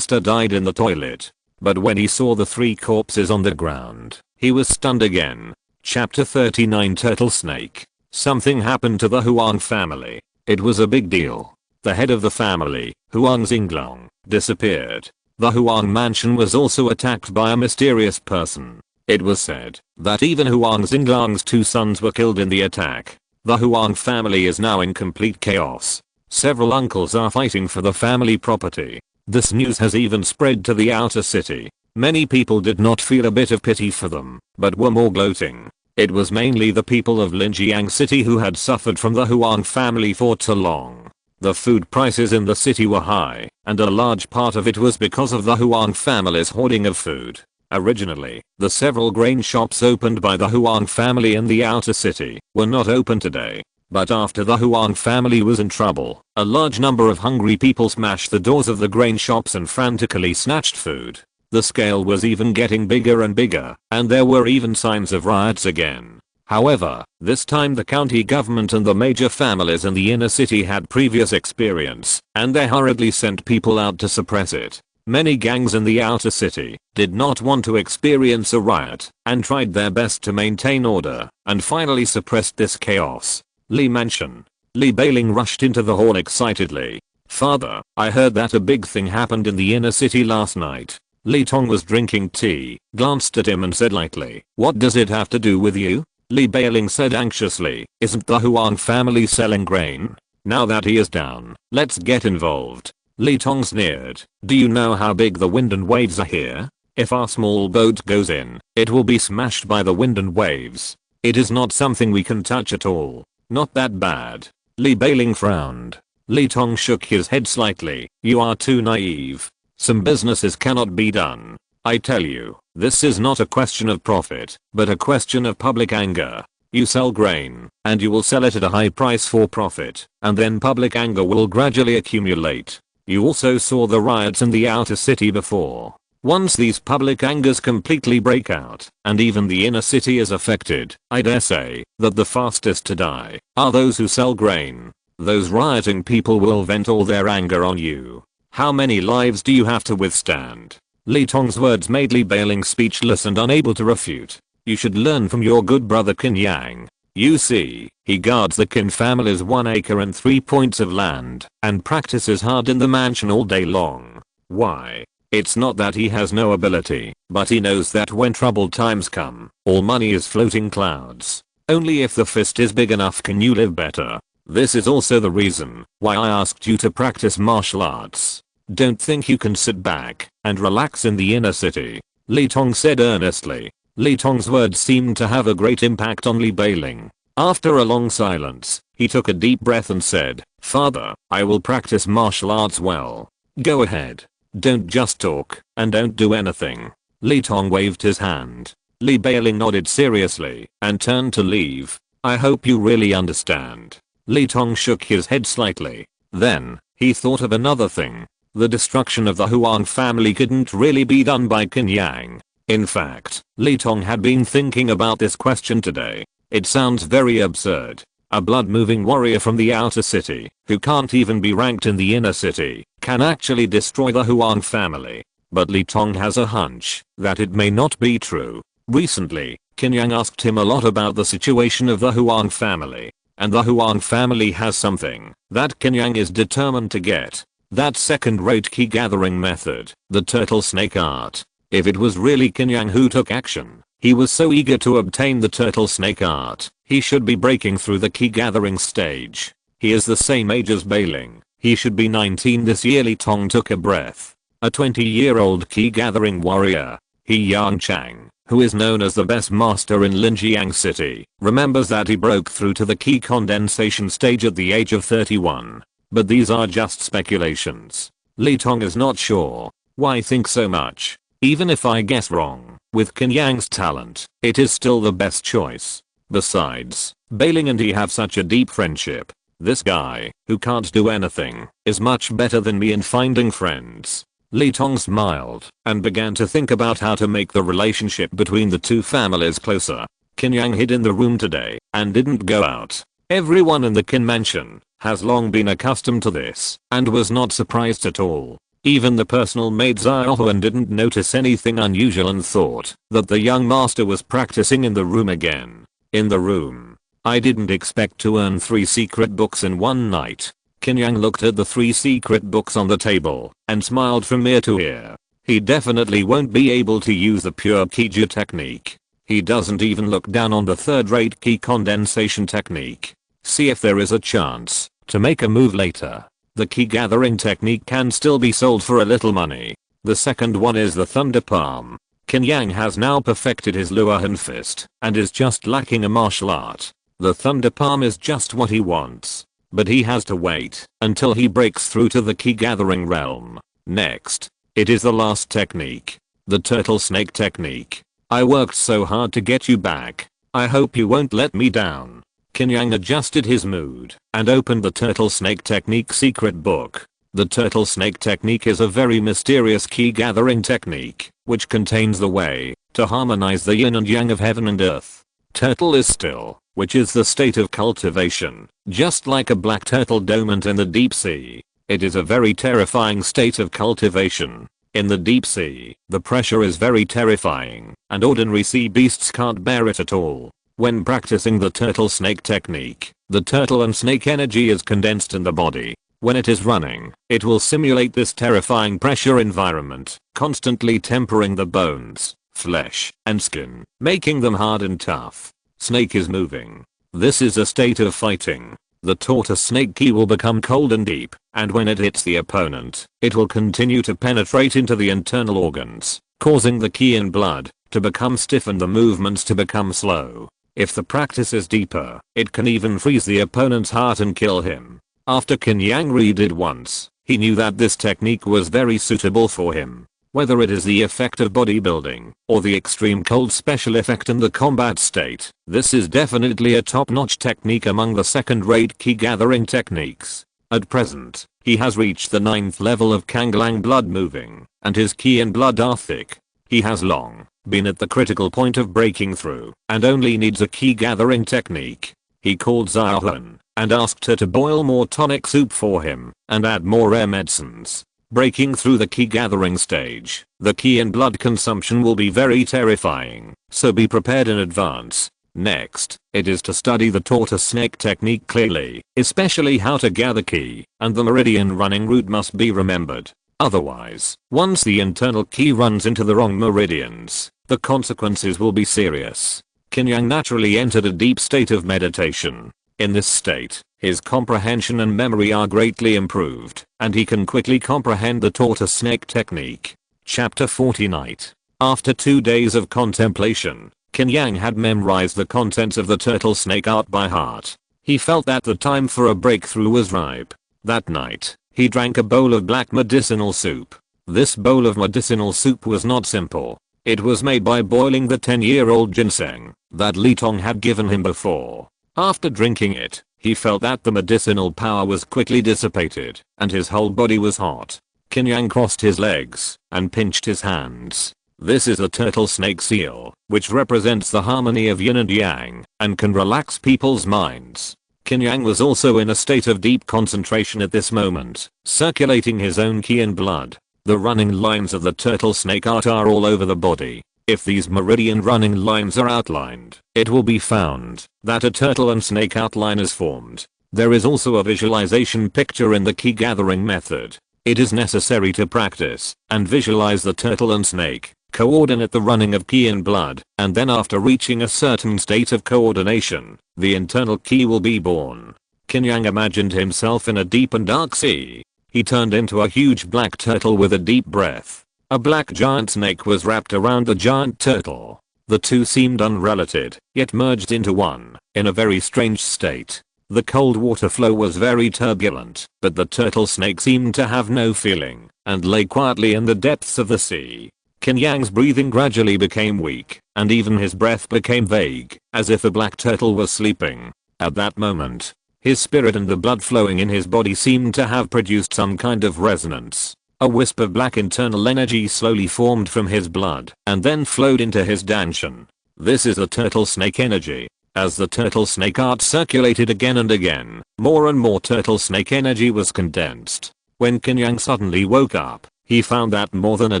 died in the toilet. But when he saw the 3 corpses on the ground, he was stunned again. Chapter 39 Turtle Snake. Something happened to the Huang family. It was a big deal. The head of the family, Huang Xinglong, disappeared. The Huang mansion was also attacked by a mysterious person. It was said that even Huang Xinglong's 2 sons were killed in the attack. The Huang family is now in complete chaos. Several uncles are fighting for the family property. This news has even spread to the outer city. Many people did not feel a bit of pity for them, but were more gloating. It was mainly the people of Linjiang City who had suffered from the Huang family for too long. The food prices in the city were high, and a large part of it was because of the Huang family's hoarding of food. Originally, the several grain shops opened by the Huang family in the outer city were not open today. But after the Huang family was in trouble, a large number of hungry people smashed the doors of the grain shops and frantically snatched food. The scale was even getting bigger and bigger, and there were even signs of riots again. However, this time the county government and the major families in the inner city had previous experience, and they hurriedly sent people out to suppress it. Many gangs in the outer city did not want to experience a riot, and tried their best to maintain order, and finally suppressed this chaos. Li Mansion. Li Bailing rushed into the hall excitedly. Father, I heard that a big thing happened in the inner city last night. Li Tong was drinking tea, glanced at him and said lightly, what does it have to do with you? Li Bailing said anxiously, isn't the Huang family selling grain? Now that he is down, let's get involved. Li Tong sneered, do you know how big the wind and waves are here? If our small boat goes in, it will be smashed by the wind and waves. It is not something we can touch at all. Not that bad. Li Bailing frowned. Li Tong shook his head slightly, you are too naive. Some businesses cannot be done. I tell you, this is not a question of profit, but a question of public anger. You sell grain, and you will sell it at a high price for profit, and then public anger will gradually accumulate. You also saw the riots in the outer city before. Once these public angers completely break out, and even the inner city is affected, I dare say that the fastest to die are those who sell grain. Those rioting people will vent all their anger on you. How many lives do you have to withstand? Li Tong's words made Li Beiling speechless and unable to refute. You should learn from your good brother Qin Yang. You see, he guards the Qin family's 1 acre and 3 points of land and practices hard in the mansion all day long. Why? It's not that he has no ability, but he knows that when troubled times come, all money is floating clouds. Only if the fist is big enough can you live better. This is also the reason why I asked you to practice martial arts. Don't think you can sit back and relax in the inner city, Li Tong said earnestly. Li Tong's words seemed to have a great impact on Li Beiling. After a long silence, he took a deep breath and said, "Father, I will practice martial arts well. Go ahead. Don't just talk, and don't do anything." Li Tong waved his hand. Li Beiling nodded seriously and turned to leave. "I hope you really understand." Li Tong shook his head slightly. Then, he thought of another thing. The destruction of the Huang family couldn't really be done by Qin Yang. In fact, Li Tong had been thinking about this question today. It sounds very absurd. A blood-moving warrior from the outer city, who can't even be ranked in the inner city, can actually destroy the Huang family. But Li Tong has a hunch that it may not be true. Recently, Qin Yang asked him a lot about the situation of the Huang family. And the Huang family has something that Qin Yang is determined to get. That second-rate key gathering method, the turtle snake art. If it was really Qin Yang who took action, he was so eager to obtain the turtle snake art, he should be breaking through the key gathering stage. He is the same age as Beiling. He should be 19 this year. Li Tong took a breath. A 20-year-old key gathering warrior, He Yang Chang, who is known as the best master in Linjiang City, remembers that he broke through to the key condensation stage at the age of 31. But these are just speculations. Li Tong is not sure. Why think so much? Even if I guess wrong, with Qin Yang's talent, it is still the best choice. Besides, Beiling and he have such a deep friendship. This guy, who can't do anything, is much better than me in finding friends. Li Tong smiled and began to think about how to make the relationship between the two families closer. Qin Yang hid in the room today and didn't go out. Everyone in the Qin mansion has long been accustomed to this and was not surprised at all. Even the personal maid Xiaohuan didn't notice anything unusual and thought that the young master was practicing in the room again. In the room. I didn't expect to earn 3 secret books in one night. Qin Yang looked at the 3 secret books on the table and smiled from ear to ear. He definitely won't be able to use the pure Kiju technique. He doesn't even look down on the third-rate key condensation technique. See if there is a chance to make a move later. The key gathering technique can still be sold for a little money. The second one is the thunder palm. Qin Yang has now perfected his Luohan fist and is just lacking a martial art. The thunder palm is just what he wants. But he has to wait until he breaks through to the key gathering realm. Next, it is the last technique. The turtle snake technique. I worked so hard to get you back. I hope you won't let me down. Qin Yang adjusted his mood and opened the turtle snake technique secret book. The turtle snake technique is a very mysterious key gathering technique which contains the way to harmonize the yin and yang of heaven and earth. Turtle is still, which is the state of cultivation, just like a black turtle dormant in the deep sea. It is a very terrifying state of cultivation. In the deep sea, the pressure is very terrifying, and ordinary sea beasts can't bear it at all. When practicing the turtle snake technique, the turtle and snake energy is condensed in the body. When it is running, it will simulate this terrifying pressure environment, constantly tempering the bones, flesh, and skin, making them hard and tough. Snake is moving. This is a state of fighting. The tortoise snake ki will become cold and deep, and when it hits the opponent, it will continue to penetrate into the internal organs, causing the ki in blood to become stiff and the movements to become slow. If the practice is deeper, it can even freeze the opponent's heart and kill him. After Qin Yang read it once, he knew that this technique was very suitable for him. Whether it is the effect of bodybuilding or the extreme cold special effect in the combat state, this is definitely a top-notch technique among the second-rate key gathering techniques. At present, he has reached the 9th level of Kanglang blood moving, and his ki and blood are thick. He has long been at the critical point of breaking through and only needs a key gathering technique. He called Xiaohuan and asked her to boil more tonic soup for him and add more rare medicines. Breaking through the Qi gathering stage, the Qi in blood consumption will be very terrifying, so be prepared in advance. Next, it is to study the tortoise snake technique clearly, especially how to gather Qi, and the meridian running route must be remembered. Otherwise, once the internal Qi runs into the wrong meridians, the consequences will be serious. Qin Yang naturally entered a deep state of meditation. In this state, his comprehension and memory are greatly improved, and he can quickly comprehend the tortoise snake technique. Chapter 40 Night. After 2 days of contemplation, Qin Yang had memorized the contents of the turtle snake art by heart. He felt that the time for a breakthrough was ripe. That night, he drank a bowl of black medicinal soup. This bowl of medicinal soup was not simple. It was made by boiling the 10-year-old ginseng that Li Tong had given him before. After drinking it, he felt that the medicinal power was quickly dissipated, and his whole body was hot. Qin Yang crossed his legs and pinched his hands. This is a turtle snake seal, which represents the harmony of yin and yang, and can relax people's minds. Qin Yang was also in a state of deep concentration at this moment, circulating his own Qi in blood. The running lines of the turtle snake art are all over the body. If these meridian running lines are outlined, it will be found that a turtle and snake outline is formed. There is also a visualization picture in the Qi gathering method. It is necessary to practice and visualize the turtle and snake, coordinate the running of Qi in blood, and then after reaching a certain state of coordination, the internal Qi will be born. Qin Yang imagined himself in a deep and dark sea. He turned into a huge black turtle with a deep breath. A black giant snake was wrapped around the giant turtle. The two seemed unrelated, yet merged into one, in a very strange state. The cold water flow was very turbulent, but the turtle snake seemed to have no feeling, and lay quietly in the depths of the sea. Qin Yang's breathing gradually became weak, and even his breath became vague, as if the black turtle was sleeping. At that moment, his spirit and the blood flowing in his body seemed to have produced some kind of resonance. A wisp of black internal energy slowly formed from his blood, and then flowed into his danshan. This is the turtle snake energy. As the turtle snake art circulated again and again, more and more turtle snake energy was condensed. When Qin Yang suddenly woke up, he found that more than a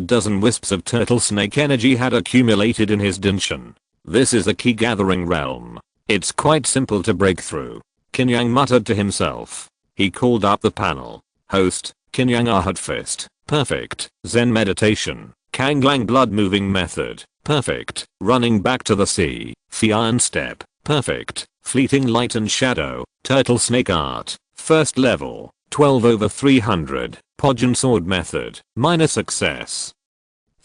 dozen wisps of turtle snake energy had accumulated in his danshan. This is the Qi gathering realm. It's quite simple to break through. Qin Yang muttered to himself. He called up the panel. Host, Qin Yang Ahad Fist. Perfect. Zen meditation. Kanglang blood moving method. Perfect. Running back to the sea. Iron step. Perfect. Fleeting light and shadow. Turtle snake art. First level. 12/300. Podgen sword method. Minor success.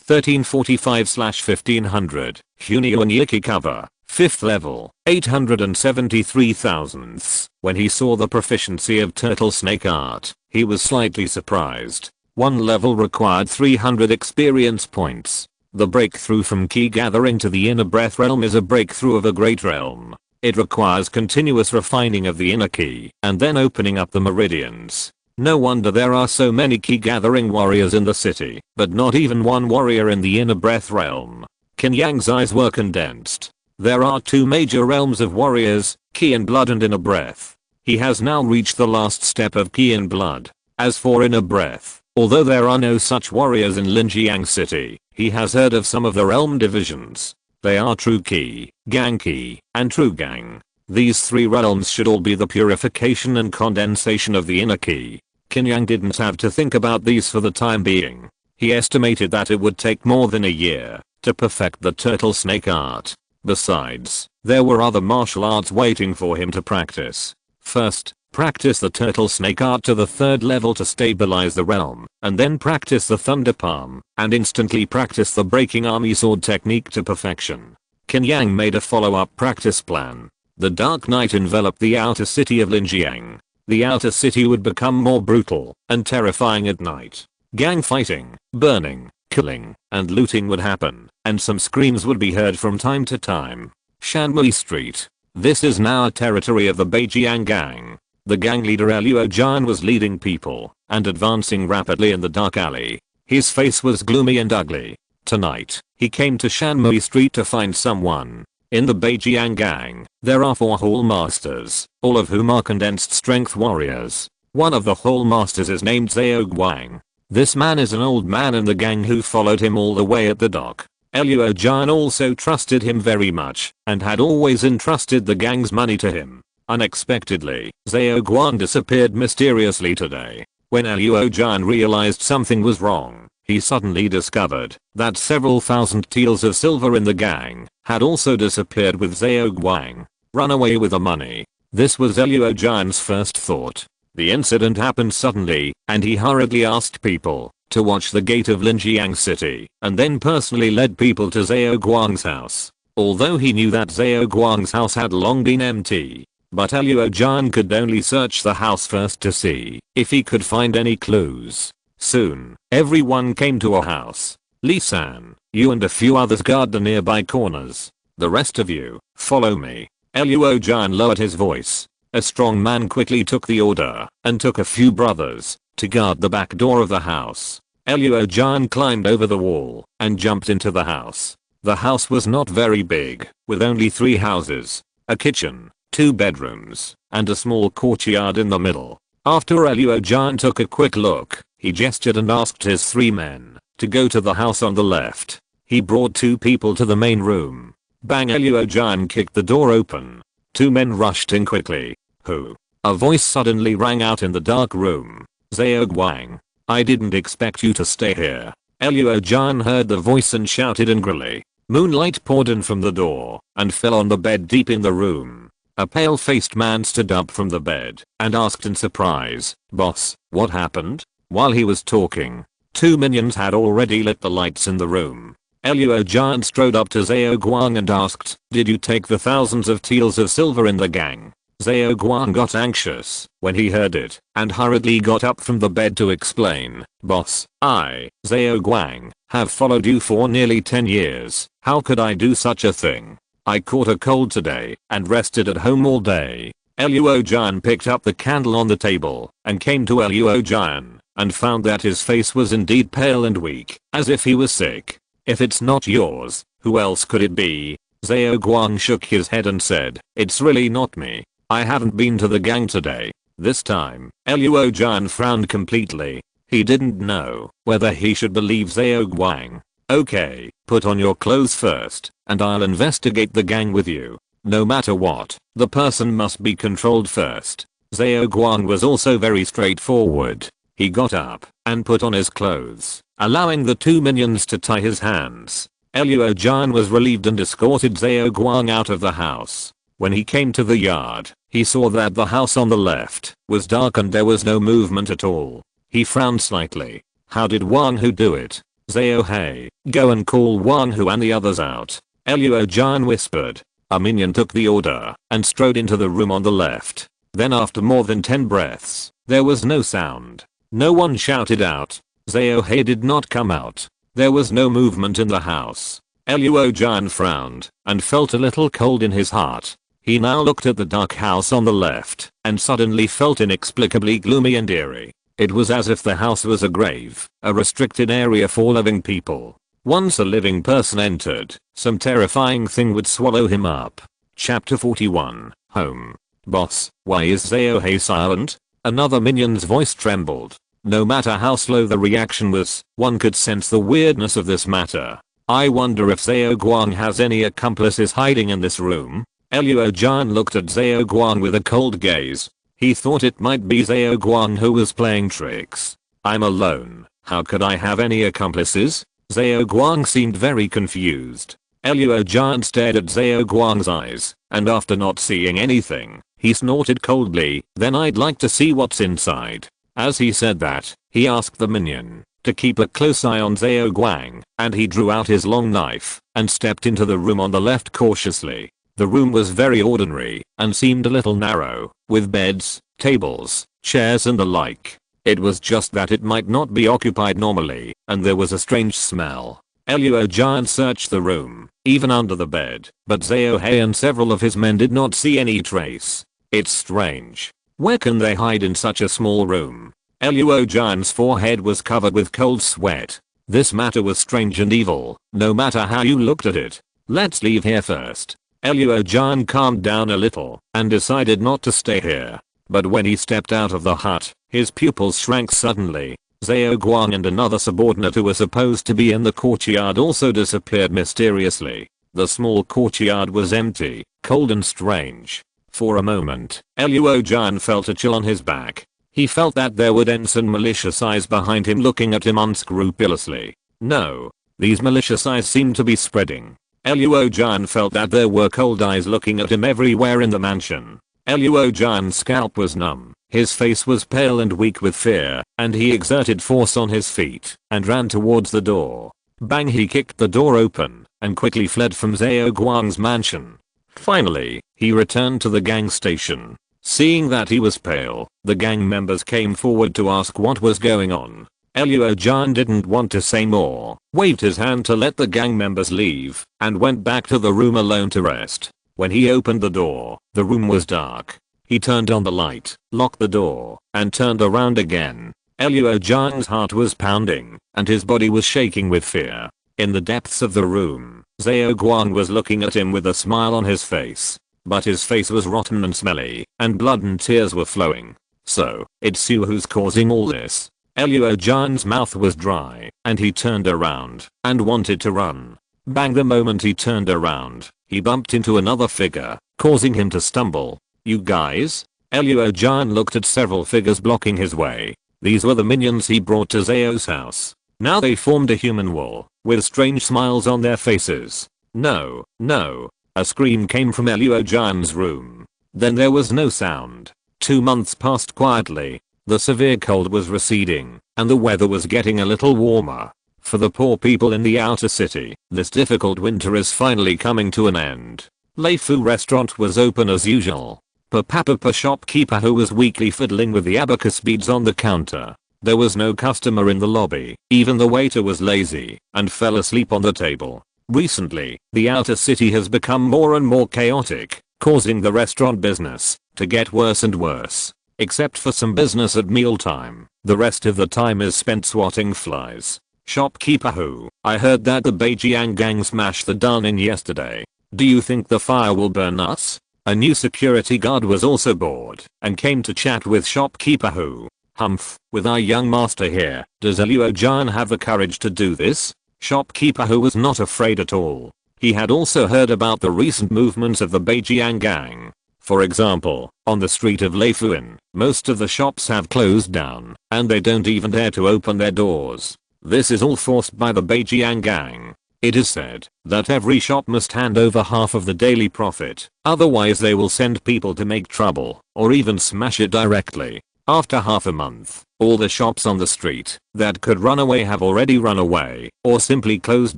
1345/1500. Hunio and Yiki cover. 5th level. 873 thousandths. When he saw the proficiency of turtle snake art, he was slightly surprised. One level required 300 experience points. The breakthrough from Qi gathering to the inner breath realm is a breakthrough of a great realm. It requires continuous refining of the inner Qi and then opening up the meridians. No wonder there are so many Qi gathering warriors in the city, but not even one warrior in the inner breath realm. Qin Yang's eyes were condensed. There are two major realms of warriors, Qi in blood and inner breath. He has now reached the last step of Qi in blood. As for inner breath, although there are no such warriors in Linjiang City, he has heard of some of the realm divisions. They are True Qi, Gang Qi, and True Gang. These three realms should all be the purification and condensation of the inner Qi. Qin Yang didn't have to think about these for the time being. He estimated that it would take more than a year to perfect the turtle snake art. Besides, there were other martial arts waiting for him to practice. First, practice the turtle snake art to the 3rd level to stabilize the realm, and then practice the thunder palm, and instantly practice the breaking army sword technique to perfection. Qin Yang made a follow-up practice plan. The dark night enveloped the outer city of Linjiang. The outer city would become more brutal and terrifying at night. Gang fighting, burning, killing, and looting would happen, and some screams would be heard from time to time. Shanmui Street. This is now a territory of the Beijiang Gang. The gang leader Luo Jian was leading people and advancing rapidly in the dark alley. His face was gloomy and ugly. Tonight, he came to Shanmui Street to find someone. In the Qin Yang gang, there are 4 hall masters, all of whom are condensed strength warriors. One of the hall masters is named Zhao Guang. This man is an old man in the gang who followed him all the way at the dock. Luo Zhan also trusted him very much and had always entrusted the gang's money to him. Unexpectedly, Zhao Guang disappeared mysteriously today. When Luo Zhan realized something was wrong, he suddenly discovered that several thousand taels of silver in the gang had also disappeared with Zhao Guang. Run away with the money. This was Luo Zhan's first thought. The incident happened suddenly, and he hurriedly asked people to watch the gate of Linjiang City, and then personally led people to Zhao Guang's house. Although he knew that Zhao Guang's house had long been empty, but Luo Zhan could only search the house first to see if he could find any clues. Soon, everyone came to a house. Li-san, you and a few others guard the nearby corners. The rest of you, follow me. Luo Zhan lowered his voice. A strong man quickly took the order and took a few brothers to guard the back door of the house. Luo Zhan climbed over the wall and jumped into the house. The house was not very big, with only 3 houses, a kitchen, 2 bedrooms, and a small courtyard in the middle. After Luo Zhan took a quick look, he gestured and asked his 3 men to go to the house on the left. He brought 2 people to the main room. Bang! Luo Zhan kicked the door open. 2 men rushed in quickly. Who? A voice suddenly rang out in the dark room. Zhao Guang. I didn't expect you to stay here. Luo Zhan heard the voice and shouted angrily. Moonlight poured in from the door and fell on the bed deep in the room. A pale-faced man stood up from the bed and asked in surprise, Boss, what happened? While he was talking, 2 minions had already lit the lights in the room. Luo Zhan strode up to Zhao Guang and asked, did you take the thousands of taels of silver in the gang? Zhao Guang got anxious when he heard it and hurriedly got up from the bed to explain, Boss, I, Zhao Guang, have followed you for nearly 10 years. How could I do such a thing? I caught a cold today and rested at home all day. Luo Zhan picked up the candle on the table and came to Luo Zhan and found that his face was indeed pale and weak, as if he was sick. If it's not yours, who else could it be? Zhao Guang shook his head and said, it's really not me. I haven't been to the gang today. This time, Luo Zhan frowned completely. He didn't know whether he should believe Zhao Guang. Okay, put on your clothes first, and I'll investigate the gang with you. No matter what, the person must be controlled first. Zhao Guang was also very straightforward. He got up and put on his clothes, allowing the 2 minions to tie his hands. Luo Zhan was relieved and escorted Zhao Guang out of the house. When he came to the yard, he saw that the house on the left was dark and there was no movement at all. He frowned slightly. How did Wang Hu do it? Zhao Hei, go and call Wang Hu and the others out. Luo Zhan whispered. A minion took the order and strode into the room on the left. Then after more than 10 breaths, there was no sound. No one shouted out. Zhao Hei did not come out. There was no movement in the house. Luo Zhan frowned and felt a little cold in his heart. He now looked at the dark house on the left and suddenly felt inexplicably gloomy and eerie. It was as if the house was a grave, a restricted area for living people. Once a living person entered, some terrifying thing would swallow him up. Chapter 41, Home. Boss, why is Zhao Hei silent? Another minion's voice trembled. No matter how slow the reaction was, one could sense the weirdness of this matter. I wonder if Zhao Guang has any accomplices hiding in this room. Luo Zhan looked at Zhao Guang with a cold gaze. He thought it might be Zhao Guang who was playing tricks. I'm alone. How could I have any accomplices? Zhao Guang seemed very confused. Luo Zhan stared at Zhao Guang's eyes, and after not seeing anything, he snorted coldly, then I'd like to see what's inside. As he said that, he asked the minion to keep a close eye on Zhao Guang, and he drew out his long knife and stepped into the room on the left cautiously. The room was very ordinary and seemed a little narrow, with beds, tables, chairs and the like. It was just that it might not be occupied normally, and there was a strange smell. Luo Zhan searched the room, even under the bed, but Zhao Hei and several of his men did not see any trace. It's strange. Where can they hide in such a small room? Luo Zhan's forehead was covered with cold sweat. This matter was strange and evil, no matter how you looked at it. Let's leave here first. Luo Zhan calmed down a little and decided not to stay here. But when he stepped out of the hut, his pupils shrank suddenly. Zhao Guang and another subordinate who were supposed to be in the courtyard also disappeared mysteriously. The small courtyard was empty, cold and strange. For a moment, Luo Zhan felt a chill on his back. He felt that there were ensign malicious eyes behind him looking at him unscrupulously. No. These malicious eyes seemed to be spreading. Luo Zhan felt that there were cold eyes looking at him everywhere in the mansion. Luo Zhan's scalp was numb, his face was pale and weak with fear, and he exerted force on his feet and ran towards the door. Bang, he kicked the door open and quickly fled from Zhao Guang's mansion. Finally, he returned to the gang station. Seeing that he was pale, the gang members came forward to ask what was going on. Luo Zhan didn't want to say more, waved his hand to let the gang members leave, and went back to the room alone to rest. When he opened the door, the room was dark. He turned on the light, locked the door, and turned around again. Luo Zhan's heart was pounding, and his body was shaking with fear. In the depths of the room, Zhao Guang was looking at him with a smile on his face. But his face was rotten and smelly, and blood and tears were flowing. So, it's you who's causing all this. Luo Zhan's mouth was dry, and he turned around and wanted to run. Bang, the moment he turned around, he bumped into another figure, causing him to stumble. You guys? Luo Zhan looked at several figures blocking his way. These were the minions he brought to Zhao's house. Now they formed a human wall, with strange smiles on their faces. No, no. A scream came from Luo Zhan's room. Then there was no sound. 2 months passed quietly. The severe cold was receding, and the weather was getting a little warmer. For the poor people in the outer city, this difficult winter is finally coming to an end. Lei Fu restaurant was open as usual. Papa shopkeeper who was weakly fiddling with the abacus beads on the counter. There was no customer in the lobby, even the waiter was lazy and fell asleep on the table. Recently, the outer city has become more and more chaotic, causing the restaurant business to get worse and worse. Except for some business at mealtime, the rest of the time is spent swatting flies. Shopkeeper who, I heard that the Beijiang gang smashed the Danin yesterday. Do you think the fire will burn us? A new security guard was also bored and came to chat with shopkeeper who. Humph, with our young master here, does Luo Zhan have the courage to do this? Shopkeeper who was not afraid at all. He had also heard about the recent movements of the Beijiang gang. For example, on the street of Leifuin, most of the shops have closed down, and they don't even dare to open their doors. This is all forced by the Beijiang gang. It is said that every shop must hand over half of the daily profit, otherwise they will send people to make trouble, or even smash it directly. After half a month, all the shops on the street that could run away have already run away, or simply closed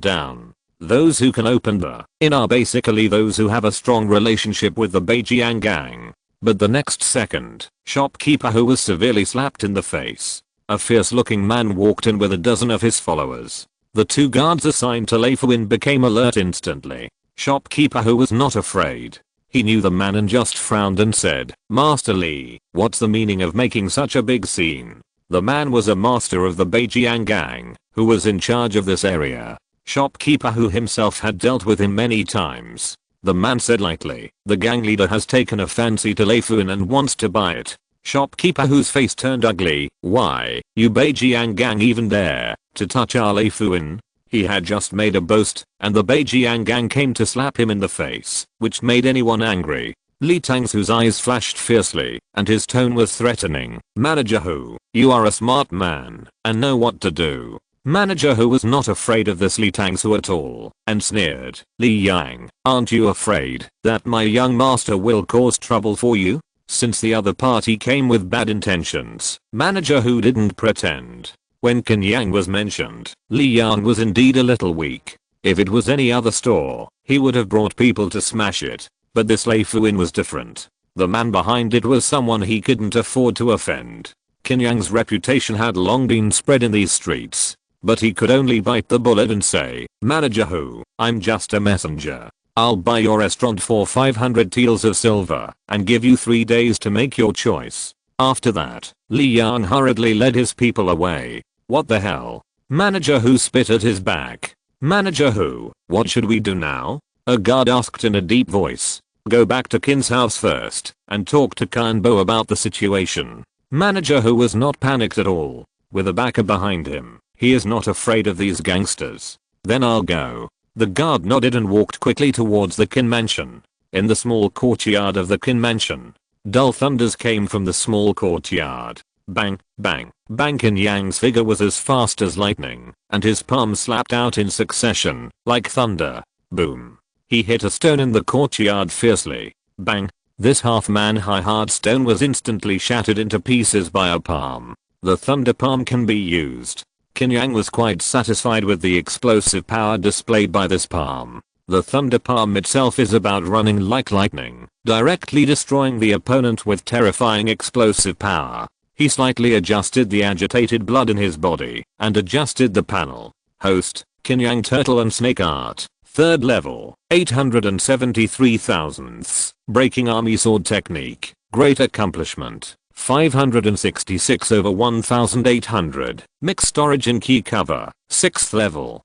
down. Those who can open the inn are basically those who have a strong relationship with the Beijiang gang. But the next second, shopkeeper who was severely slapped in the face. A fierce looking man walked in with a dozen of his followers. The 2 guards assigned to Leifuin became alert instantly. Shopkeeper who was not afraid. He knew the man and just frowned and said, Master Li, what's the meaning of making such a big scene? The man was a master of the Beijiang gang, who was in charge of this area. Shopkeeper who himself had dealt with him many times. The man said lightly, the gang leader has taken a fancy to Leifuin and wants to buy it. Shopkeeper whose face turned ugly, why, you Beijiang gang even dare to touch our Leifuin? He had just made a boast, and the Beijiang gang came to slap him in the face, which made anyone angry. Li Tang's whose eyes flashed fiercely, and his tone was threatening. Manager who, you are a smart man, and know what to do. Manager who was not afraid of this Li Tangsu at all, and sneered, Li Yang, aren't you afraid that my young master will cause trouble for you? Since the other party came with bad intentions, Manager who didn't pretend. When Qin Yang was mentioned, Li Yang was indeed a little weak. If it was any other store, he would have brought people to smash it. But this Leifuin was different. The man behind it was someone he couldn't afford to offend. Qin Yang's reputation had long been spread in these streets. But he could only bite the bullet and say, Manager who, I'm just a messenger. I'll buy your restaurant for 500 taels of silver and give you 3 days to make your choice. After that, Li Yang hurriedly led his people away. What the hell? Manager who spit at his back. Manager who, what should we do now? A guard asked in a deep voice. Go back to Qin's house first and talk to Qin Bo about the situation. Manager, who was not panicked at all, with a backer behind him. He is not afraid of these gangsters. Then I'll go. The guard nodded and walked quickly towards the Qin mansion. In the small courtyard of the Qin mansion, dull thunders came from the small courtyard. Bang, bang, bang. Qin Yang's figure was as fast as lightning, and his palms slapped out in succession, like thunder. Boom. He hit a stone in the courtyard fiercely. Bang. This half-man high hard stone was instantly shattered into pieces by a palm. The thunder palm can be used. Qin Yang was quite satisfied with the explosive power displayed by this palm. The thunder palm itself is about running like lightning, directly destroying the opponent with terrifying explosive power. He slightly adjusted the agitated blood in his body and adjusted the panel. Host, Qin Yang Turtle and Snake Art. 3rd level, 873 thousandths, breaking army sword technique, great accomplishment, 566 over 1800, mixed origin key cover, 6th level,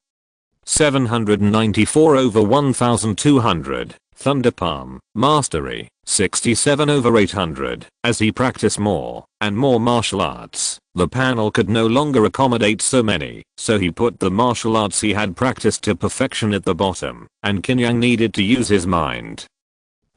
794 over 1200, thunder palm, mastery, 67 over 800. As he practiced more and more martial arts, the panel could no longer accommodate so many, so he put the martial arts he had practiced to perfection at the bottom, and Qin Yang needed to use his mind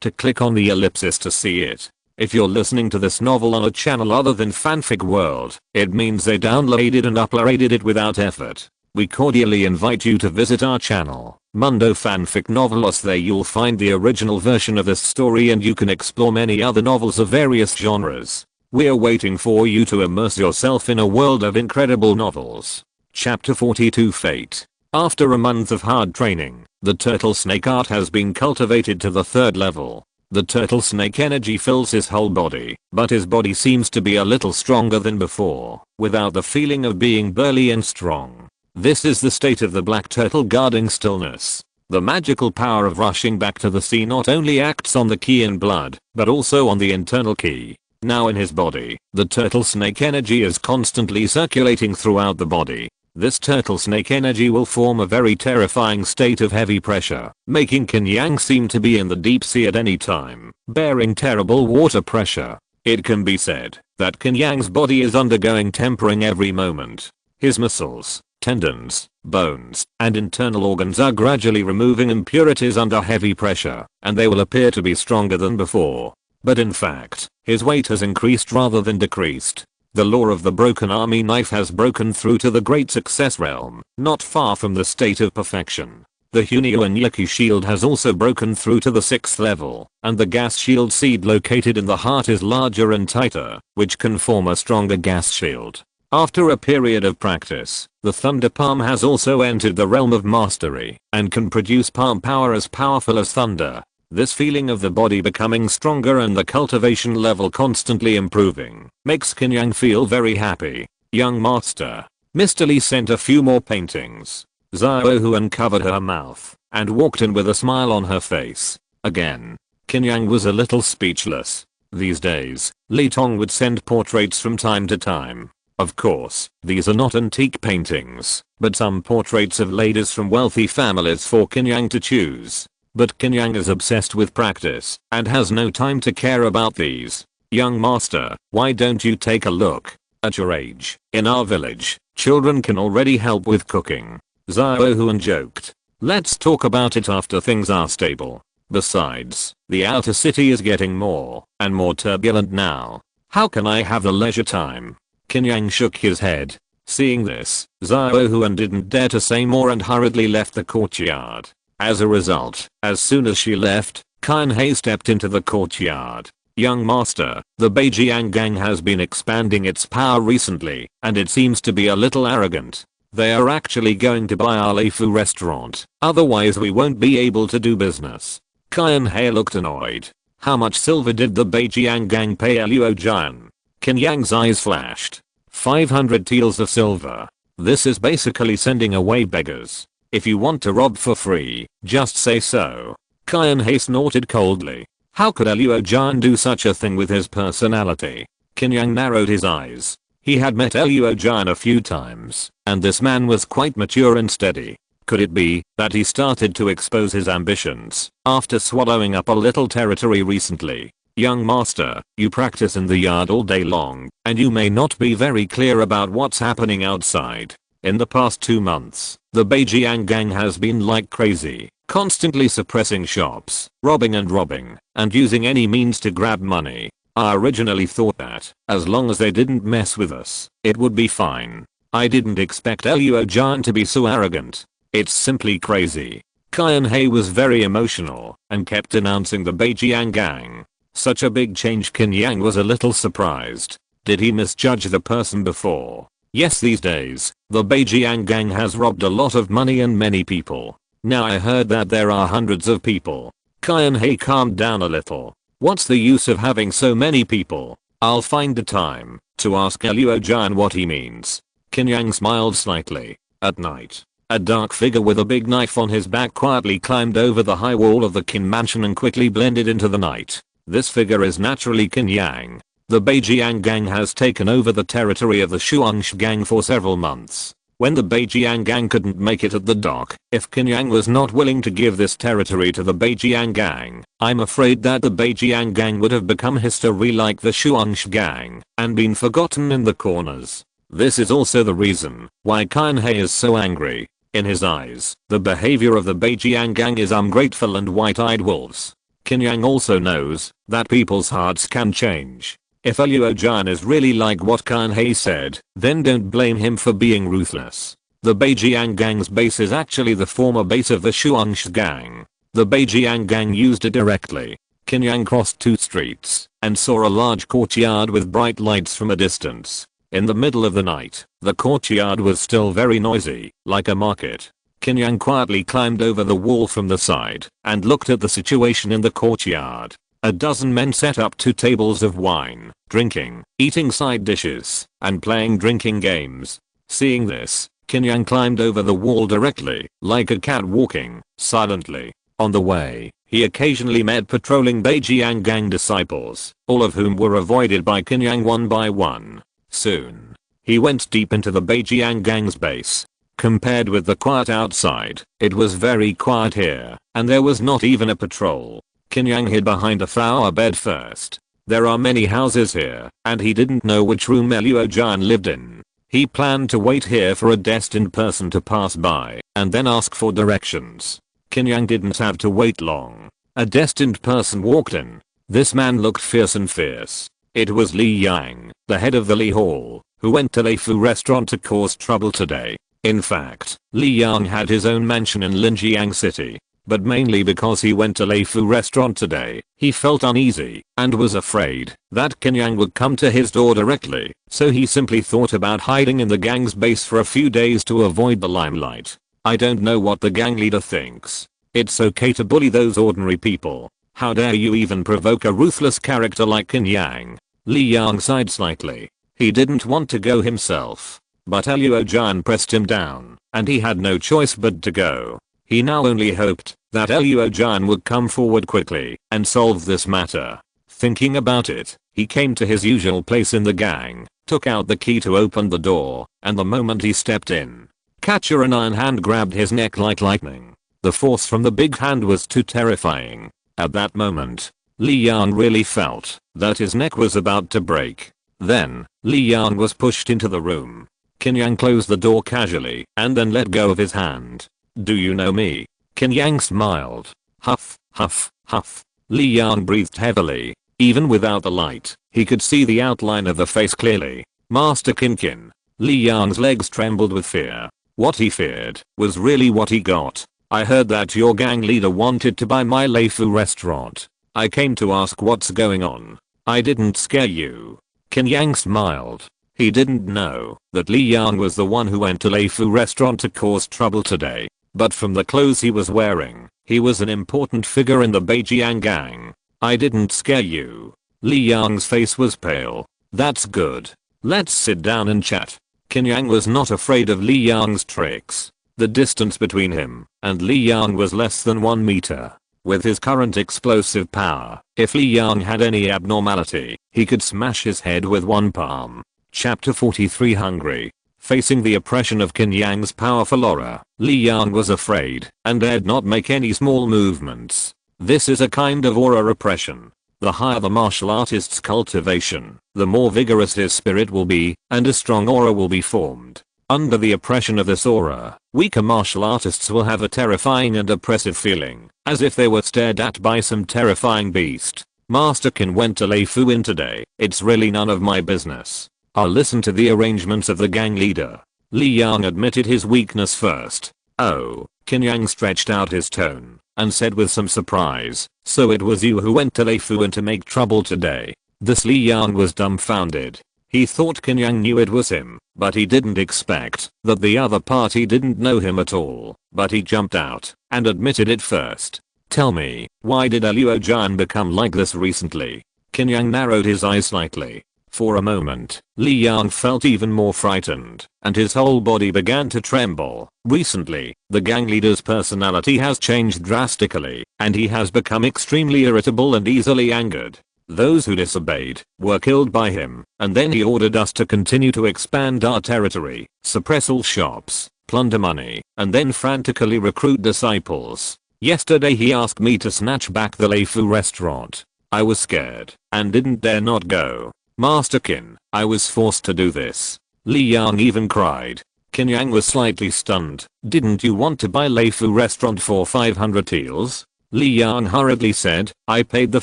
to click on the ellipsis to see it. If you're listening to this novel on a channel other than Fanfic World, it means they downloaded and uploaded it without effort. We cordially invite you to visit our channel, Mundo Fanfic Novelos. There you'll find the original version of this story and you can explore many other novels of various genres. We're waiting for you to immerse yourself in a world of incredible novels. Chapter 42 Fate. After a month of hard training, the turtle snake art has been cultivated to the 3rd level. The turtle snake energy fills his whole body, but his body seems to be a little stronger than before, without the feeling of being burly and strong. This is the state of the black turtle guarding stillness. The magical power of rushing back to the sea not only acts on the ki in blood, but also on the internal ki. Now in his body, the turtle snake energy is constantly circulating throughout the body. This turtle snake energy will form a very terrifying state of heavy pressure, making Qin Yang seem to be in the deep sea at any time, bearing terrible water pressure. It can be said that Qin Yang's body is undergoing tempering every moment. His muscles, tendons, bones, and internal organs are gradually removing impurities under heavy pressure, and they will appear to be stronger than before. But in fact, his weight has increased rather than decreased. The law of the broken army knife has broken through to the great success realm, not far from the state of perfection. The Hunio and Yuki shield has also broken through to the 6th level, and the gas shield seed located in the heart is larger and tighter, which can form a stronger gas shield. After a period of practice, the thunder palm has also entered the realm of mastery, and can produce palm power as powerful as thunder. This feeling of the body becoming stronger and the cultivation level constantly improving, makes Qin Yang feel very happy. Young master. Mr. Lee sent a few more paintings. Xiaohu uncovered her mouth, and walked in with a smile on her face. Again. Qin Yang was a little speechless. These days, Li Tong would send portraits from time to time. Of course, these are not antique paintings, but some portraits of ladies from wealthy families for Qin Yang to choose. But Qin Yang is obsessed with practice, and has no time to care about these. Young master, why don't you take a look? At your age, in our village, children can already help with cooking. Xiaohuan joked. Let's talk about it after things are stable. Besides, the outer city is getting more and more turbulent now. How can I have the leisure time? Qin Yang shook his head. Seeing this, Xiaohuan didn't dare to say more and hurriedly left the courtyard. As a result, as soon as she left, Qin He stepped into the courtyard. Young master, the Beijiang gang has been expanding its power recently, and it seems to be a little arrogant. They are actually going to buy our Leifu restaurant, otherwise we won't be able to do business. Qin He looked annoyed. How much silver did the Beijiang gang pay Luo Jian? Qin Yang's eyes flashed. 500 taels of silver. This is basically sending away beggars. If you want to rob for free, just say so. Qin He snorted coldly. How could Luo Jian do such a thing with his personality? Qin Yang narrowed his eyes. He had met Luo Jian a few times, and this man was quite mature and steady. Could it be that he started to expose his ambitions after swallowing up a little territory recently? Young master, you practice in the yard all day long, and you may not be very clear about what's happening outside. In the past 2 months, the Beijing gang has been like crazy, constantly suppressing shops, robbing, and using any means to grab money. I originally thought that, as long as they didn't mess with us, it would be fine. I didn't expect Luo Jian to be so arrogant. It's simply crazy. Qin Yang was very emotional and kept denouncing the Beijing gang. Such a big change. Qin Yang was a little surprised. Did he misjudge the person before? Yes, these days, the Beijing gang has robbed a lot of money and many people. Now I heard that there are hundreds of people. Qin Yang calmed down a little. What's the use of having so many people? I'll find the time to ask Luo Jian what he means. Qin Yang smiled slightly. At night, a dark figure with a big knife on his back quietly climbed over the high wall of the Qin mansion and quickly blended into the night. This figure is naturally Qin Yang. The Beijing gang has taken over the territory of the Shuangshi gang for several months. When the Beijing gang couldn't make it at the dock, if Qin Yang was not willing to give this territory to the Beijing gang, I'm afraid that the Beijing gang would have become history like the Shuangshi gang and been forgotten in the corners. This is also the reason why Qin Yang is so angry. In his eyes, the behavior of the Beijing gang is ungrateful and white-eyed wolves. Qin Yang also knows that people's hearts can change. If Luo Jian is really like what Qin Yang said, then don't blame him for being ruthless. The Beijing gang's base is actually the former base of the Shuangshi gang. The Beijing gang used it directly. Qin Yang crossed 2 streets and saw a large courtyard with bright lights from a distance. In the middle of the night, the courtyard was still very noisy, like a market. Qin Yang quietly climbed over the wall from the side and looked at the situation in the courtyard. A dozen men set up 2 tables of wine, drinking, eating side dishes, and playing drinking games. Seeing this, Qin Yang climbed over the wall directly, like a cat walking, silently. On the way, he occasionally met patrolling Beijing gang disciples, all of whom were avoided by Qin Yang one by one. Soon, he went deep into the Beijing gang's base. Compared with the quiet outside, it was very quiet here, and there was not even a patrol. Qin Yang hid behind a flower bed first. There are many houses here, and he didn't know which room Luo Jian lived in. He planned to wait here for a destined person to pass by, and then ask for directions. Qin Yang didn't have to wait long. A destined person walked in. This man looked fierce and fierce. It was Li Yang, the head of the Li Hall, who went to Leifu restaurant to cause trouble today. In fact, Li Yang had his own mansion in Linjiang City, but mainly because he went to Leifu restaurant today, he felt uneasy and was afraid that Qin Yang would come to his door directly, so he simply thought about hiding in the gang's base for a few days to avoid the limelight. I don't know what the gang leader thinks. It's okay to bully those ordinary people. How dare you even provoke a ruthless character like Qin Yang? Li Yang sighed slightly. He didn't want to go himself, but Luo Jian pressed him down, and he had no choice but to go. He now only hoped that Luo Jian would come forward quickly and solve this matter. Thinking about it, he came to his usual place in the gang, took out the key to open the door, and the moment he stepped in, catcher an iron hand grabbed his neck like lightning. The force from the big hand was too terrifying. At that moment, Li Yang really felt that his neck was about to break. Then, Li Yang was pushed into the room. Qin Yang closed the door casually and then let go of his hand. Do you know me? Qin Yang smiled. Huff, huff, huff. Li Yang breathed heavily. Even without the light, he could see the outline of the face clearly. Master Qin. Li Yang's legs trembled with fear. What he feared was really what he got. I heard that your gang leader wanted to buy my Leifu restaurant. I came to ask what's going on. I didn't scare you. Qin Yang smiled. He didn't know that Li Yang was the one who went to Leifu restaurant to cause trouble today. But from the clothes he was wearing, he was an important figure in the Beijing gang. I didn't scare you. Li Yang's face was pale. That's good. Let's sit down and chat. Qin Yang was not afraid of Li Yang's tricks. The distance between him and Li Yang was less than 1 meter. With his current explosive power, if Li Yang had any abnormality, he could smash his head with one palm. Chapter 43 Hungry. Facing the oppression of Qin Yang's powerful aura, Li Yang was afraid and dared not make any small movements. This is a kind of aura repression. The higher the martial artist's cultivation, the more vigorous his spirit will be, and a strong aura will be formed. Under the oppression of this aura, weaker martial artists will have a terrifying and oppressive feeling, as if they were stared at by some terrifying beast. Master Qin went to Lei Fu in today. It's really none of my business. I'll listen to the arrangements of the gang leader. Li Yang admitted his weakness first. Oh, Qin Yang stretched out his tone and said with some surprise, so it was you who went to Lei Fu to make trouble today. This Li Yang was dumbfounded. He thought Qin Yang knew it was him, but he didn't expect that the other party didn't know him at all. But he jumped out and admitted it first. Tell me, why did Luojan become like this recently? Qin Yang narrowed his eyes slightly. For a moment, Li Yang felt even more frightened, and his whole body began to tremble. Recently, the gang leader's personality has changed drastically, and he has become extremely irritable and easily angered. Those who disobeyed were killed by him, and then he ordered us to continue to expand our territory, suppress all shops, plunder money, and then frantically recruit disciples. Yesterday he asked me to snatch back the Lei Fu restaurant. I was scared and didn't dare not go. Master Qin, I was forced to do this. Li Yang even cried. Qin Yang was slightly stunned. Didn't you want to buy Lei Fu restaurant for 500 taels? Li Yang hurriedly said, I paid the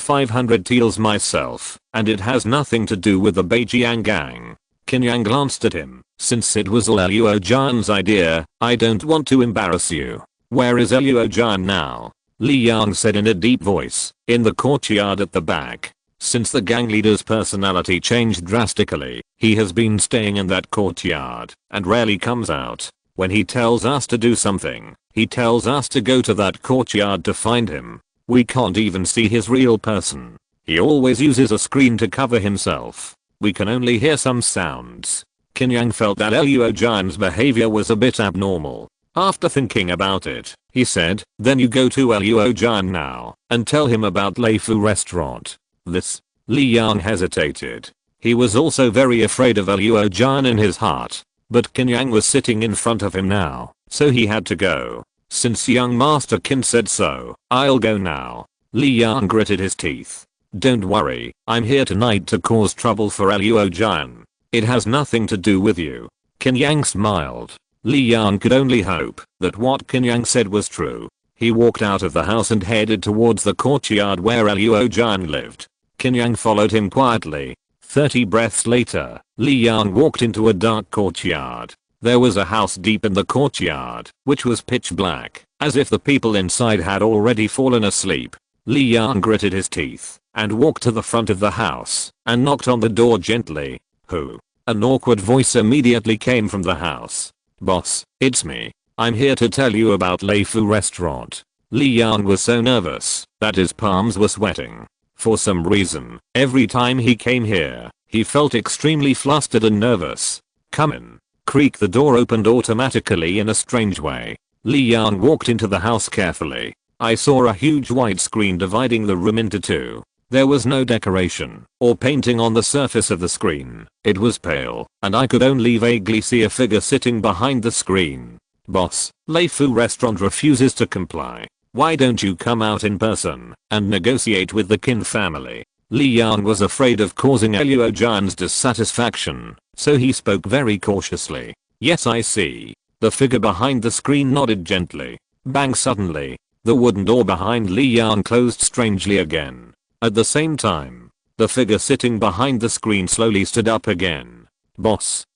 500 taels myself, and it has nothing to do with the Beijiang gang. Qin Yang glanced at him. Since it was all Luojan's idea, I don't want to embarrass you. Where is Luojan now? Li Yang said in a deep voice. In the courtyard at the back. Since the gang leader's personality changed drastically, he has been staying in that courtyard and rarely comes out. When he tells us to do something, he tells us to go to that courtyard to find him. We can't even see his real person. He always uses a screen to cover himself. We can only hear some sounds. Qin Yang felt that Luojan's behavior was a bit abnormal. After thinking about it, he said, then you go to Luojan now and tell him about Lei Fu restaurant. This. Li Yang hesitated. He was also very afraid of Luojan in his heart. But Qin Yang was sitting in front of him now, so he had to go. Since young Master Qin said so, I'll go now. Li Yang gritted his teeth. Don't worry, I'm here tonight to cause trouble for Luojan. It has nothing to do with you. Qin Yang smiled. Li Yang could only hope that what Qin Yang said was true. He walked out of the house and headed towards the courtyard where Luojan lived. Qin Yang followed him quietly. 30 breaths later, Li Yang walked into a dark courtyard. There was a house deep in the courtyard, which was pitch black, as if the people inside had already fallen asleep. Li Yang gritted his teeth and walked to the front of the house and knocked on the door gently. Who? An awkward voice immediately came from the house. Boss, it's me. I'm here to tell you about Lei Fu restaurant. Li Yang was so nervous that his palms were sweating. For some reason, every time he came here, he felt extremely flustered and nervous. Come in. Creak. The door opened automatically in a strange way. Li Yang walked into the house carefully. I saw a huge white screen dividing the room into two. There was no decoration or painting on the surface of the screen. It was pale, and I could only vaguely see a figure sitting behind the screen. Boss, Lei Fu restaurant refuses to comply. Why don't you come out in person and negotiate with the Qin family? Li Yang was afraid of causing Luojan's dissatisfaction, so he spoke very cautiously. Yes, I see. The figure behind the screen nodded gently. Bang! Suddenly, the wooden door behind Li Yang closed strangely again. At the same time, the figure sitting behind the screen slowly stood up again. Boss,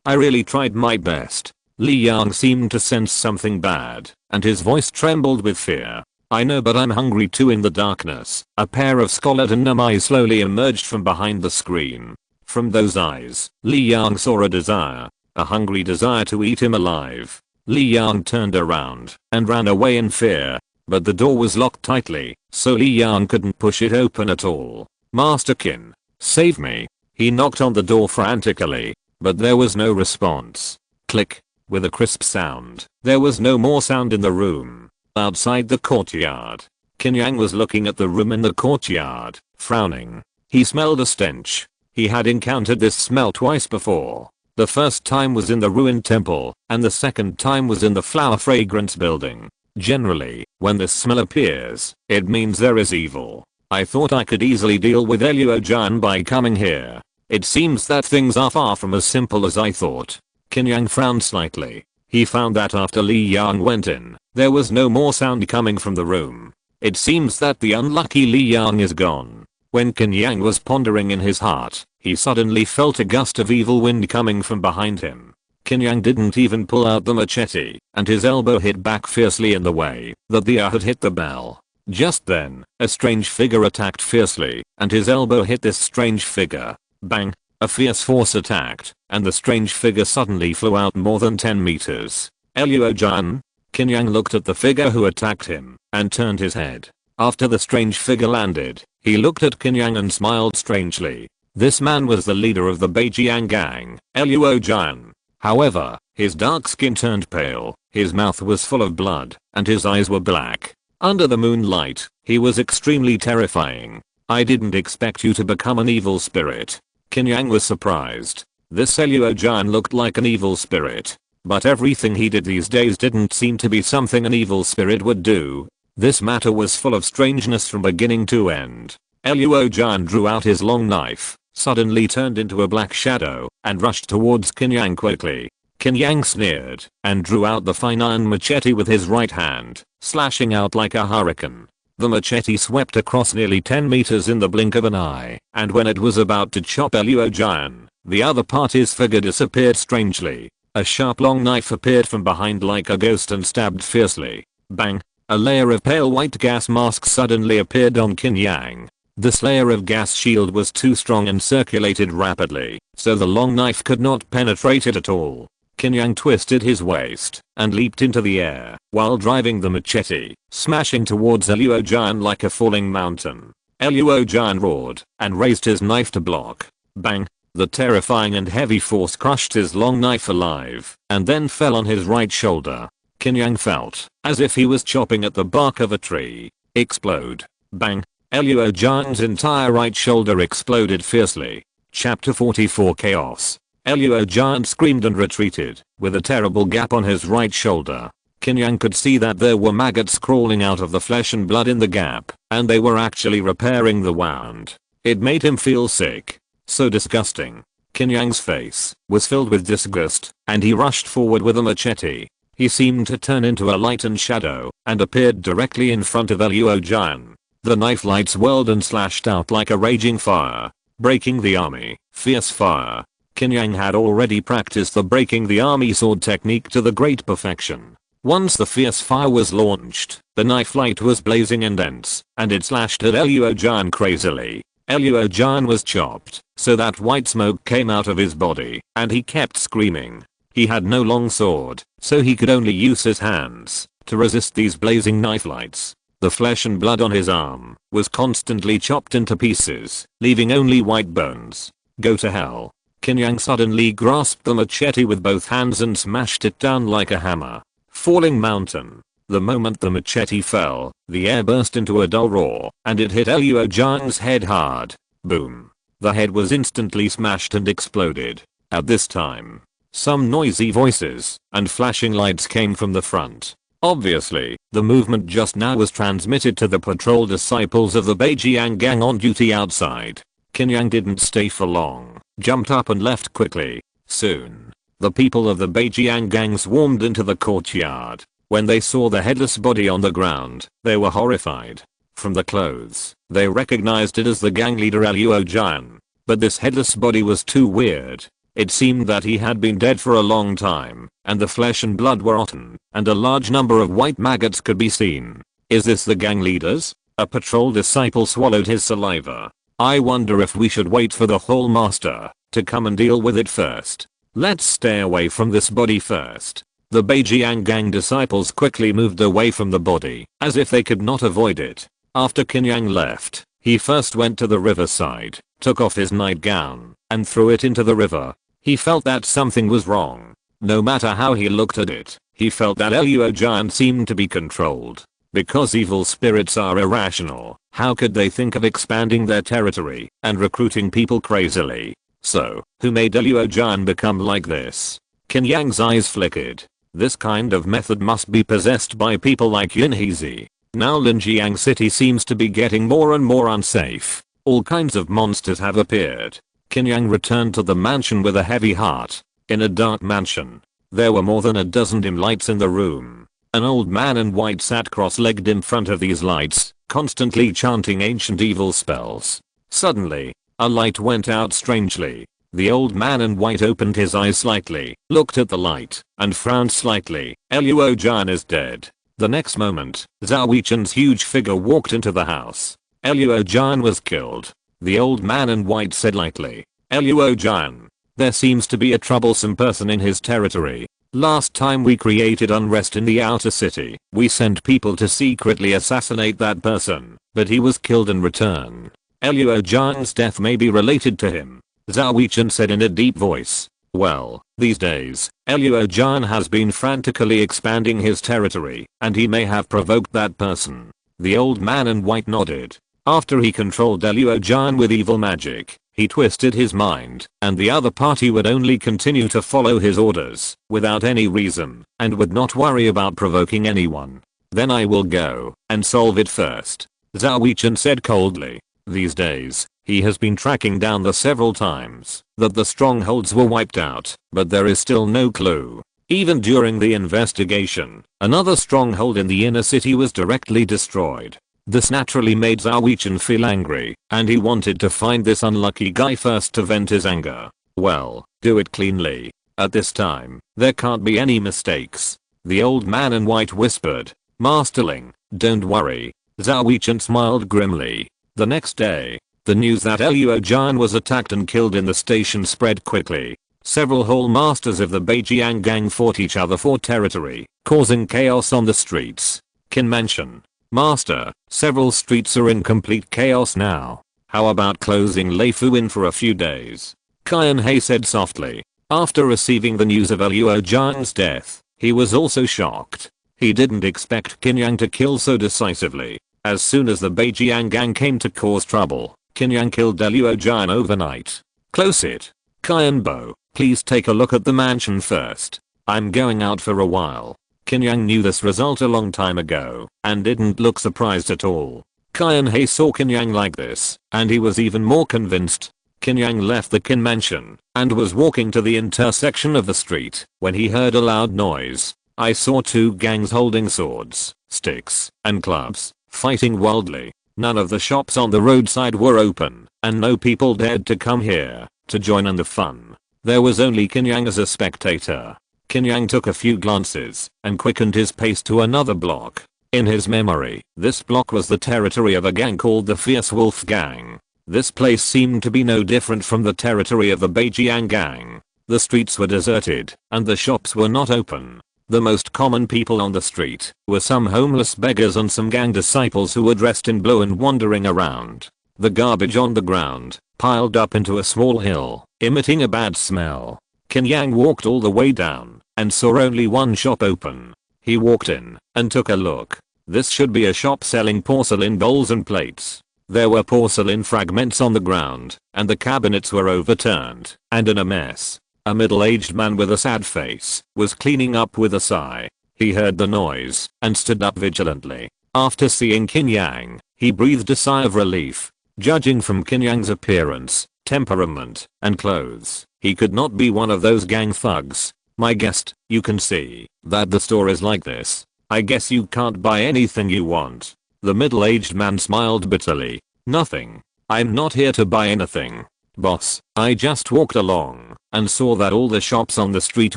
I really tried my best. Li Yang seemed to sense something bad, and his voice trembled with fear. I know, but I'm hungry too. In the darkness, a pair of skeleton eyes slowly emerged from behind the screen. From those eyes, Li Yang saw a desire, a hungry desire to eat him alive. Li Yang turned around and ran away in fear, but the door was locked tightly, so Li Yang couldn't push it open at all. Master Qin, save me. He knocked on the door frantically, but there was no response. Click. With a crisp sound, there was no more sound in the room. Outside the courtyard, Qin Yang was looking at the room in the courtyard, frowning. He smelled a stench. He had encountered this smell twice before. The first time was in the ruined temple, and the second time was in the flower fragrance building. Generally, when this smell appears, it means there is evil. I thought I could easily deal with Eluojan by coming here. It seems that things are far from as simple as I thought. Qin Yang frowned slightly. He found that after Li Yang went in, there was no more sound coming from the room. It seems that the unlucky Li Yang is gone. When Qin Yang was pondering in his heart, he suddenly felt a gust of evil wind coming from behind him. Qin Yang didn't even pull out the machete, and his elbow hit back fiercely in the way that the had hit the bell. Just then, a strange figure attacked fiercely, and his elbow hit this strange figure. Bang! A fierce force attacked, and the strange figure suddenly flew out more than 10 meters. Eluojan? Qin Yang looked at the figure who attacked him, and turned his head. After the strange figure landed, he looked at Qin Yang and smiled strangely. This man was the leader of the Beijiang gang, Eluojan. However, his dark skin turned pale, his mouth was full of blood, and his eyes were black. Under the moonlight, he was extremely terrifying. I didn't expect you to become an evil spirit. Qin Yang was surprised. This Eluojan looked like an evil spirit. But everything he did these days didn't seem to be something an evil spirit would do. This matter was full of strangeness from beginning to end. Eluojan drew out his long knife, suddenly turned into a black shadow, and rushed towards Qin Yang quickly. Qin Yang sneered, and drew out the fine iron machete with his right hand, slashing out like a hurricane. The machete swept across nearly 10 meters in the blink of an eye, and when it was about to chop Eluojan, the other party's figure disappeared strangely. A sharp long knife appeared from behind like a ghost and stabbed fiercely. Bang! A layer of pale white gas mask suddenly appeared on Qin Yang. This layer of gas shield was too strong and circulated rapidly, so the long knife could not penetrate it at all. Qin Yang twisted his waist and leaped into the air while driving the machete, smashing towards Eluojan like a falling mountain. Eluojan roared and raised his knife to block. Bang! The terrifying and heavy force crushed his long knife alive and then fell on his right shoulder. Qin Yang felt as if he was chopping at the bark of a tree. Explode. Bang! Eluojan's entire right shoulder exploded fiercely. Chapter 44 Chaos. Eluojan screamed and retreated, with a terrible gap on his right shoulder. Qin Yang could see that there were maggots crawling out of the flesh and blood in the gap, and they were actually repairing the wound. It made him feel sick. So disgusting. Qin Yang's face was filled with disgust, and he rushed forward with a machete. He seemed to turn into a light and shadow, and appeared directly in front of Eluojan. The knife lights whirled and slashed out like a raging fire, breaking the army. Fierce fire. Qin Yang had already practiced the breaking the army sword technique to the great perfection. Once the fierce fire was launched, the knife light was blazing and dense, and it slashed at Eluojan crazily. Eluojan was chopped, so that white smoke came out of his body, and he kept screaming. He had no long sword, so he could only use his hands to resist these blazing knife lights. The flesh and blood on his arm was constantly chopped into pieces, leaving only white bones. Go to hell. Qin Yang suddenly grasped the machete with both hands and smashed it down like a hammer. Falling mountain. The moment the machete fell, the air burst into a dull roar, and it hit Eluojan's head hard. Boom. The head was instantly smashed and exploded. At this time, some noisy voices and flashing lights came from the front. Obviously, the movement just now was transmitted to the patrol disciples of the Beijiang gang on duty outside. Qin Yang didn't stay for long, jumped up and left quickly. Soon, the people of the Beijiang gang swarmed into the courtyard. When they saw the headless body on the ground, they were horrified. From the clothes, they recognized it as the gang leader Eluojan. But this headless body was too weird. It seemed that he had been dead for a long time, and the flesh and blood were rotten, and a large number of white maggots could be seen. Is this the gang leader's? A patrol disciple swallowed his saliva. I wonder if we should wait for the Hall Master to come and deal with it first. Let's stay away from this body first. The Beijiang gang disciples quickly moved away from the body, as if they could not avoid it. After Qin Yang left, he first went to the riverside, took off his nightgown, and threw it into the river. He felt that something was wrong. No matter how he looked at it, he felt that Eluojan seemed to be controlled. Because evil spirits are irrational, how could they think of expanding their territory and recruiting people crazily? So, who made Luo Jian become like this? Qin Yang's eyes flickered. This kind of method must be possessed by people like Yin Heezy. Now Linjiang City seems to be getting more and more unsafe. All kinds of monsters have appeared. Qin Yang returned to the mansion with a heavy heart. In a dark mansion, there were more than a dozen dim lights in the room. An old man in white sat cross-legged in front of these lights, constantly chanting ancient evil spells. Suddenly, a light went out strangely. The old man in white opened his eyes slightly, looked at the light, and frowned slightly. Luo Jian is dead. The next moment, Zhao Weichen's huge figure walked into the house. Luo Jian was killed. The old man in white said lightly, Luo Jian. There seems to be a troublesome person in his territory. Last time we created unrest in the outer city, we sent people to secretly assassinate that person, but he was killed in return. Luo Jian's death may be related to him. Zhao Weichen said in a deep voice. Well, these days, Luo Jian has been frantically expanding his territory, and he may have provoked that person. The old man in white nodded. After he controlled Luo Jian with evil magic, he twisted his mind, and the other party would only continue to follow his orders, without any reason, and would not worry about provoking anyone. Then I will go, and solve it first. Zhao Weichen said coldly. These days, he has been tracking down the several times that the strongholds were wiped out, but there is still no clue. Even during the investigation, another stronghold in the inner city was directly destroyed. This naturally made Zhao Weichen feel angry, and he wanted to find this unlucky guy first to vent his anger. Well, do it cleanly. At this time, there can't be any mistakes. The old man in white whispered. Masterling, don't worry. Zhao Weichen smiled grimly. The next day, the news that Luo Jian was attacked and killed in the station spread quickly. Several whole masters of the Beijiang gang fought each other for territory, causing chaos on the streets. Qin Mansion. Master, several streets are in complete chaos now. How about closing Leifu in for a few days? Qian He said softly. After receiving the news of Luo Jian's death, he was also shocked. He didn't expect Qin Yang to kill so decisively. As soon as the Beijiang gang came to cause trouble, Qin Yang killed Luo Jian overnight. Close it. Qian Bo, please take a look at the mansion first. I'm going out for a while. Qin Yang knew this result a long time ago, and didn't look surprised at all. Qian He saw Qin Yang like this, and he was even more convinced. Qin Yang left the Qin Mansion, and was walking to the intersection of the street, when he heard a loud noise. I saw two gangs holding swords, sticks, and clubs, fighting wildly. None of the shops on the roadside were open, and no people dared to come here, to join in the fun. There was only Qin Yang as a spectator. Qin Yang took a few glances, and quickened his pace to another block. In his memory, this block was the territory of a gang called the Fierce Wolf Gang. This place seemed to be no different from the territory of the Beijiang Gang. The streets were deserted, and the shops were not open. The most common people on the street were some homeless beggars and some gang disciples who were dressed in blue and wandering around. The garbage on the ground piled up into a small hill, emitting a bad smell. Qin Yang walked all the way down, and saw only one shop open. He walked in, and took a look. This should be a shop selling porcelain bowls and plates. There were porcelain fragments on the ground, and the cabinets were overturned, and in a mess. A middle-aged man with a sad face was cleaning up with a sigh. He heard the noise, and stood up vigilantly. After seeing Qin Yang, he breathed a sigh of relief. Judging from Qin Yang's appearance, temperament, and clothes, he could not be one of those gang thugs. My guest, you can see that the store is like this. I guess you can't buy anything you want. The middle-aged man smiled bitterly. Nothing. I'm not here to buy anything. Boss, I just walked along, and saw that all the shops on the street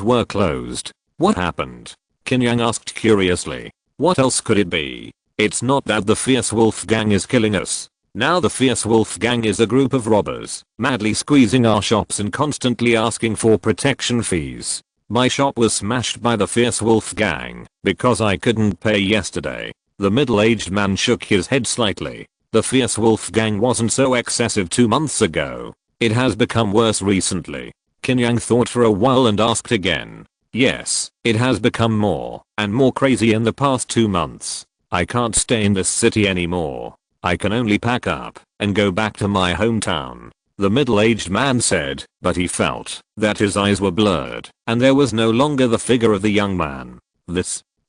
were closed. What happened? Qin Yang asked curiously. What else could it be? It's not that the Fierce Wolf Gang is killing us. Now the Fierce Wolf Gang is a group of robbers, madly squeezing our shops and constantly asking for protection fees. My shop was smashed by the Fierce Wolf Gang, because I couldn't pay yesterday. The middle-aged man shook his head slightly. The Fierce Wolf Gang wasn't so excessive 2 months ago. It has become worse recently. Qin Yang thought for a while and asked again. Yes, it has become more and more crazy in the past 2 months. I can't stay in this city anymore. I can only pack up and go back to my hometown. the middle-aged man said, but he felt that his eyes were blurred and there was no longer the figure of the young man.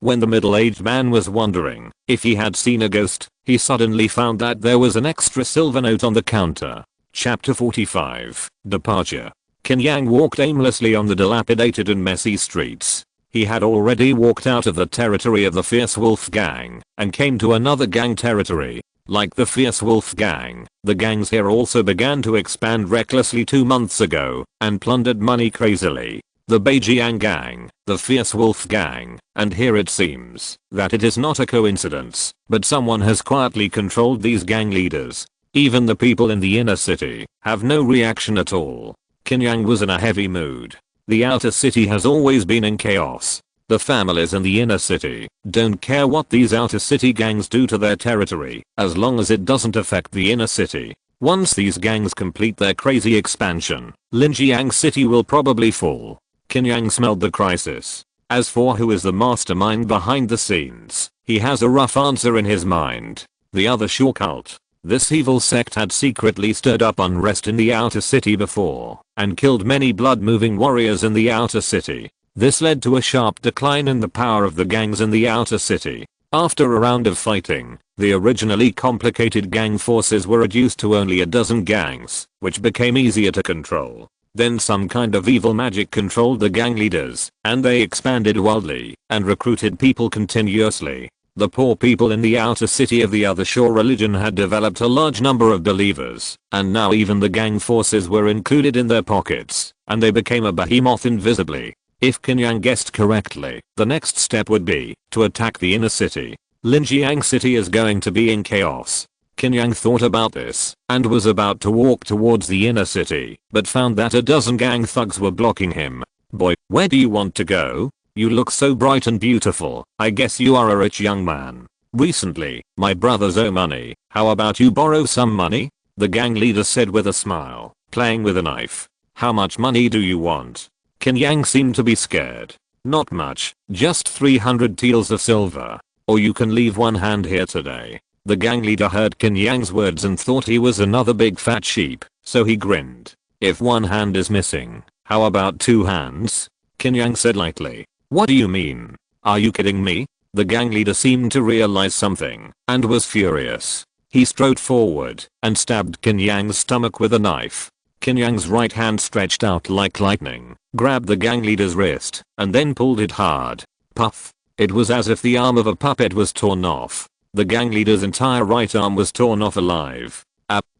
When the middle-aged man was wondering if he had seen a ghost, he suddenly found that there was an extra silver note on the counter. Chapter 45. Departure. Qin Yang walked aimlessly on the dilapidated and messy streets. He had already walked out of the territory of the Fierce Wolf Gang and came to another gang territory. Like the Fierce Wolf Gang, the gangs here also began to expand recklessly 2 months ago and plundered money crazily. The Beijiang Gang, the Fierce Wolf Gang, and here it seems that it is not a coincidence, but someone has quietly controlled these gang leaders. Even the people in the inner city have no reaction at all. Qin Yang was in a heavy mood. The outer city has always been in chaos. The families in the inner city don't care what these outer city gangs do to their territory, as long as it doesn't affect the inner city. Once these gangs complete their crazy expansion, Linjiang City will probably fall. Qin Yang smelled the crisis. As for who is the mastermind behind the scenes, he has a rough answer in his mind. The other Shaw cult. This evil sect had secretly stirred up unrest in the outer city before, and killed many blood-moving warriors in the outer city. This led to a sharp decline in the power of the gangs in the outer city. After a round of fighting, the originally complicated gang forces were reduced to only a dozen gangs, which became easier to control. Then some kind of evil magic controlled the gang leaders, and they expanded wildly and recruited people continuously. The poor people in the outer city of the other Shaw religion had developed a large number of believers, and now even the gang forces were included in their pockets, and they became a behemoth invisibly. If Qin Yang guessed correctly, the next step would be to attack the inner city. Linjiang City is going to be in chaos. Qin Yang thought about this and was about to walk towards the inner city, but found that a dozen gang thugs were blocking him. Boy, where do you want to go? You look so bright and beautiful. I guess you are a rich young man. Recently, my brothers owe money. How about you borrow some money? The gang leader said with a smile, playing with a knife. How much money do you want? Qin Yang seemed to be scared. Not much, just 300 taels of silver. Or you can leave one hand here today. The gang leader heard Qin Yang's words and thought he was another big fat sheep, so he grinned. If one hand is missing, how about 2 hands? Qin Yang said lightly. What do you mean? Are you kidding me? The gang leader seemed to realize something and was furious. He strode forward and stabbed Qin Yang's stomach with a knife. Qin Yang's right hand stretched out like lightning, grabbed the gang leader's wrist, and then pulled it hard. Puff. It was as if the arm of a puppet was torn off. The gang leader's entire right arm was torn off alive.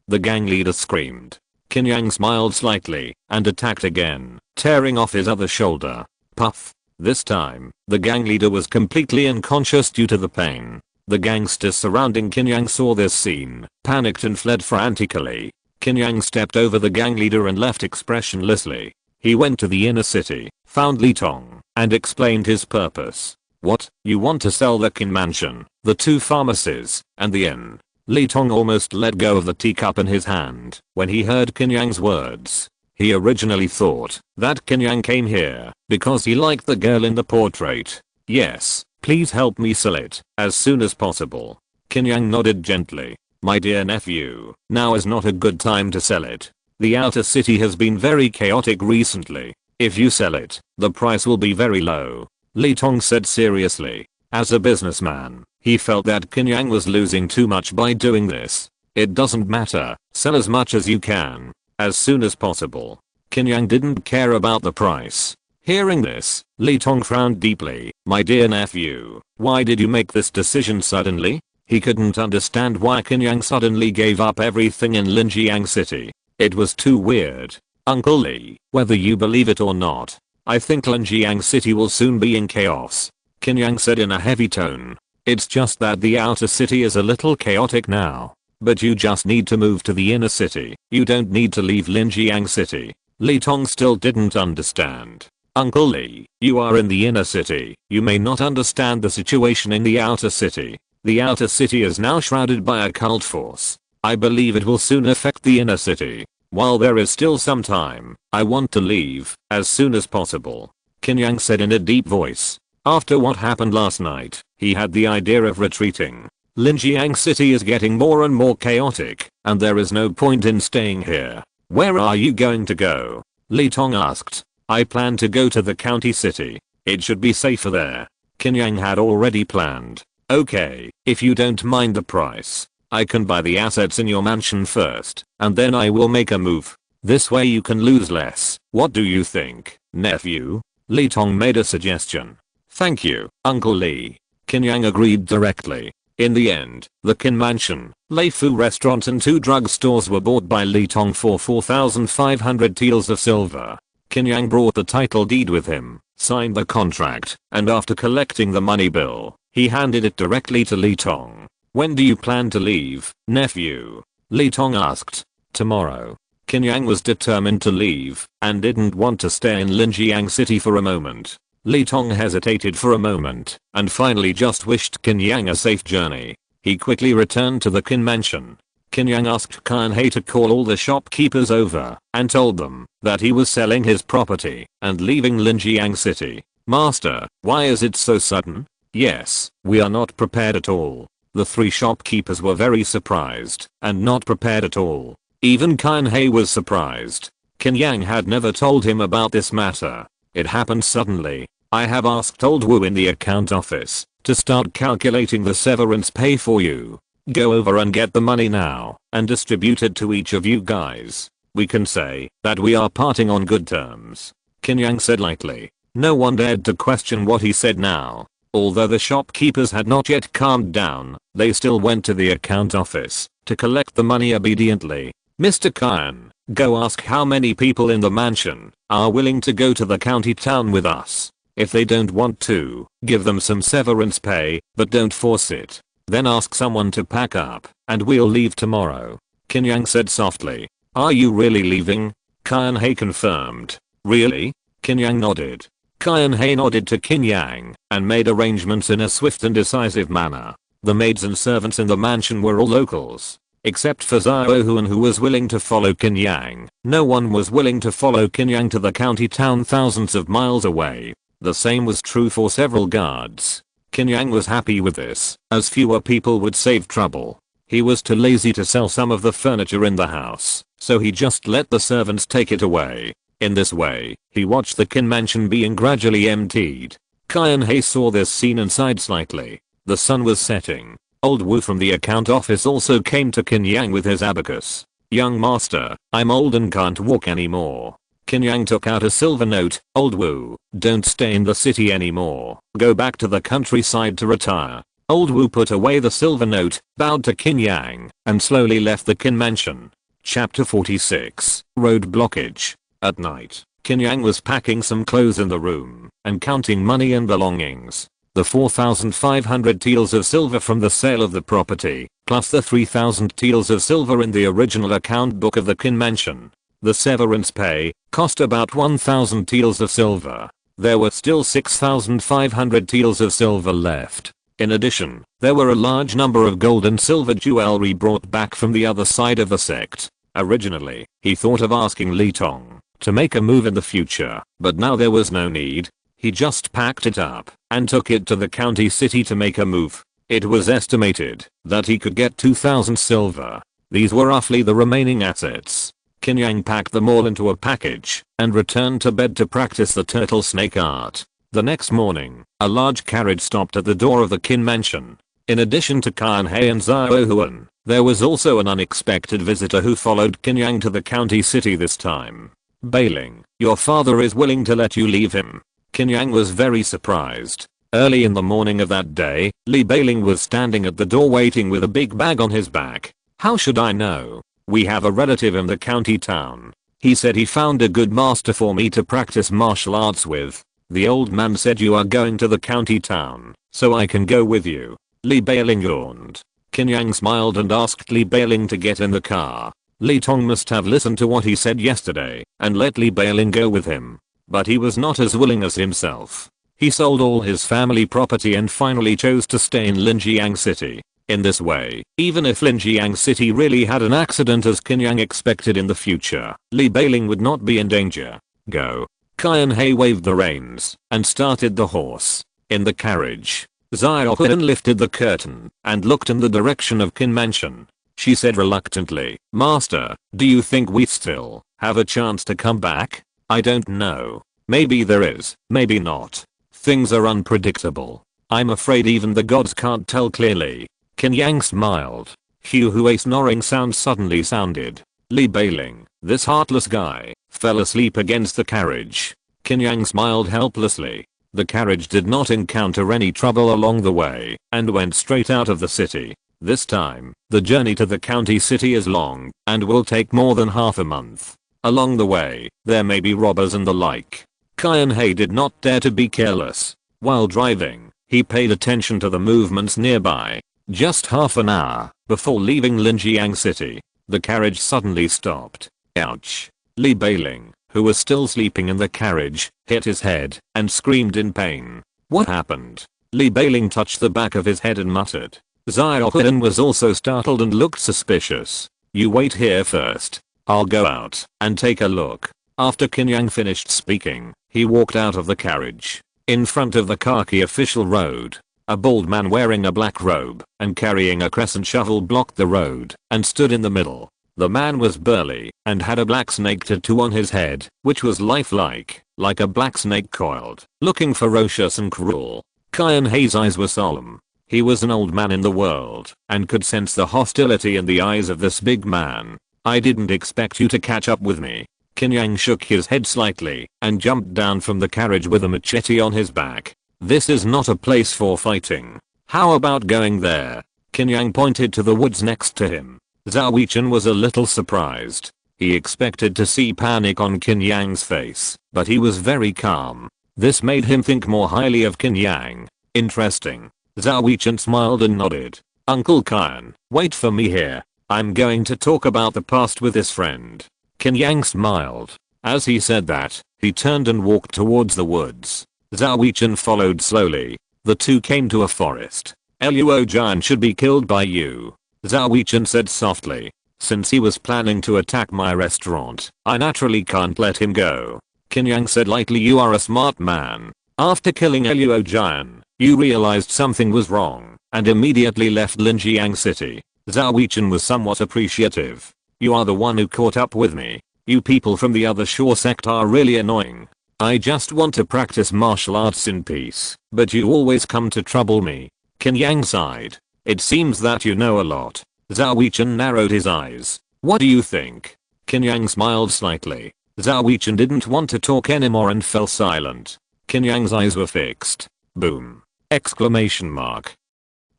The gang leader screamed. Qin Yang smiled slightly and attacked again, tearing off his other shoulder. Puff. This time, the gang leader was completely unconscious due to the pain. The gangsters surrounding Qin Yang saw this scene, panicked and fled frantically. Qin Yang stepped over the gang leader and left expressionlessly. He went to the inner city, found Li Tong, and explained his purpose. What, you want to sell the Qin mansion, the 2 pharmacies, and the inn? Li Tong almost let go of the teacup in his hand when he heard Qin Yang's words. He originally thought that Qin Yang came here because he liked the girl in the portrait. Yes, please help me sell it as soon as possible. Qin Yang nodded gently. My dear nephew, now is not a good time to sell it. The outer city has been very chaotic recently. If you sell it, the price will be very low. Li Tong said seriously. As a businessman, he felt that Qin Yang was losing too much by doing this. It doesn't matter, sell as much as you can. As soon as possible. Qin Yang didn't care about the price. Hearing this, Li Tong frowned deeply. My dear nephew, why did you make this decision suddenly? He couldn't understand why Qin Yang suddenly gave up everything in Linjiang City. It was too weird. Uncle Li, whether you believe it or not, I think Linjiang City will soon be in chaos. Qin Yang said in a heavy tone. It's just that the outer city is a little chaotic now. But you just need to move to the inner city. You don't need to leave Linjiang City. Li Tong still didn't understand. Uncle Li, you are in the inner city. You may not understand the situation in the outer city. The outer city is now shrouded by a cult force. I believe it will soon affect the inner city. While there is still some time, I want to leave as soon as possible. Qin Yang said in a deep voice. After what happened last night, he had the idea of retreating. Linjiang City is getting more and more chaotic, and there is no point in staying here. Where are you going to go? Li Tong asked. I plan to go to the county city. It should be safer there. Qin Yang had already planned. Okay, if you don't mind the price, I can buy the assets in your mansion first, and then I will make a move. This way you can lose less. What do you think, nephew? Li Tong made a suggestion. Thank you, Uncle Li. Qin Yang agreed directly. In the end, the Qin Mansion, Lei Fu restaurant and 2 drugstores were bought by Li Tong for 4,500 taels of silver. Qin Yang brought the title deed with him, signed the contract, and after collecting the money bill, he handed it directly to Li Tong. When do you plan to leave, nephew? Li Tong asked. Tomorrow. Qin Yang was determined to leave and didn't want to stay in Linjiang City for a moment. Li Tong hesitated for a moment and finally just wished Qin Yang a safe journey. He quickly returned to the Qin Mansion. Qin Yang asked Qin to call all the shopkeepers over and told them that he was selling his property and leaving Linjiang City. Master, why is it so sudden? Yes, we are not prepared at all. The 3 shopkeepers were very surprised and not prepared at all. Even Qin was surprised. Qin Yang had never told him about this matter. It happened suddenly. I have asked old Wu in the account office to start calculating the severance pay for you. Go over and get the money now and distribute it to each of you guys. We can say that we are parting on good terms. Qin Yang said lightly. No one dared to question what he said now. Although the shopkeepers had not yet calmed down, they still went to the account office to collect the money obediently. Mr. Qin, go ask how many people in the mansion are willing to go to the county town with us. If they don't want to, give them some severance pay, but don't force it. Then ask someone to pack up, and we'll leave tomorrow. Qin Yang said softly. Are you really leaving? Qin confirmed. Really? Qin Yang nodded. Qin nodded to Qin Yang and made arrangements in a swift and decisive manner. The maids and servants in the mansion were all locals. Except for Xiao Huan, who was willing to follow Qin Yang. No one was willing to follow Qin Yang to the county town thousands of miles away. The same was true for several guards. Qin Yang was happy with this, as fewer people would save trouble. He was too lazy to sell some of the furniture in the house, so he just let the servants take it away. In this way, he watched the Qin Mansion being gradually emptied. Qin saw this scene and sighed slightly. The sun was setting. Old Wu from the account office also came to Qin Yang with his abacus. Young master, I'm old and can't walk anymore. Qin Yang took out a silver note. Old Wu, don't stay in the city anymore. Go back to the countryside to retire. Old Wu put away the silver note, bowed to Qin Yang, and slowly left the Qin Mansion. Chapter 46. Road Blockage. At night, Qin Yang was packing some clothes in the room and counting money and belongings. The 4,500 taels of silver from the sale of the property, plus the 3,000 taels of silver in the original account book of the Qin Mansion. The severance pay cost about 1,000 taels of silver. There were still 6,500 taels of silver left. In addition, there were a large number of gold and silver jewelry brought back from the other side of the sect. Originally, he thought of asking Li Tong to make a move in the future, but now there was no need. He just packed it up and took it to the county city to make a move. It was estimated that he could get 2,000 silver. These were roughly the remaining assets. Qin Yang packed them all into a package and returned to bed to practice the turtle snake art. The next morning, a large carriage stopped at the door of the Qin Mansion. In addition to Qin and Xiao Huan, there was also an unexpected visitor who followed Qin Yang to the county city this time. Bailing, your father is willing to let you leave him. Qin Yang was very surprised. Early in the morning of that day, Li Bailing was standing at the door waiting with a big bag on his back. How should I know? We have a relative in the county town. He said he found a good master for me to practice martial arts with. The old man said you are going to the county town, so I can go with you. Li Bailing yawned. Qin Yang smiled and asked Li Bailing to get in the car. Li Tong must have listened to what he said yesterday and let Li Bailing go with him. But he was not as willing as himself. He sold all his family property and finally chose to stay in Linjiang City. In this way, even if Linjiang City really had an accident as Qin Yang expected in the future, Li Bailing would not be in danger. Go. Qin waved the reins and started the horse. In the carriage, Xiao Huan lifted the curtain and looked in the direction of Qin Mansion. she said reluctantly. Master, do you think we still have a chance to come back? I don't know. Maybe there is, maybe not. Things are unpredictable. I'm afraid even the gods can't tell clearly. Qin Yang smiled. A snoring sound suddenly sounded. Li Beiling, this heartless guy, fell asleep against the carriage. Qin Yang smiled helplessly. The carriage did not encounter any trouble along the way and went straight out of the city. This time, the journey to the county city is long and will take more than half a month. Along the way, there may be robbers and the like. Qianhe did not dare to be careless. While driving, he paid attention to the movements nearby. Just half an hour before leaving Linjiang City, the carriage suddenly stopped. Ouch. Li Beiling, who was still sleeping in the carriage, hit his head and screamed in pain. What happened? Li Beiling touched the back of his head and muttered. Xiaohuan was also startled and looked suspicious. You wait here first. I'll go out and take a look. After Qin Yang finished speaking, he walked out of the carriage. In front of the khaki official road, a bald man wearing a black robe and carrying a crescent shovel blocked the road and stood in the middle. The man was burly and had a black snake tattoo on his head, which was lifelike, like a black snake coiled, looking ferocious and cruel. Qianhe's eyes were solemn. He was an old man in the world and could sense the hostility in the eyes of this big man. I didn't expect you to catch up with me. Qin Yang shook his head slightly and jumped down from the carriage with a machete on his back. This is not a place for fighting. How about going there? Qin Yang pointed to the woods next to him. Zhao Weichen was a little surprised. He expected to see panic on Qin Yang's face, but he was very calm. This made him think more highly of Qin Yang. Interesting. Zhao Weichen smiled and nodded. Uncle Qian, wait for me here. I'm going to talk about the past with this friend. Qin Yang smiled. As he said that, he turned and walked towards the woods. Zhao Weichen followed slowly. The two came to a forest. Luo Jian should be killed by you, Zhao Weichen said softly. Since he was planning to attack my restaurant, I naturally can't let him go. Qin Yang said lightly, you are a smart man. After killing Luo Jian, you realized something was wrong and immediately left Linjiang City. Zhao Weichen was somewhat appreciative. You are the one who caught up with me. You people from the other shore sect are really annoying. I just want to practice martial arts in peace, but you always come to trouble me. Qin Yang sighed. It seems that you know a lot. Zhao Weichen narrowed his eyes. What do you think? Qin Yang smiled slightly. Zhao Weichen didn't want to talk anymore and fell silent. Qin Yang's eyes were fixed. Boom! Exclamation mark.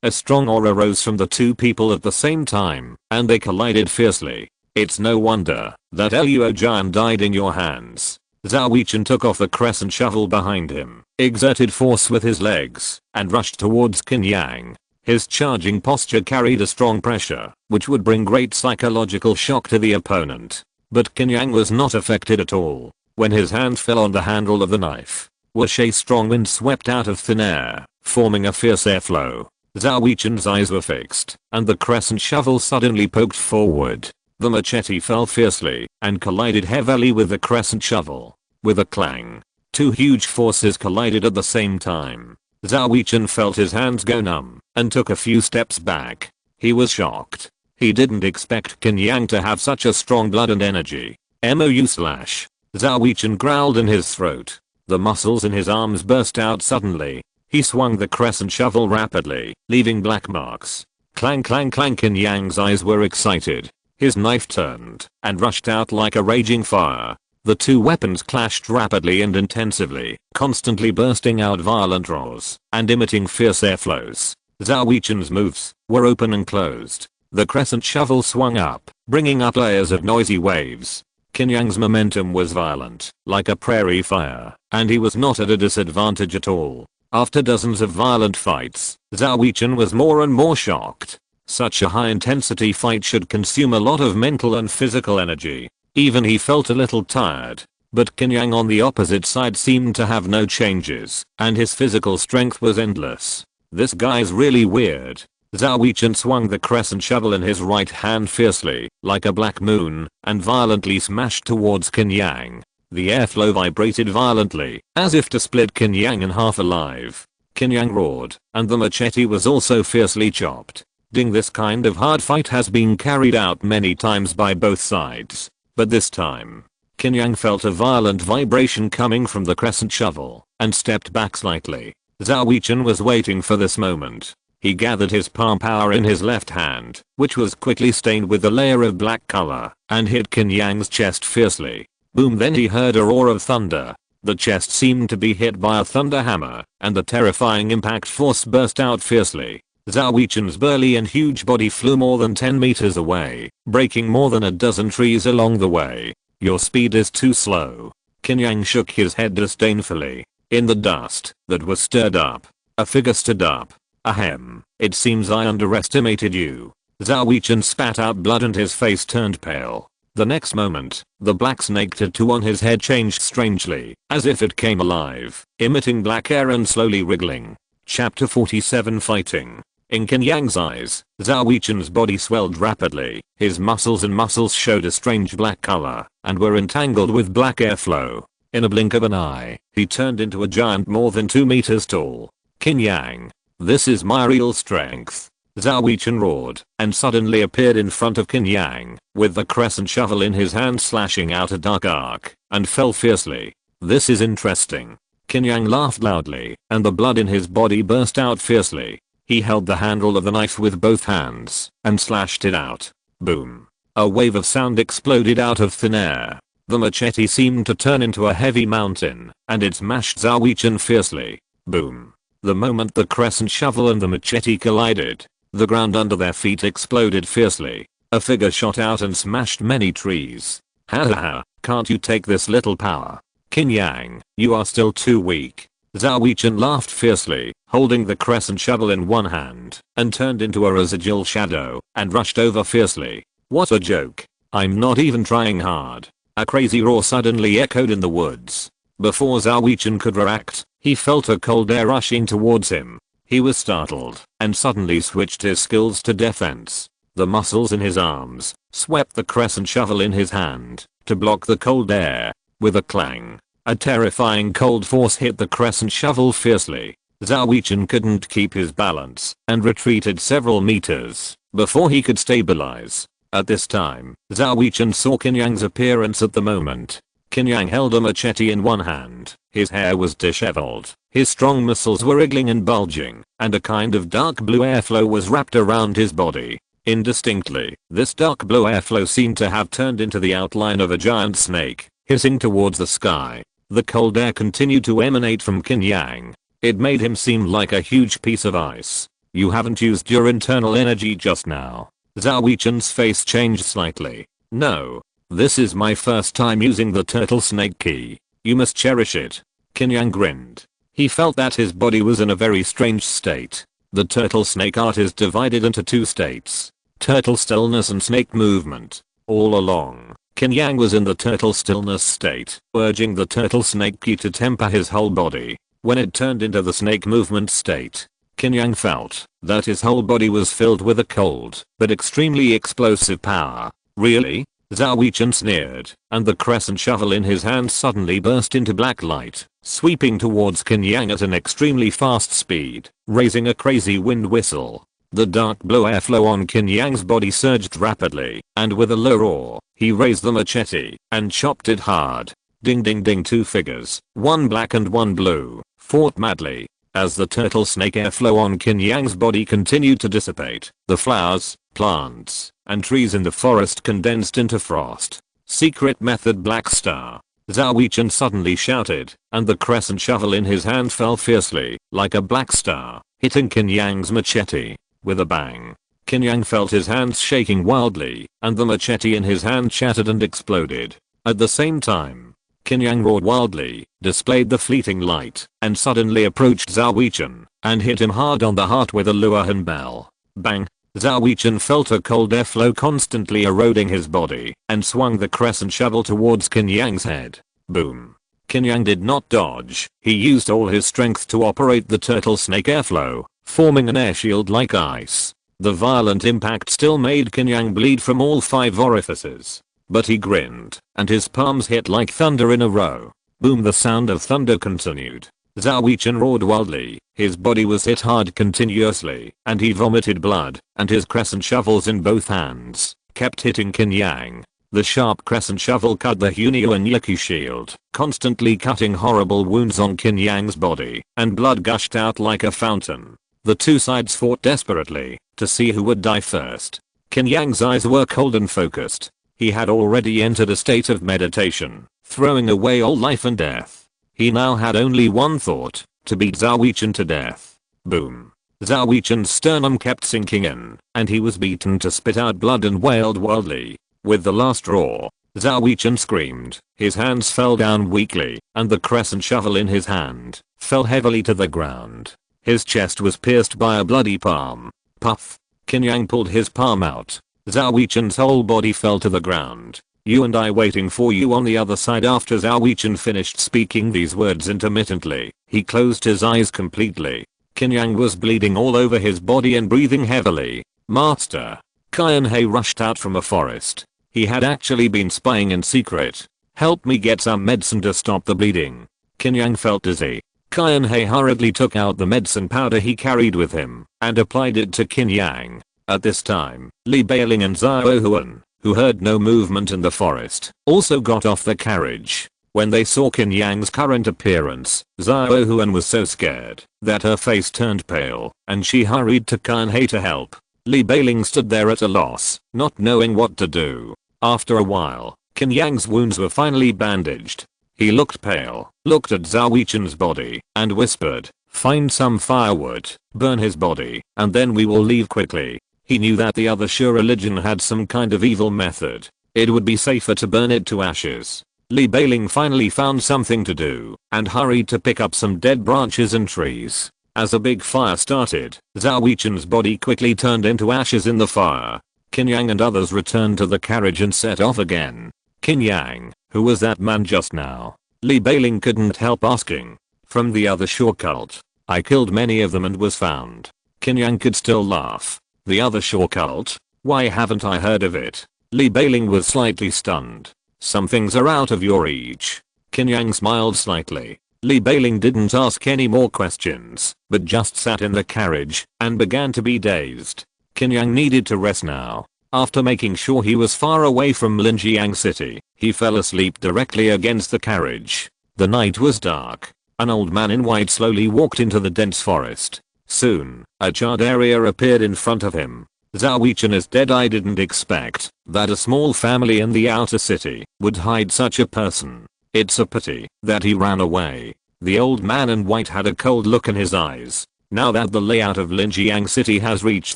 A strong aura rose from the two people at the same time, and they collided fiercely. It's no wonder that Luo Jian died in your hands. Zhao Weichen took off the crescent shovel behind him, exerted force with his legs, and rushed towards Qin Yang. His charging posture carried a strong pressure, which would bring great psychological shock to the opponent. But Qin Yang was not affected at all. When his hand fell on the handle of the knife, a strong wind swept out of thin air, forming a fierce airflow. Zhao Weichen's eyes were fixed, and the crescent shovel suddenly poked forward. The machete fell fiercely and collided heavily with the crescent shovel. With a clang, two huge forces collided at the same time. Zhao Weichen felt his hands go numb and took a few steps back. He was shocked. He didn't expect Qin Yang to have such a strong blood and energy. Zhao Weichen growled in his throat. The muscles in his arms burst out suddenly. He swung the crescent shovel rapidly, leaving black marks. Clang clang clang. Qin Yang's eyes were excited. His knife turned and rushed out like a raging fire. The two weapons clashed rapidly and intensively, constantly bursting out violent roars and emitting fierce airflows. Zhao Weichen's moves were open and closed. The crescent shovel swung up, bringing up layers of noisy waves. Qin Yang's momentum was violent, like a prairie fire, and he was not at a disadvantage at all. After dozens of violent fights, Zhao Weichen was more and more shocked. Such a high-intensity fight should consume a lot of mental and physical energy. Even he felt a little tired. But Qin Yang on the opposite side seemed to have no changes, and his physical strength was endless. This guy's really weird. Zhao Weichen swung the crescent shovel in his right hand fiercely, like a black moon, and violently smashed towards Qin Yang. The airflow vibrated violently, as if to split Qin Yang in half alive. Qin Yang roared, and the machete was also fiercely chopped. Ding, this kind of hard fight has been carried out many times by both sides. But this time, Qin Yang felt a violent vibration coming from the crescent shovel and stepped back slightly. Zhao Weichen was waiting for this moment. He gathered his palm power in his left hand, which was quickly stained with a layer of black color, and hit Qin Yang's chest fiercely. Boom, then he heard a roar of thunder. The chest seemed to be hit by a thunder hammer, and the terrifying impact force burst out fiercely. Zhao Weichen's burly and huge body flew more than 10 meters away, breaking more than a dozen trees along the way. Your speed is too slow. Qin Yang shook his head disdainfully. In the dust that was stirred up, a figure stood up. Ahem, it seems I underestimated you. Zhao Weichen spat out blood and his face turned pale. The next moment, the black snake tattoo on his head changed strangely, as if it came alive, emitting black air and slowly wriggling. Chapter 47 Fighting. In Qin Yang's eyes, Zhao Weichen's body swelled rapidly. His muscles showed a strange black color and were entangled with black airflow. In a blink of an eye, he turned into a giant more than 2 meters tall. Qin Yang, this is my real strength. Zhao Weichen roared and suddenly appeared in front of Qin Yang, with the crescent shovel in his hand slashing out a dark arc, and fell fiercely. This is interesting. Qin Yang laughed loudly, and the blood in his body burst out fiercely. He held the handle of the knife with both hands, and slashed it out. Boom. A wave of sound exploded out of thin air. The machete seemed to turn into a heavy mountain, and it smashed Zhao Weichen fiercely. Boom. The moment the crescent shovel and the machete collided, the ground under their feet exploded fiercely. A figure shot out and smashed many trees. Ha ha ha, can't you take this little power? Qin Yang, you are still too weak. Zhao Weichen laughed fiercely, holding the crescent shovel in one hand, and turned into a residual shadow, and rushed over fiercely. What a joke. I'm not even trying hard. A crazy roar suddenly echoed in the woods. Before Zhao Weichen could react, he felt a cold air rushing towards him. He was startled, and suddenly switched his skills to defense. The muscles in his arms swept the crescent shovel in his hand to block the cold air. With a clang, a terrifying cold force hit the crescent shovel fiercely. Zhao Weichen couldn't keep his balance and retreated several meters before he could stabilize. At this time, Zhao Weichen saw Qin Yang's appearance at the moment. Qin Yang held a machete in one hand, his hair was disheveled, his strong muscles were wriggling and bulging, and a kind of dark blue airflow was wrapped around his body. Indistinctly, this dark blue airflow seemed to have turned into the outline of a giant snake, hissing towards the sky. The cold air continued to emanate from Qin Yang. It made him seem like a huge piece of ice. You haven't used your internal energy just now. Zhao Weichen's face changed slightly. No. This is my first time using the turtle snake key. You must cherish it. Qin Yang grinned. He felt that his body was in a very strange state. The turtle snake art is divided into 2 states. Turtle stillness and snake movement. All along, Qin Yang was in the turtle stillness state, urging the turtle snake key to temper his whole body. When it turned into the snake movement state, Qin Yang felt that his whole body was filled with a cold but extremely explosive power. Really? Zhao Weichen sneered, and the crescent shovel in his hand suddenly burst into black light, sweeping towards Qin Yang at an extremely fast speed, raising a crazy wind whistle. The dark blue airflow on Qin Yang's body surged rapidly, and with a low roar, he raised the machete and chopped it hard. Ding ding ding, 2 figures, one black and one blue, fought madly. As the turtle snake airflow on Qin Yang's body continued to dissipate, the flowers, plants, and trees in the forest condensed into frost. Secret method black star. Zhao Weichen suddenly shouted, and the crescent shovel in his hand fell fiercely, like a black star, hitting Qin Yang's machete. With a bang, Qin Yang felt his hands shaking wildly, and the machete in his hand shattered and exploded. At the same time, Qin Yang roared wildly, displayed the fleeting light, and suddenly approached Zhao Weichen, and hit him hard on the heart with a Luohan bell. Bang! Zhao Weichen felt a cold airflow constantly eroding his body, and swung the crescent shovel towards Qin Yang's head. Boom! Qin Yang did not dodge, he used all his strength to operate the turtle snake airflow, forming an air shield like ice. The violent impact still made Qin Yang bleed from all 5 orifices. But he grinned, and his palms hit like thunder in a row. Boom, the sound of thunder continued. Zhao Wuchen roared wildly. His body was hit hard continuously, and he vomited blood, and his crescent shovels in both hands kept hitting Qin Yang. The sharp crescent shovel cut the Hunio and Yaki shield, constantly cutting horrible wounds on Qin Yang's body, and blood gushed out like a fountain. The two sides fought desperately to see who would die first. Qin Yang's eyes were cold and focused. He had already entered a state of meditation, throwing away all life and death. He now had only one thought, to beat Zhao Wuchen to death. Boom. Zhao Wuchen's sternum kept sinking in, and he was beaten to spit out blood and wailed wildly. With the last roar, Zhao Wuchen screamed. His hands fell down weakly, and the crescent shovel in his hand fell heavily to the ground. His chest was pierced by a bloody palm. Puff. Qin Yang pulled his palm out. Zhao Wuchen's whole body fell to the ground. You and I waiting for you on the other side. After Zhao Wuchen finished speaking these words intermittently, he closed his eyes completely. Qin Yang was bleeding all over his body and breathing heavily. Master. Qianhei rushed out from a forest. He had actually been spying in secret. Help me get some medicine to stop the bleeding. Qin Yang felt dizzy. Qianhei hurriedly took out the medicine powder he carried with him and applied it to Qin Yang. At this time, Li Beiling and Zhao Huan, who heard no movement in the forest, also got off the carriage. When they saw Qin Yang's current appearance, Zhao Huan was so scared that her face turned pale, and she hurried to Qianhei to help. Li Beiling stood there at a loss, not knowing what to do. After a while, Qin Yang's wounds were finally bandaged. He looked pale, looked at Zhao Wuchen's body, and whispered, "Find some firewood, burn his body, and then we will leave quickly." He knew that the other Shu religion had some kind of evil method. It would be safer to burn it to ashes. Li Beiling finally found something to do, and hurried to pick up some dead branches and trees. As a big fire started, Zhao Wuchen's body quickly turned into ashes in the fire. Qin Yang and others returned to the carriage and set off again. Qin Yang, who was that man just now? Li Beiling couldn't help asking. From the other Shu cult. I killed many of them and was found. Qin Yang could still laugh. The other Shu cult? Why haven't I heard of it? Li Beiling was slightly stunned. Some things are out of your reach. Qin Yang smiled slightly. Li Beiling didn't ask any more questions, but just sat in the carriage and began to be dazed. Qin Yang needed to rest now. After making sure he was far away from Linjiang City, he fell asleep directly against the carriage. The night was dark. An old man in white slowly walked into the dense forest. Soon, a charred area appeared in front of him. Zhao Wuchen is dead. I didn't expect that a small family in the outer city would hide such a person. It's a pity that he ran away. The old man in white had a cold look in his eyes. Now that the layout of Linjiang City has reached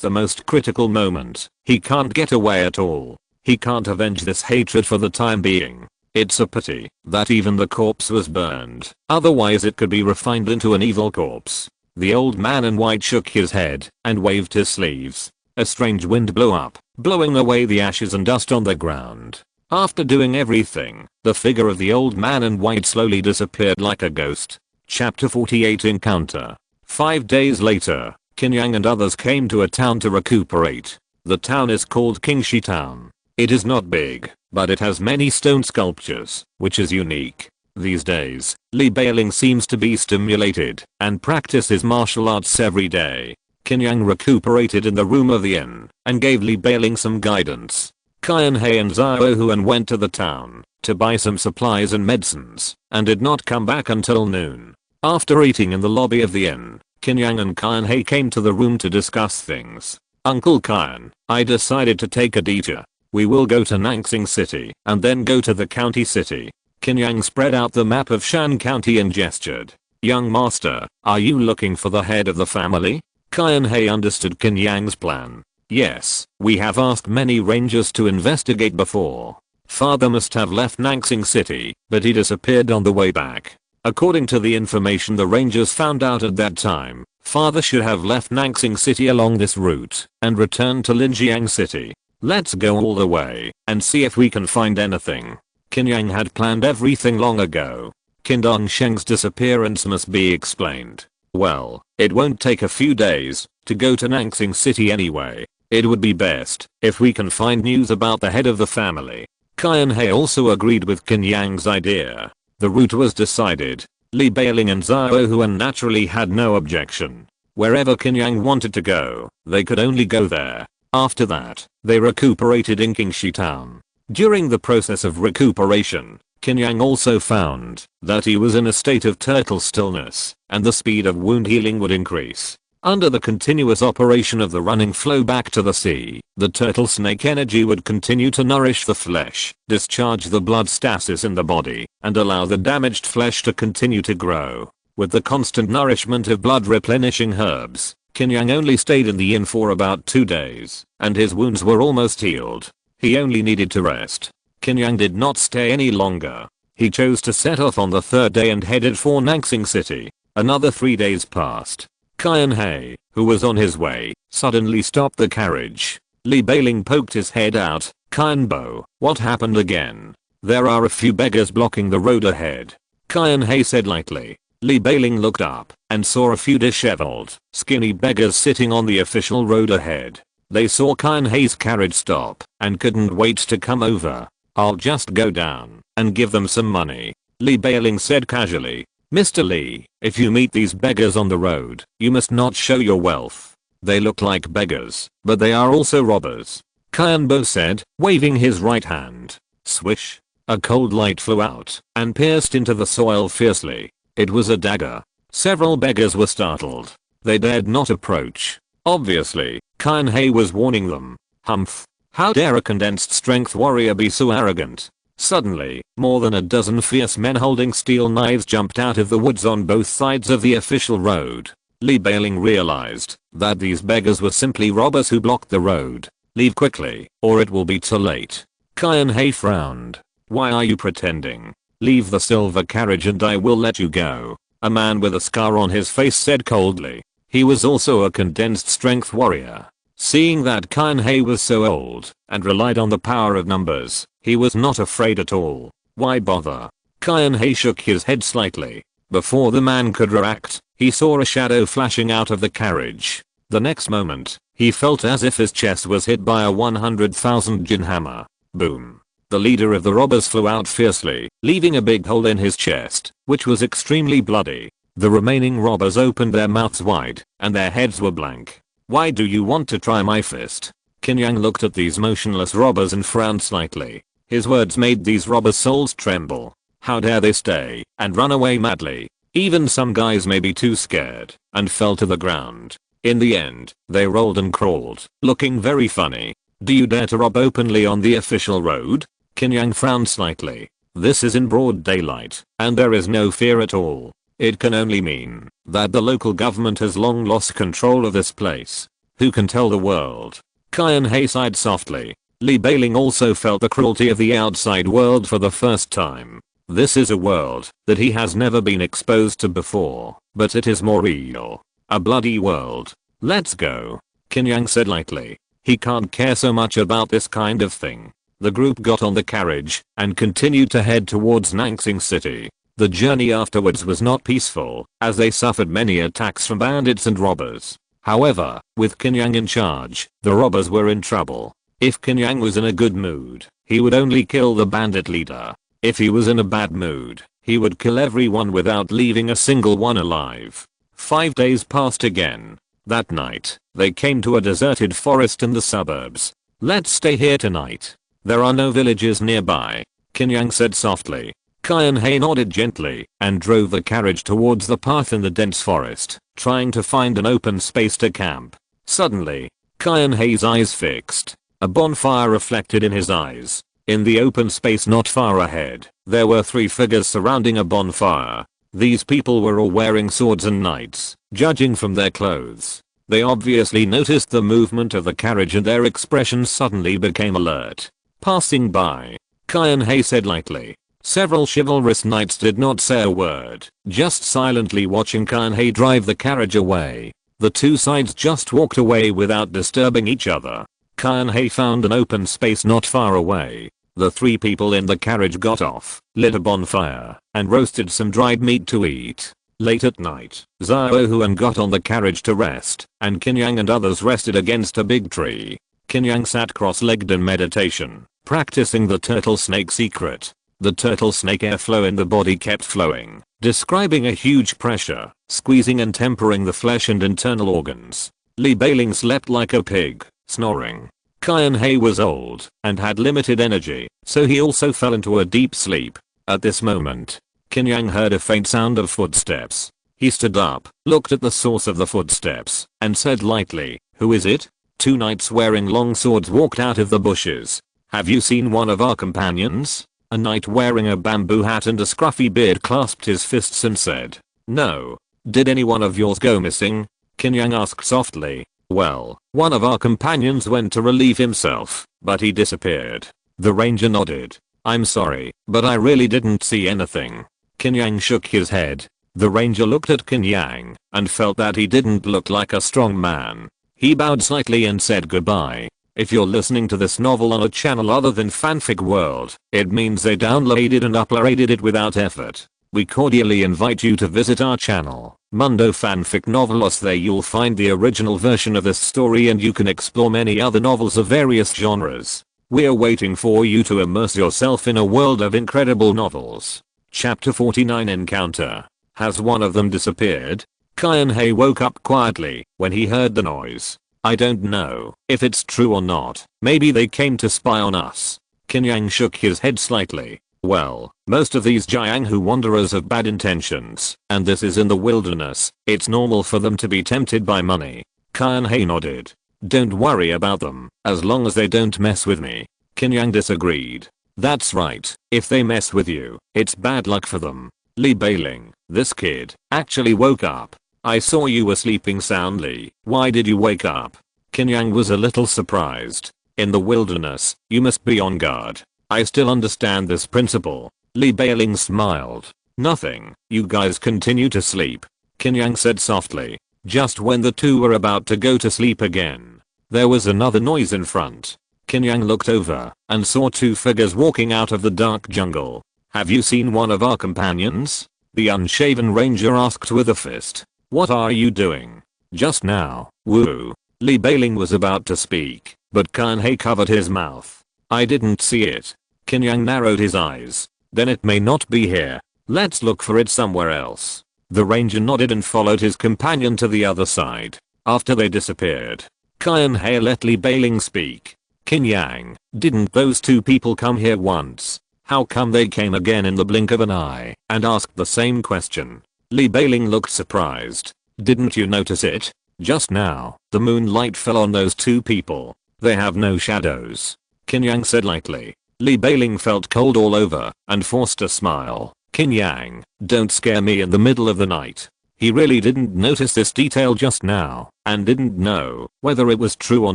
the most critical moment, he can't get away at all. He can't avenge this hatred for the time being. It's a pity that even the corpse was burned. Otherwise it could be refined into an evil corpse. The old man in white shook his head and waved his sleeves. A strange wind blew up, blowing away the ashes and dust on the ground. After doing everything, the figure of the old man in white slowly disappeared like a ghost. Chapter 48 Encounter. 5 days later, Qin Yang and others came to a town to recuperate. The town is called Qingxi Town. It is not big, but it has many stone sculptures, which is unique. These days, Li Beiling seems to be stimulated and practices martial arts every day. Qin Yang recuperated in the room of the inn and gave Li Beiling some guidance. Qianhei and Zhao Huan went to the town to buy some supplies and medicines and did not come back until noon. After eating in the lobby of the inn, Qin Yang and Qianhei came to the room to discuss things. Uncle Qian, I decided to take a detour. We will go to Nangsing City and then go to the county city. Qin Yang spread out the map of Shan County and gestured. Young master, are you looking for the head of the family? Qianhei understood Qin Yang's plan. Yes, we have asked many rangers to investigate before. Father must have left Nangsing City, but he disappeared on the way back. According to the information the rangers found out at that time, father should have left Nangsing City along this route and returned to Linjiang City. Let's go all the way and see if we can find anything. Qin Yang had planned everything long ago. Qin Dongsheng's disappearance must be explained. Well, it won't take a few days to go to Nangsing City anyway. It would be best if we can find news about the head of the family. Qianhei also agreed with Qin Yang's idea. The route was decided. Li Bailing and Xiao Huan naturally had no objection. Wherever Qin Yang wanted to go, they could only go there. After that, they recuperated in Qingxi town. During the process of recuperation, Qin Yang also found that he was in a state of turtle stillness, and the speed of wound healing would increase. Under the continuous operation of the running flow back to the sea, the turtle snake energy would continue to nourish the flesh, discharge the blood stasis in the body, and allow the damaged flesh to continue to grow. With the constant nourishment of blood replenishing herbs, Qin Yang only stayed in the inn for about 2 days, and his wounds were almost healed. He only needed to rest. Qin Yang did not stay any longer. He chose to set off on the 3rd day and headed for Naxing City. Another 3 days passed. Qian He, who was on his way, suddenly stopped the carriage. Li Bailing poked his head out. Qian Bo, what happened again? There are a few beggars blocking the road ahead. Qian He said lightly. Li Bailing looked up and saw a few disheveled, skinny beggars sitting on the official road ahead. They saw Qian He's carriage stop and couldn't wait to come over. I'll just go down and give them some money, Li Bailing said casually. Mr. Li, if you meet these beggars on the road, you must not show your wealth. They look like beggars, but they are also robbers. Qian Bo said, waving his right hand. Swish. A cold light flew out and pierced into the soil fiercely. It was a dagger. Several beggars were startled. They dared not approach. Obviously, Qian He was warning them. Humph. How dare a condensed strength warrior be so arrogant? Suddenly, more than a dozen fierce men holding steel knives jumped out of the woods on both sides of the official road. Li Bailing realized that these beggars were simply robbers who blocked the road. Leave quickly, or it will be too late. Qian He frowned. Why are you pretending? Leave the silver carriage and I will let you go. A man with a scar on his face said coldly. He was also a condensed strength warrior. Seeing that Qian He was so old and relied on the power of numbers, he was not afraid at all. Why bother? Qian He shook his head slightly. Before the man could react, he saw a shadow flashing out of the carriage. The next moment, he felt as if his chest was hit by a 100,000 jin hammer. Boom. The leader of the robbers flew out fiercely, leaving a big hole in his chest, which was extremely bloody. The remaining robbers opened their mouths wide, and their heads were blank. Why do you want to try my fist? Qin Yang looked at these motionless robbers and frowned slightly. His words made these robbers' souls tremble. How dare they stay and run away madly? Even some guys may be too scared, and fell to the ground. In the end, they rolled and crawled, looking very funny. Do you dare to rob openly on the official road? Qin Yang frowned slightly. This is in broad daylight, and there is no fear at all. It can only mean that the local government has long lost control of this place. Who can tell the world? Qian He sighed softly. Li Bailing also felt the cruelty of the outside world for the first time. This is a world that he has never been exposed to before, but it is more real. A bloody world. Let's go, Qin Yang said lightly. He can't care so much about this kind of thing. The group got on the carriage and continued to head towards Naxing City. The journey afterwards was not peaceful, as they suffered many attacks from bandits and robbers. However, with Qin Yang in charge, the robbers were in trouble. If Qin Yang was in a good mood, he would only kill the bandit leader. If he was in a bad mood, he would kill everyone without leaving a single one alive. 5 days passed again. That night, they came to a deserted forest in the suburbs. Let's stay here tonight. There are no villages nearby, Qin Yang said softly. Qian He nodded gently and drove the carriage towards the path in the dense forest, trying to find an open space to camp. Suddenly, Qian He's eyes fixed. A bonfire reflected in his eyes. In the open space not far ahead, there were 3 figures surrounding a bonfire. These people were all wearing swords and knights, judging from their clothes. They obviously noticed the movement of the carriage and their expressions suddenly became alert. Passing by, Qian He said lightly. Several chivalrous knights did not say a word, just silently watching Qian He drive the carriage away. The 2 sides just walked away without disturbing each other. Qian He found an open space not far away. The 3 people in the carriage got off, lit a bonfire, and roasted some dried meat to eat. Late at night, Xiao Huan got on the carriage to rest, and Qin Yang and others rested against a big tree. Qin Yang sat cross-legged in meditation, practicing the turtle snake secret. The turtle snake airflow in the body kept flowing, describing a huge pressure, squeezing and tempering the flesh and internal organs. Li Beiling slept like a pig, snoring. Qian He was old and had limited energy, so he also fell into a deep sleep. At this moment, Qin Yang heard a faint sound of footsteps. He stood up, looked at the source of the footsteps, and said lightly, "Who is it?" Two knights wearing long swords walked out of the bushes. "Have you seen one of our companions?" A knight wearing a bamboo hat and a scruffy beard clasped his fists and said, "No. Did any one of yours go missing?" Qin Yang asked softly. "Well, one of our companions went to relieve himself, but he disappeared." The ranger nodded. "I'm sorry, but I really didn't see anything." Qin Yang shook his head. The ranger looked at Qin Yang and felt that he didn't look like a strong man. He bowed slightly and said goodbye. If you're listening to this novel on a channel other than Fanfic World, it means they downloaded and uploaded it without effort. We cordially invite you to visit our channel, Mundo Fanfic Novelos. There you'll find the original version of this story and you can explore many other novels of various genres. We're waiting for you to immerse yourself in a world of incredible novels. Chapter 49 Encounter. Has one of them disappeared? Qian He woke up quietly when he heard the noise. "I don't know if it's true or not. Maybe they came to spy on us." Qin Yang shook his head slightly. "Well, most of these Jianghu wanderers have bad intentions, and this is in the wilderness. It's normal for them to be tempted by money." Qian He nodded. "Don't worry about them, as long as they don't mess with me." Qin Yang disagreed. "That's right, if they mess with you, it's bad luck for them." Li Beiling, this kid, actually woke up. "I saw you were sleeping soundly. Why did you wake up?" Qin Yang was a little surprised. "In the wilderness, you must be on guard. I still understand this principle." Li Beiling smiled. "Nothing, you guys continue to sleep," Qin Yang said softly. Just when the two were about to go to sleep again, there was another noise in front. Qin Yang looked over and saw two figures walking out of the dark jungle. "Have you seen one of our companions?" the unshaven ranger asked with a fist. "What are you doing?" "Just now, woo." Li Beiling was about to speak, but Qian He covered his mouth. "I didn't see it." Qin Yang narrowed his eyes. "Then it may not be here. Let's look for it somewhere else." The ranger nodded and followed his companion to the other side. After they disappeared, Qian He let Li Beiling speak. "Qin Yang, didn't those two people come here once? How come they came again in the blink of an eye and asked the same question?" Li Beiling looked surprised. "Didn't you notice it? Just now, the moonlight fell on those two people. They have no shadows." Qin Yang said lightly. Li Beiling felt cold all over and forced a smile. "Qin Yang, don't scare me in the middle of the night." He really didn't notice this detail just now and didn't know whether it was true or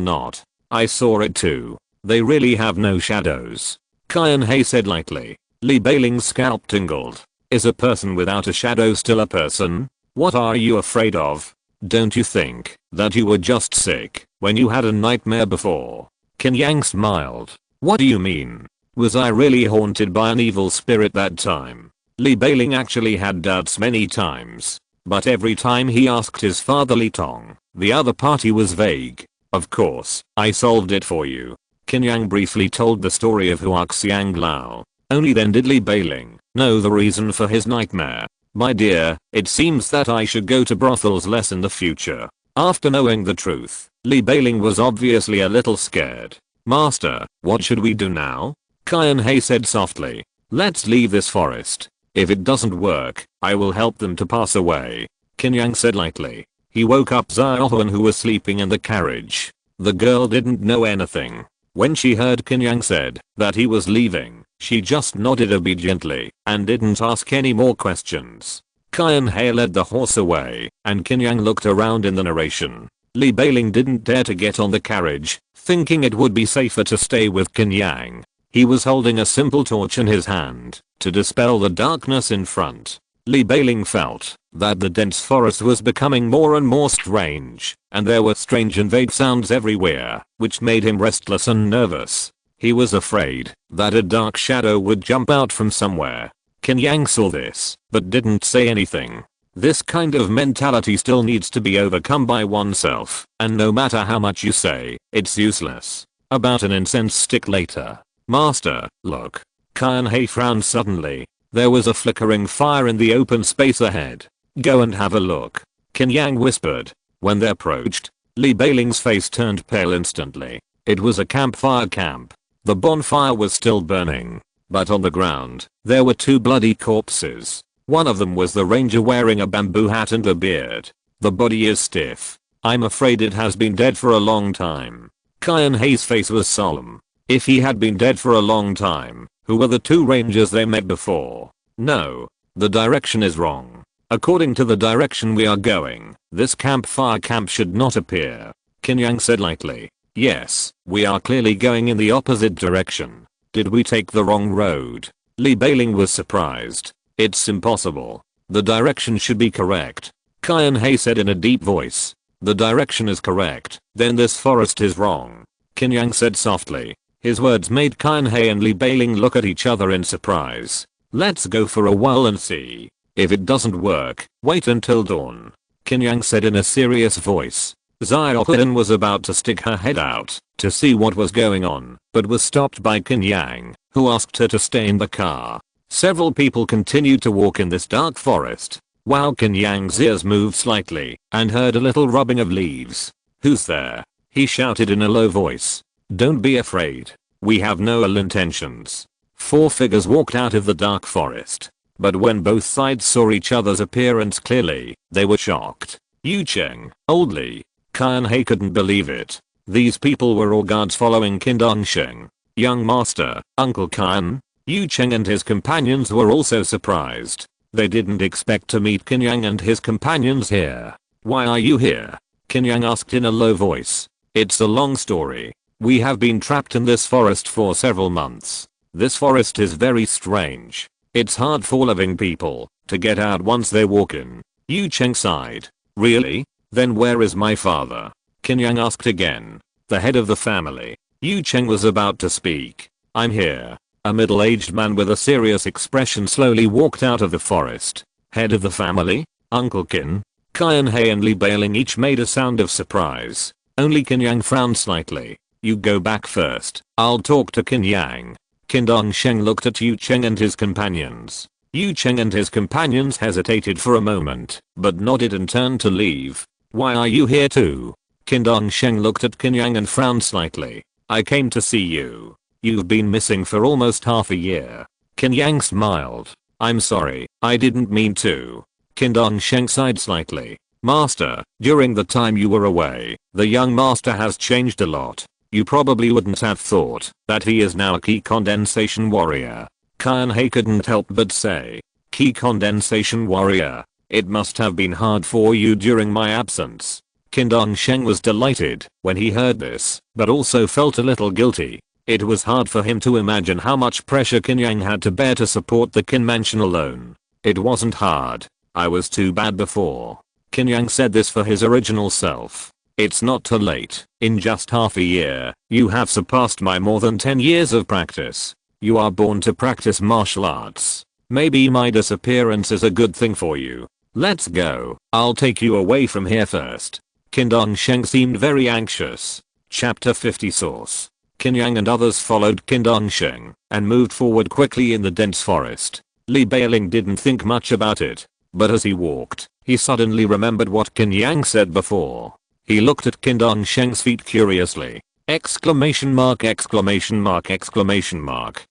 not. "I saw it too. They really have no shadows," Qian He said lightly. Li Beiling's scalp tingled. "Is a person without a shadow still a person? What are you afraid of? Don't you think that you were just sick when you had a nightmare before?" Qin Yang smiled. "What do you mean? Was I really haunted by an evil spirit that time?" Li Beiling actually had doubts many times, but every time he asked his father Li Tong, the other party was vague. "Of course, I solved it for you." Qin Yang briefly told the story of Huaxiang Lao. Only then did Li Beiling know the reason for his nightmare. "My dear, it seems that I should go to brothels less in the future." After knowing the truth, Li Beiling was obviously a little scared. "Master, what should we do now?" Qian He said softly. "Let's leave this forest. If it doesn't work, I will help them to pass away," Qin Yang said lightly. He woke up Xiaohuan who was sleeping in the carriage. The girl didn't know anything. When she heard Qin Yang said that he was leaving, she just nodded obediently and didn't ask any more questions. Qian He led the horse away and Qin Yang looked around in the narration. Li Beiling didn't dare to get on the carriage, thinking it would be safer to stay with Qin Yang. He was holding a simple torch in his hand to dispel the darkness in front. Li Beiling felt that the dense forest was becoming more and more strange, and there were strange and vague sounds everywhere, which made him restless and nervous. He was afraid that a dark shadow would jump out from somewhere. Qin Yang saw this, but didn't say anything. This kind of mentality still needs to be overcome by oneself, and no matter how much you say, it's useless. About an incense stick later. "Master, look." Qin frowned suddenly. There was a flickering fire in the open space ahead. Go and have a look, Qin Yang whispered. When they approached, Li Beiling's face turned pale instantly. It was a campfire camp. The bonfire was still burning, but on the ground, there were two bloody corpses. One of them was the ranger wearing a bamboo hat and a beard. The body is stiff. I'm afraid it has been dead for a long time. Qin's face was solemn. If he had been dead for a long time, who were the two rangers they met before? No. The direction is wrong. According to the direction we are going, this campfire camp should not appear, Qin Yang said lightly. Yes, we are clearly going in the opposite direction. Did we take the wrong road? Li Beiling was surprised. It's impossible. The direction should be correct. Qin said in a deep voice. The direction is correct, then this forest is wrong, Qin Yang said softly. His words made Qin and Li Beiling look at each other in surprise. Let's go for a while and see. If it doesn't work, wait until dawn, Qin Yang said in a serious voice. Xiaohan was about to stick her head out to see what was going on, but was stopped by Qin Yang, who asked her to stay in the car. Several people continued to walk in this dark forest, while Qin Yang's ears moved slightly and heard a little rubbing of leaves. Who's there? He shouted in a low voice. Don't be afraid. We have no ill intentions. Four figures walked out of the dark forest. But when both sides saw each other's appearance clearly, they were shocked. Yu Cheng, Old Li, Qin couldn't believe it. These people were all guards following Qin Dongsheng. Young Master, Uncle Qin. Yu Cheng and his companions were also surprised. They didn't expect to meet Qin Yang and his companions here. Why are you here? Qin Yang asked in a low voice. It's a long story. We have been trapped in this forest for several months. This forest is very strange. It's hard for living people to get out once they walk in. Yu Cheng sighed. Really? Then where is my father? Qin Yang asked again. The head of the family. Yu Cheng was about to speak. I'm here. A middle-aged man with a serious expression slowly walked out of the forest. Head of the family? Uncle Qin? Qin and Li Beiling each made a sound of surprise. Only Qin Yang frowned slightly. You go back first. I'll talk to Qin Yang. Qin Dongsheng looked at Yu Cheng and his companions. Yu Cheng and his companions hesitated for a moment, but nodded and turned to leave. Why are you here too? Qin Dongsheng looked at Qin Yang and frowned slightly. I came to see you. You've been missing for almost half a year. Qin Yang smiled. I'm sorry, I didn't mean to. Qin Dongsheng sighed slightly. Master, during the time you were away, the young master has changed a lot. You probably wouldn't have thought that he is now a key condensation warrior. Qin couldn't help but say. Key condensation warrior. It must have been hard for you during my absence. Qin Dongsheng was delighted when he heard this, but also felt a little guilty. It was hard for him to imagine how much pressure Qin Yang had to bear to support the Qin mansion alone. It wasn't hard. I was too bad before. Qin Yang said this for his original self. It's not too late. In just half a year, you have surpassed my more than 10 years of practice. You are born to practice martial arts. Maybe my disappearance is a good thing for you. Let's go. I'll take you away from here first. Qin Dongsheng seemed very anxious. Chapter 50 Source. Qin Yang and others followed Qin Dongsheng and moved forward quickly in the dense forest. Li Beiling didn't think much about it, but as he walked, he suddenly remembered what Qin Yang said before. He looked at Qin Dongsheng's feet curiously. Exclamation mark, exclamation mark, exclamation mark.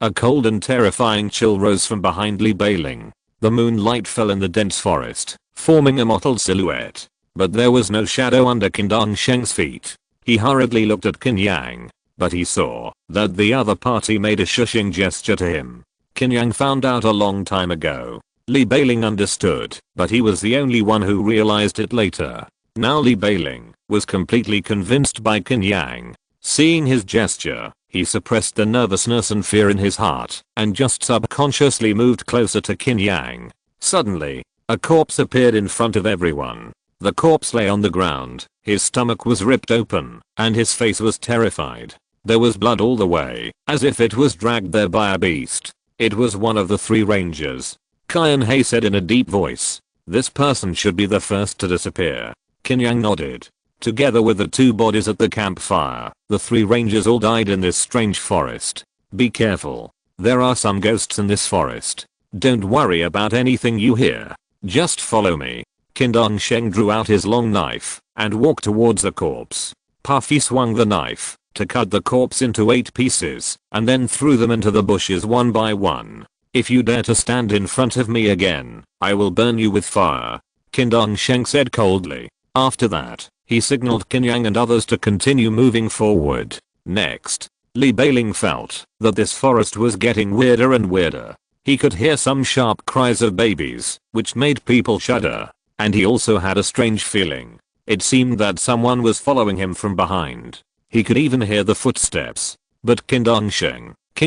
A cold and terrifying chill rose from behind Li Beiling. The moonlight fell in the dense forest, forming a mottled silhouette. But there was no shadow under Qin Dongsheng's feet. He hurriedly looked at Qin Yang, but he saw that the other party made a shushing gesture to him. Qin Yang found out a long time ago. Li Beiling understood, but he was the only one who realized it later. Now Li Beiling was completely convinced by Qin Yang. Seeing his gesture, he suppressed the nervousness and fear in his heart and just subconsciously moved closer to Qin Yang. Suddenly, a corpse appeared in front of everyone. The corpse lay on the ground, his stomach was ripped open, and his face was terrified. There was blood all the way, as if it was dragged there by a beast. It was one of the three rangers. Qin said in a deep voice. This person should be the first to disappear. Qin Yang nodded. Together with the two bodies at the campfire, the three rangers all died in this strange forest. Be careful. There are some ghosts in this forest. Don't worry about anything you hear. Just follow me. Qin Yang drew out his long knife and walked towards the corpse. Puffy swung the knife to cut the corpse into 8 pieces and then threw them into the bushes one by one. If you dare to stand in front of me again, I will burn you with fire, Qin Yang said coldly. After that, he signaled Qin Yang and others to continue moving forward. Next, Li Beiling felt that this forest was getting weirder and weirder. He could hear some sharp cries of babies, which made people shudder. And he also had a strange feeling. It seemed that someone was following him from behind. He could even hear the footsteps. But Qin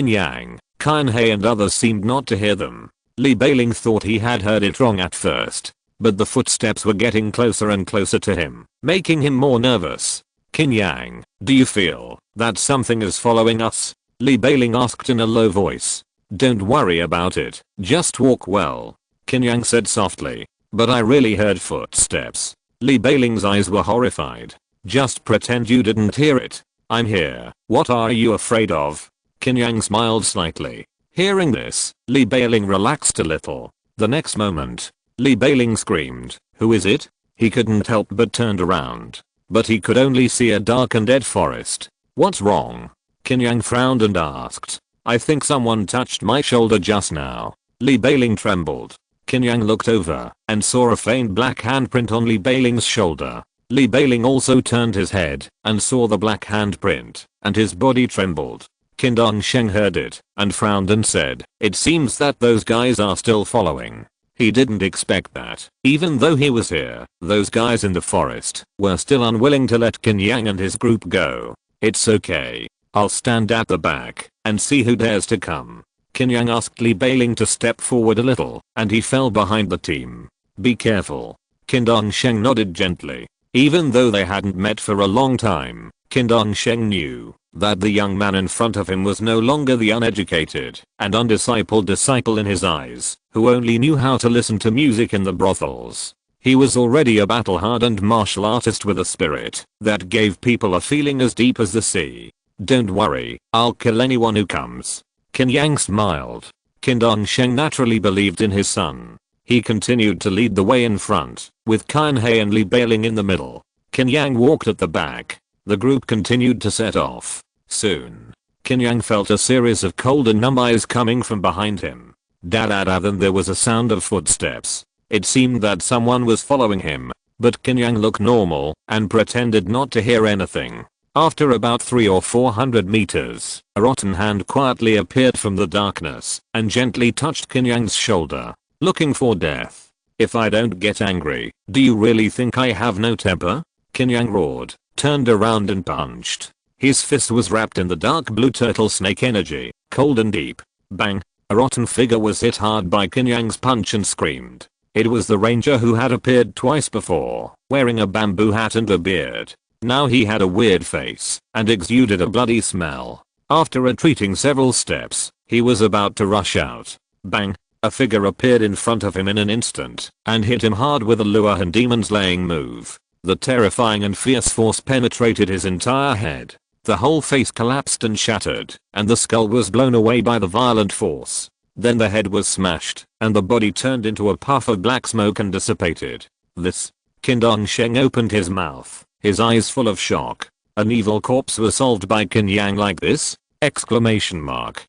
Yang, Qin He and others seemed not to hear them. Li Beiling thought he had heard it wrong at first. But the footsteps were getting closer and closer to him, making him more nervous. Qin Yang, do you feel that something is following us? Li Beiling asked in a low voice. Don't worry about it, just walk well, Qin Yang said softly. But I really heard footsteps. Li Beiling's eyes were horrified. Just pretend you didn't hear it. I'm here. What are you afraid of? Qin Yang smiled slightly. Hearing this, Li Beiling relaxed a little. The next moment, Li Beiling screamed, "Who is it?" He couldn't help but turned around. But he could only see a dark and dead forest. What's wrong? Qin Yang frowned and asked. I think someone touched my shoulder just now. Li Beiling trembled. Qin Yang looked over and saw a faint black handprint on Li Beiling's shoulder. Li Beiling also turned his head and saw the black handprint, and his body trembled. Qin Yang heard it and frowned and said, "It seems that those guys are still following." He didn't expect that. Even though he was here, those guys in the forest were still unwilling to let Qin Yang and his group go. It's okay. I'll stand at the back and see who dares to come. Qin Yang asked Li Beiling to step forward a little, and he fell behind the team. Be careful. Qin Yang nodded gently. Even though they hadn't met for a long time, Qin Yang knew that the young man in front of him was no longer the uneducated and undiscipled disciple in his eyes, who only knew how to listen to music in the brothels. He was already a battle-hardened martial artist with a spirit that gave people a feeling as deep as the sea. Don't worry, I'll kill anyone who comes. Qin Yang smiled. Qin Yang naturally believed in his son. He continued to lead the way in front, with Qin He and Li Beiling in the middle. Qin Yang walked at the back. The group continued to set off. Soon, Qin Yang felt a series of cold and numb eyes coming from behind him. Then there was a sound of footsteps. It seemed that someone was following him, but Qin Yang looked normal and pretended not to hear anything. After about 300 or 400 meters, a rotten hand quietly appeared from the darkness and gently touched Qin Yang's shoulder, looking for death. If I don't get angry, do you really think I have no temper? Qin Yang roared, turned around and punched. His fist was wrapped in the dark blue turtle snake energy, cold and deep. Bang! A rotten figure was hit hard by Qin Yang's punch and screamed. It was the ranger who had appeared twice before, wearing a bamboo hat and a beard. Now he had a weird face and exuded a bloody smell. After retreating several steps, he was about to rush out. Bang! A figure appeared in front of him in an instant and hit him hard with a lure and demon-slaying move. The terrifying and fierce force penetrated his entire head. The whole face collapsed and shattered, and the skull was blown away by the violent force. Then the head was smashed, and the body turned into a puff of black smoke and dissipated. This. Qin Yang opened his mouth, his eyes full of shock. An evil corpse was solved by Qin Yang like this? Exclamation mark.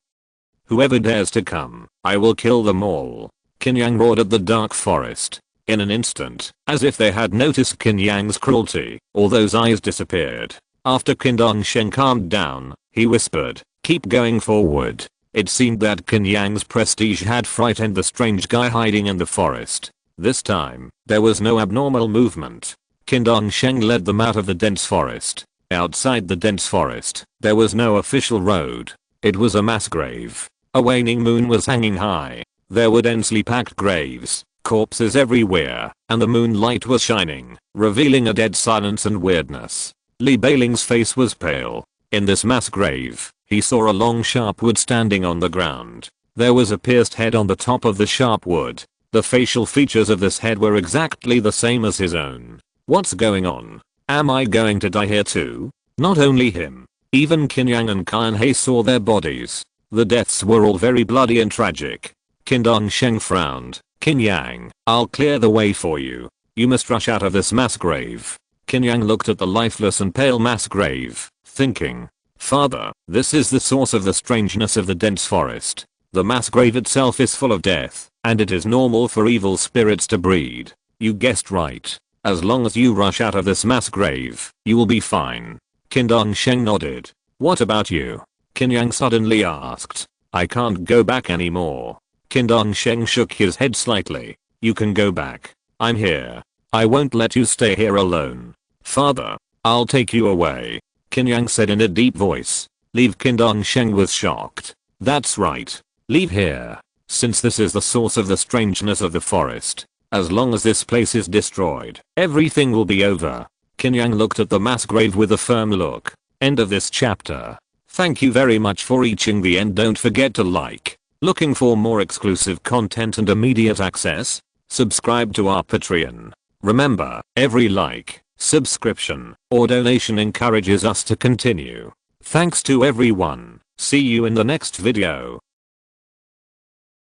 Whoever dares to come, I will kill them all. Qin Yang roared at the dark forest. In an instant, as if they had noticed Qin Yang's cruelty, all those eyes disappeared. After Qin Yang calmed down, he whispered, "Keep going forward." It seemed that Qin Yang's prestige had frightened the strange guy hiding in the forest. This time, there was no abnormal movement. Qin Yang led them out of the dense forest. Outside the dense forest, there was no official road. It was a mass grave. A waning moon was hanging high. There were densely packed graves, corpses everywhere, and the moonlight was shining, revealing a dead silence and weirdness. Li Beiling's face was pale. In this mass grave, he saw a long sharp wood standing on the ground. There was a pierced head on the top of the sharp wood. The facial features of this head were exactly the same as his own. What's going on? Am I going to die here too? Not only him. Even Qin Yang and Qin He saw their bodies. The deaths were all very bloody and tragic. Qin Sheng frowned. Qin Yang, I'll clear the way for you. You must rush out of this mass grave. Qin Yang looked at the lifeless and pale mass grave, thinking, Father, this is the source of the strangeness of the dense forest. The mass grave itself is full of death, and it is normal for evil spirits to breed. You guessed right. As long as you rush out of this mass grave, you will be fine. Qin Sheng nodded. What about you? Qin Yang suddenly asked. I can't go back anymore. Qin Sheng shook his head slightly. You can go back. I'm here. I won't let you stay here alone. Father, I'll take you away. Qin Yang said in a deep voice. Leave. Qin Sheng was shocked. That's right. Leave here. Since this is the source of the strangeness of the forest. As long as this place is destroyed, everything will be over. Qin Yang looked at the mass grave with a firm look. End of this chapter. Thank you very much for reaching the end. Don't forget to like. Looking for more exclusive content and immediate access? Subscribe to our Patreon. Remember, every like, subscription, or donation encourages us to continue. Thanks to everyone. See you in the next video.